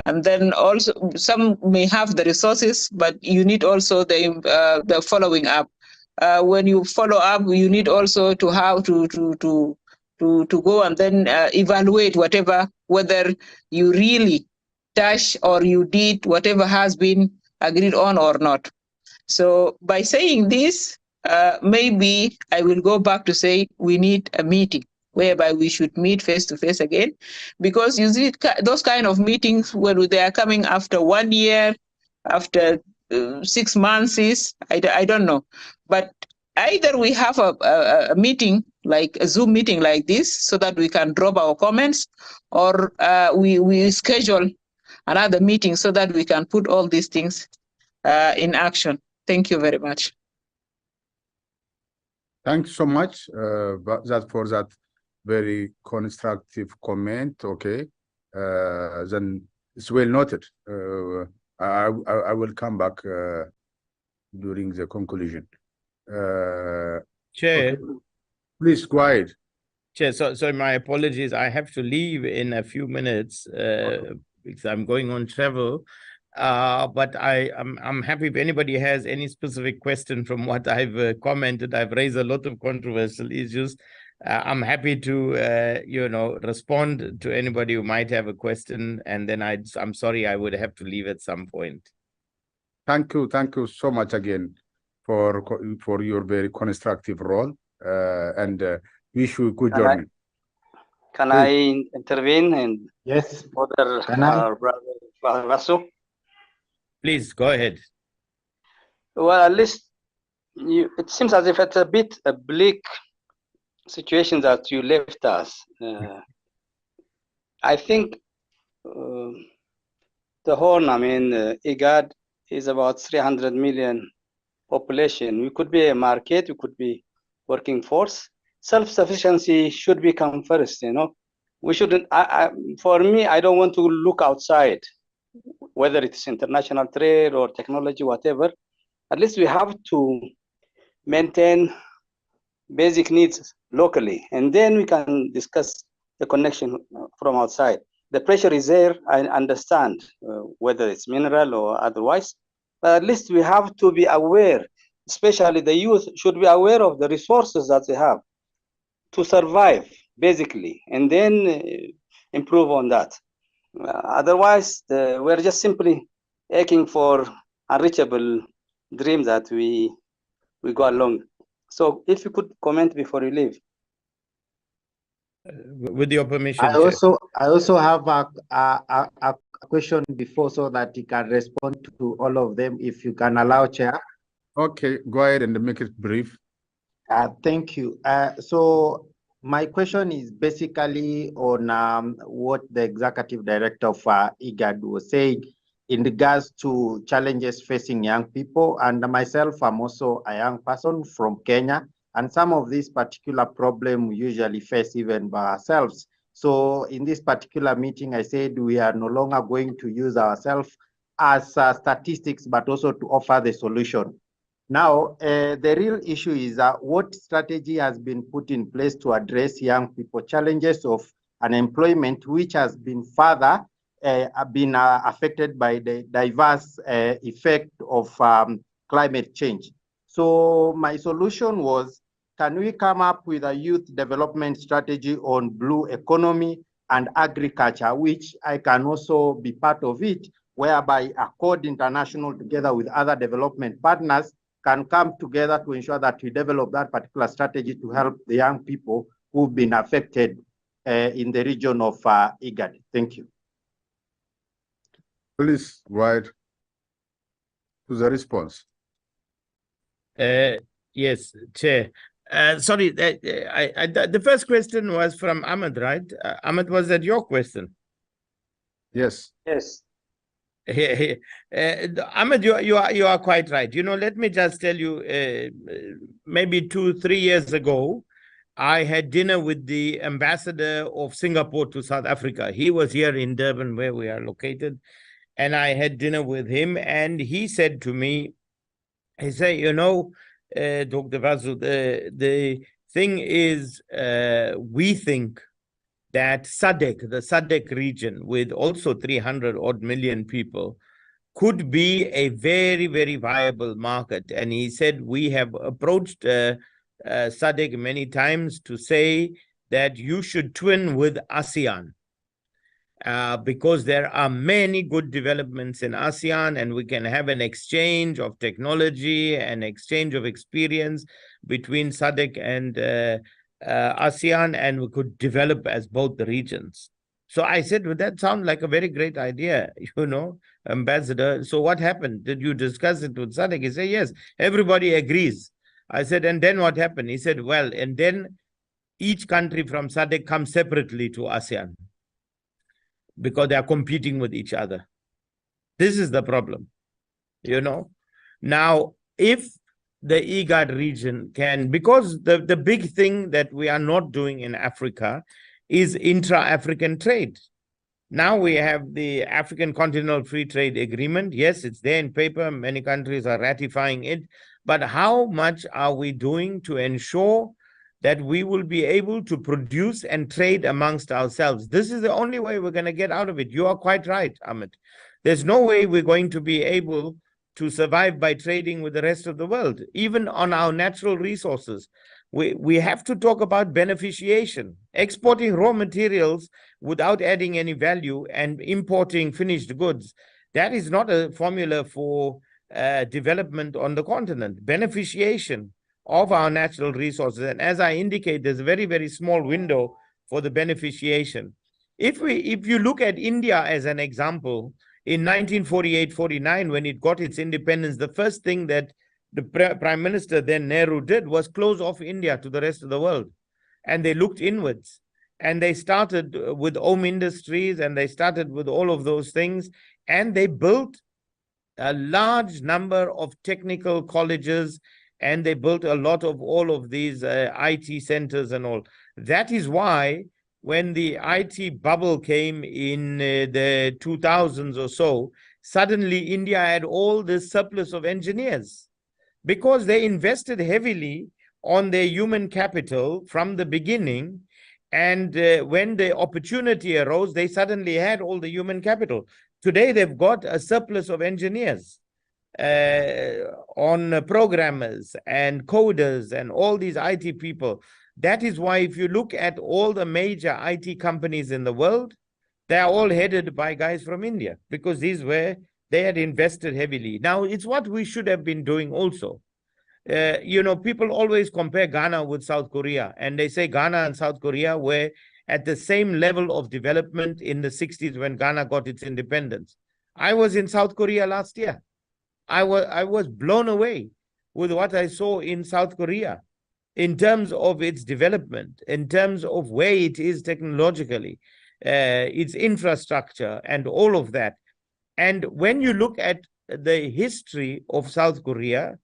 And then also some may have the resources, but you need also the following up. When you follow up, you need also to how to go and then evaluate whatever, whether you really touch or you did whatever has been agreed on or not. So by saying this, maybe I will go back to say we need a meeting. whereby we should meet face to face again, because you see those kind of meetings where they are coming after 1 year, after 6 months, I don't know. But either we have a meeting, like a Zoom meeting like this, so that we can drop our comments, or we schedule another meeting so that we can put all these things in action. Thank you very much. Thanks so much for that very constructive comment. Okay, then it's well noted. I will come back during the conclusion. Chair, okay. Please go ahead. Chair, so my apologies. I have to leave in a few minutes because I'm going on travel. But I'm happy if anybody has any specific question from what I've commented. I've raised a lot of controversial issues. I'm happy to respond to anybody who might have a question, and then I'm sorry I would have to leave at some point. Thank you so much again for your very constructive role, and wish you good journey. Can I intervene? And yes, brother Vasu? Please go ahead. Well, at least it seems as if it's a bit a bleak situation that you left us. I think the whole, IGAD is about 300 million population. We could be a market, we could be working force. Self-sufficiency should become first, We shouldn't, for me, I don't want to look outside, whether it's international trade or technology, whatever. At least we have to maintain basic needs locally, and then we can discuss the connection from outside. The pressure is there, I understand, whether it's mineral or otherwise, but at least we have to be aware, especially the youth should be aware of the resources that they have to survive, basically, and then improve on that. Otherwise, we're just simply aching for unreachable dreams that we go along. So if you could comment before you leave. With your permission, I also have a question before, so that you can respond to all of them, if you can allow, Chair. Okay, go ahead and make it brief. Thank you. So my question is basically on what the Executive Director of IGAD was saying in regards to challenges facing young people. And myself, I'm also a young person from Kenya, and some of these particular problems we usually face even by ourselves. So in this particular meeting, I said we are no longer going to use ourselves as statistics, but also to offer the solution. Now, the real issue is what strategy has been put in place to address young people challenges of unemployment, which has been further affected by the diverse effect of climate change. So my solution was, can we come up with a youth development strategy on blue economy and agriculture, which I can also be part of it, whereby Accord International together with other development partners can come together to ensure that we develop that particular strategy to help the young people who've been affected in the region of IGAD. Thank you. Please, right to the response. Yes, Chair. Sorry, the first question was from Ahmed, right? Ahmed, was that your question? Yes. Yes. Ahmed, you are quite right. Let me just tell you, maybe 2-3 years ago, I had dinner with the ambassador of Singapore to South Africa. He was here in Durban, where we are located, and I had dinner with him, and he said to me, he said, Dr. Vasu, the thing is, we think that the SADC region, with also 300 odd million people, could be a very, very viable market. And he said, we have approached SADC many times to say that you should twin with ASEAN, because there are many good developments in ASEAN, and we can have an exchange of technology and exchange of experience between SADC ASEAN, and we could develop as both the regions. So I said, well, that sounds like a very great idea, Ambassador. So what happened? Did you discuss it with SADC? He said, yes, everybody agrees. I said, and then what happened? He said, well, and then each country from SADC comes separately to ASEAN because they are competing with each other. This is the problem, Now, if the IGAD region can, because the big thing that we are not doing in Africa is intra-African trade. Now we have the African Continental Free Trade Agreement. Yes, it's there in paper. Many countries are ratifying it. But how much are we doing to ensure that we will be able to produce and trade amongst ourselves? This is the only way we're going to get out of it. You are quite right, Ahmed. There's no way we're going to be able to survive by trading with the rest of the world, even on our natural resources. We have to talk about beneficiation, exporting raw materials without adding any value and importing finished goods. That is not a formula for development on the continent. Beneficiation of our natural resources. And as I indicate, there's a very, very small window for the beneficiation. If you look at India as an example, in 1948-49, when it got its independence, the first thing that the Prime Minister then, Nehru, did was close off India to the rest of the world. And they looked inwards. And they started with home industries, and they started with all of those things. And they built a large number of technical colleges, and they built a lot of all of these IT centers and all. That is why when the IT bubble came in the 2000s or so, suddenly India had all this surplus of engineers because they invested heavily on their human capital from the beginning. And when the opportunity arose, they suddenly had all the human capital. Today, they've got a surplus of engineers on programmers and coders and all these IT people. That is why if you look at all the major IT companies in the world, they are all headed by guys from India because they had invested heavily. Now, it's what we should have been doing also. People always compare Ghana with South Korea, and they say Ghana and South Korea were at the same level of development in the 60s when Ghana got its independence. I was in South Korea last year. I was blown away with what I saw in South Korea in terms of its development, in terms of where it is technologically, its infrastructure and all of that. And when you look at the history of South Korea,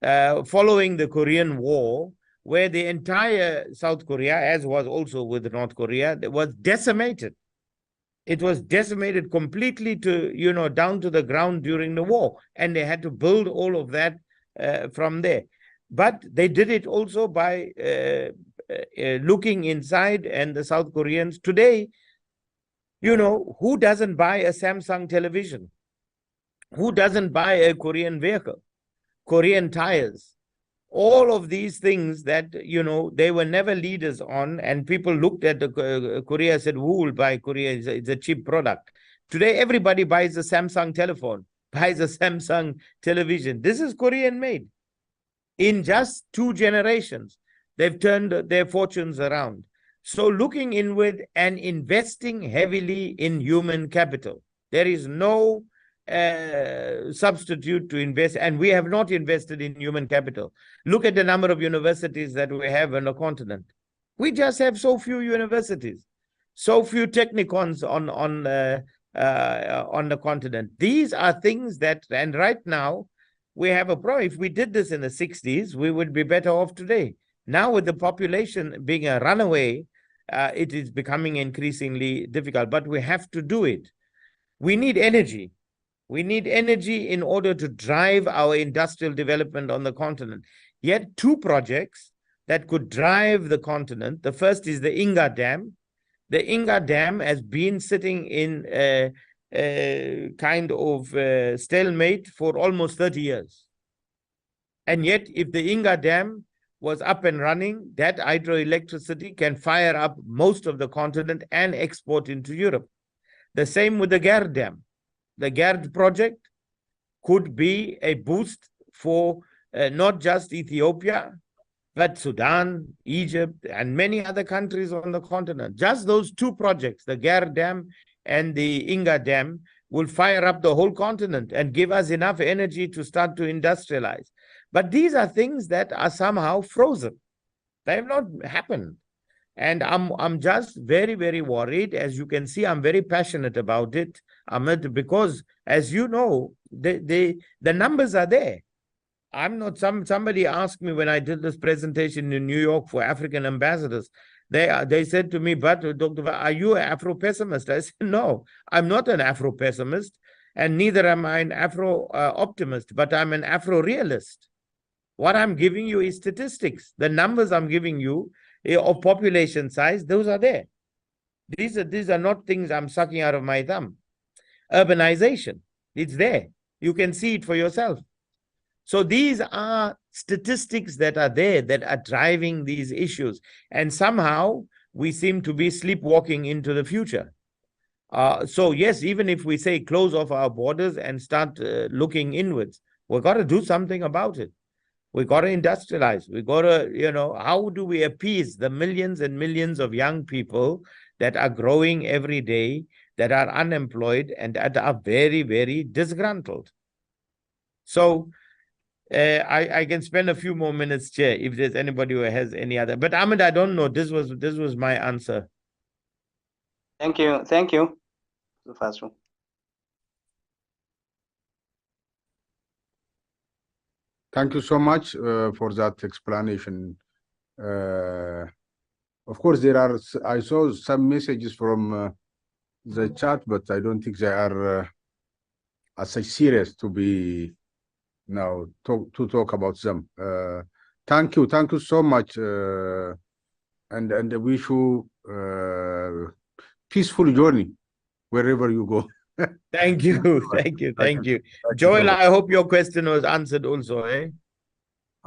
following the Korean War, where the entire South Korea, as was also with North Korea, was decimated. It was decimated completely to, down to the ground during the war. And they had to build all of that from there. But they did it also by looking inside, and the South Koreans today, who doesn't buy a Samsung television? Who doesn't buy a Korean vehicle? Korean tires? All of these things that, they were never leaders on, and people looked at the Korea and said, who will buy Korea? It's a cheap product. Today, everybody buys a Samsung telephone, buys a Samsung television. This is Korean made. In just 2 generations, they've turned their fortunes around. So looking inward and investing heavily in human capital. There is no substitute to invest, and we have not invested in human capital. Look at the number of universities that we have on the continent. We just have so few universities, so few technicons on the continent. These are things that, and right now, we have a problem. If we did this in the 60s, we would be better off today. Now, with the population being a runaway, it is becoming increasingly difficult, but we have to do it. We need energy. We need energy in order to drive our industrial development on the continent. Yet 2 projects that could drive the continent. The first is the IGAD Dam. The IGAD Dam has been sitting in a kind of stalemate for almost 30 years. And yet, if the IGAD Dam was up and running, that hydroelectricity can fire up most of the continent and export into Europe. The same with the IGAD Dam. The IGAD project could be a boost for not just Ethiopia, But Sudan, Egypt, and many other countries on the continent, just those two projects, the Ger Dam and the Inga Dam, will fire up the whole continent and give us enough energy to start to industrialize. But these are things that are somehow frozen. They have not happened. And I'm just very, very worried. As you can see, I'm very passionate about it, Ahmed, because as you know, the numbers are there. I'm not somebody asked me when I did this presentation in New York for African ambassadors. They said to me, but Dr. Are you an Afro-pessimist? I said, no, I'm not an Afro-pessimist, and neither am I an Afro-optimist, but I'm an Afro-realist. What I'm giving you is statistics. The numbers I'm giving you of population size, those are there. These are not things I'm sucking out of my thumb. Urbanization, it's there. You can see it for yourself. So these are statistics that are there that are driving these issues. And somehow we seem to be sleepwalking into the future. So yes, even if we say close off our borders and start looking inwards, we've got to do something about it. We've got to industrialize. We've got to, how do we appease the millions and millions of young people that are growing every day, that are unemployed, and that are very, very disgruntled? So I can spend a few more minutes, Chair, if there's anybody who has any other. But Ahmed, I don't know. This was my answer. Thank you. Thank you. The first one. Thank you so much for that explanation. Of course, I saw some messages from the chat, but I don't think they are as serious to be now to talk about them. Thank you so much, and I wish you peaceful journey wherever you go. Thank you. Thank you. Joel, I hope your question was answered also, eh?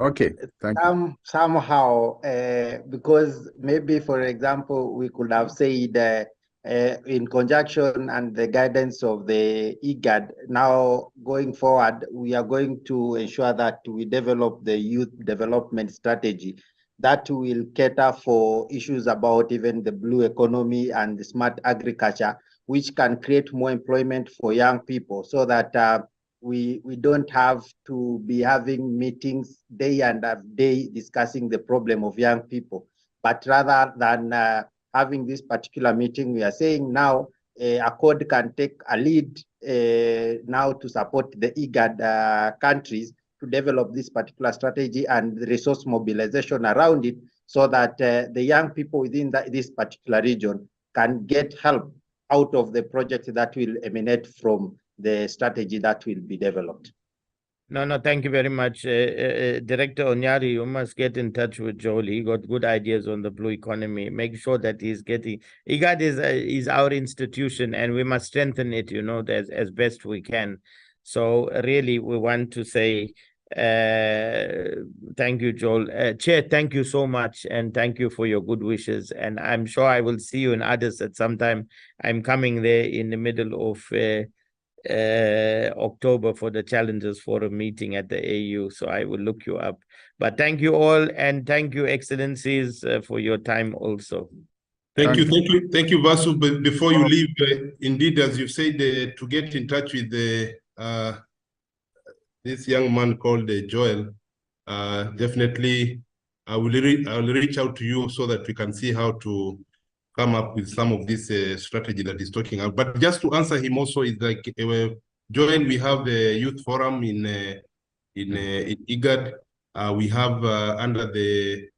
Okay, thank you. Somehow, because maybe, for example, we could have said in conjunction and the guidance of the IGAD, now going forward, we are going to ensure that we develop the youth development strategy that will cater for issues about even the blue economy and the smart agriculture, which can create more employment for young people, so that we don't have to be having meetings day and day discussing the problem of young people, but rather than having this particular meeting, we are saying now ACORD can take a lead now to support the IGAD countries to develop this particular strategy and the resource mobilization around it, so that the young people within this particular region can get help out of the project that will emanate from the strategy that will be developed. No, thank you very much. Director Onyari, you must get in touch with Joel. He got good ideas on the blue economy. Make sure that he's getting... IGAD is our institution, and we must strengthen it, as best we can. So really, we want to say thank you, Joel. Chair, thank you so much, and thank you for your good wishes. And I'm sure I will see you in Addis at some time. I'm coming there in the middle of October for the Challenges Forum meeting at the AU, so I will look you up. But thank you all, and thank you, Excellencies, for your time also. Thank you, Vasu. But before you leave, indeed, as you've said, to get in touch with this young man called Joel, definitely I will reach out to you so that we can see how to come up with some of this strategy that he's talking about. But just to answer him also, is like, Joel, we have the youth forum in IGAD. We have under the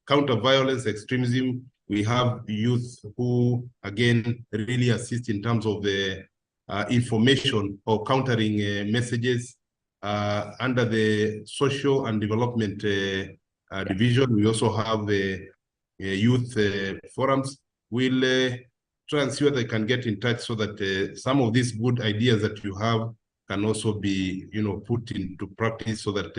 counter-violence extremism, we have youth who, again, really assist in terms of the information or countering messages. Under the social and development division, we also have the youth forums. We'll try and see whether they can get in touch so that some of these good ideas that you have can also be, put into practice, so that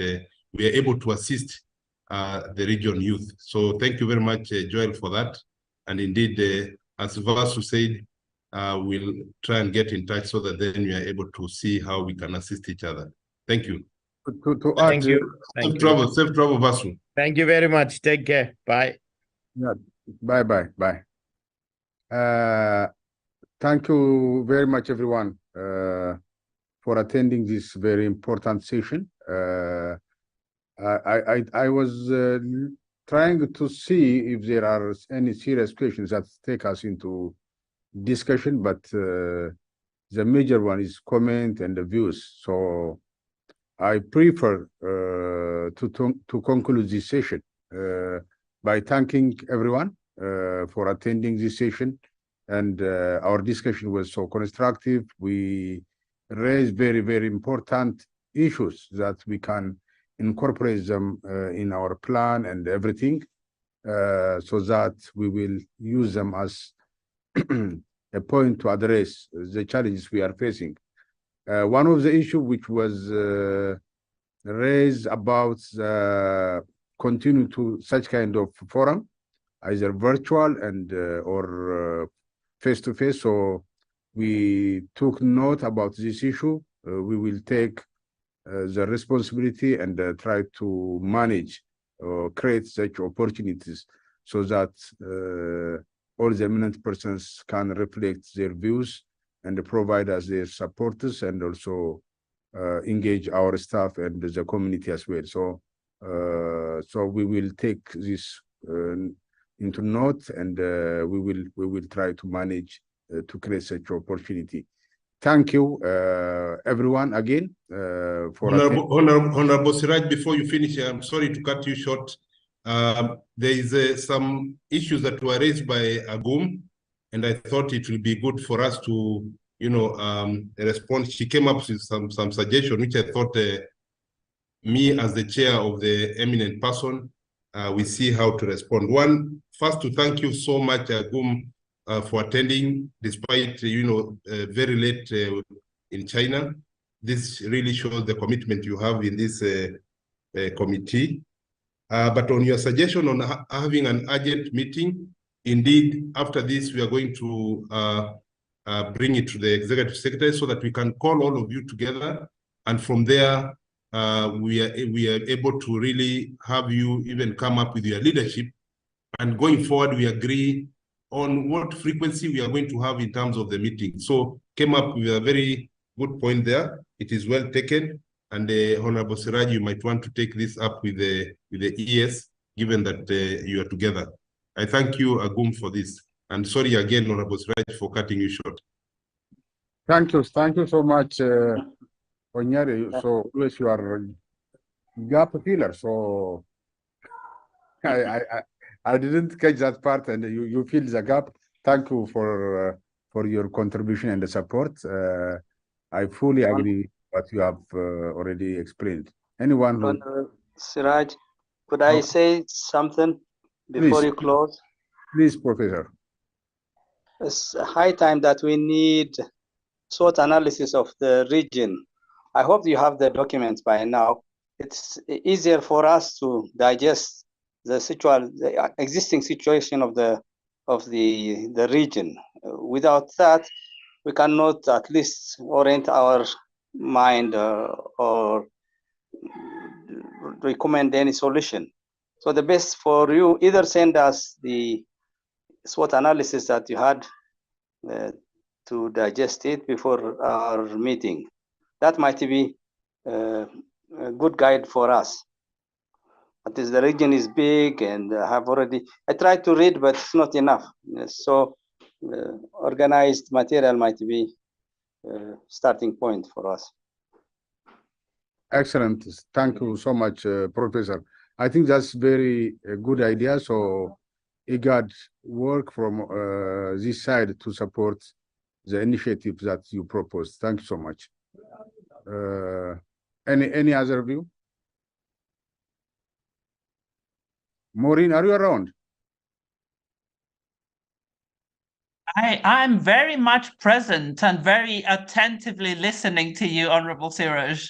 we are able to assist the region youth. So thank you very much, Joel, for that. And indeed, as Vasu said, we'll try and get in touch so that then we are able to see how we can assist each other. Thank you. Thank you. Safe travel, Vasu. Thank you very much. Take care. Bye. Yeah. Bye. Thank you very much, everyone, for attending this very important session. I was trying to see if there are any serious questions that take us into discussion, but the major one is comment and the views. So I prefer to conclude this session by thanking everyone for attending this session, and our discussion was so constructive. We raised very, very important issues that we can incorporate them in our plan and everything, so that we will use them as a point to address the challenges we are facing. One of the issues which was raised about continue to such kind of forum, either virtual and or face-to-face. So we took note about this issue. We will take the responsibility and try to manage or create such opportunities so that all the eminent persons can reflect their views and provide us their supporters, and also engage our staff and the community as well. So, so we will take this into note, and we will try to manage to create such opportunity. Thank you, everyone, again. For Honorable Siraj, before you finish, I'm sorry to cut you short. There is some issues that were raised by Agum, and I thought it will be good for us to, respond. She came up with some suggestion, which I thought me as the chair of the eminent person, we see how to respond. One, first to thank you so much, Agum, for attending, despite, very late in China. This really shows the commitment you have in this committee. But on your suggestion on having an urgent meeting, indeed, after this, we are going to bring it to the executive secretary so that we can call all of you together. And from there, we are able to really have you even come up with your leadership. And going forward, we agree on what frequency we are going to have in terms of the meeting. So came up with a very good point there. It is well taken. And Honorable Siraj, you might want to take this up with the ES, given that you are together. I thank you, Agum, for this. And sorry again, Honorable Siraj, for cutting you short. Thank you so much, Onyari. So always you are a gap filler. So I didn't catch that part, and you fill the gap. Thank you for your contribution and the support. I fully agree what you have already explained. Anyone who... Siraj, could I say something before you close? Please, Professor. It's high time that we need SWOT analysis of the region. I hope you have the documents by now. It's easier for us to digest the existing situation of the region. Without that, we cannot at least orient our mind or recommend any solution. So the best for you, either send us the SWOT analysis that you had to digest it before our meeting. That might be a good guide for us. But the region is big, and I tried to read, but it's not enough. So organized material might be a starting point for us. Excellent. Thank you so much, Professor. I think that's very good idea. So IGAD work from this side to support the initiative that you proposed. Thank you so much. Any other view? Maureen, are you around? I'm very much present and very attentively listening to you, Honorable Siraj.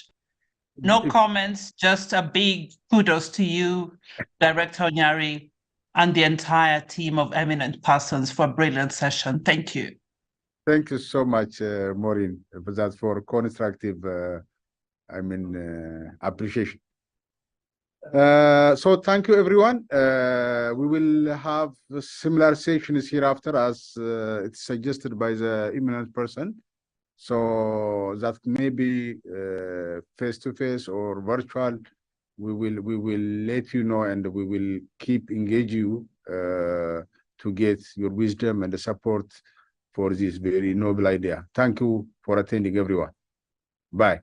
No comments, just a big kudos to you, Director Onyari, and the entire team of eminent persons for a brilliant session. Thank you. Thank you so much, Maureen, for that, for constructive appreciation. So thank you, everyone. We will have similar sessions hereafter as it's suggested by the eminent person. So that may be face-to-face or virtual. We will let you know, and we will keep engage you to get your wisdom and the support for this very noble idea. Thank you for attending, everyone. Bye.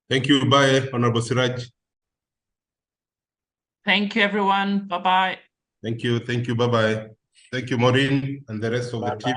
Thank you. Bye, Honorable Siraj. Thank you, everyone. Bye-bye. Thank you. Thank you. Bye-bye. Thank you, Maureen, and the rest of the team.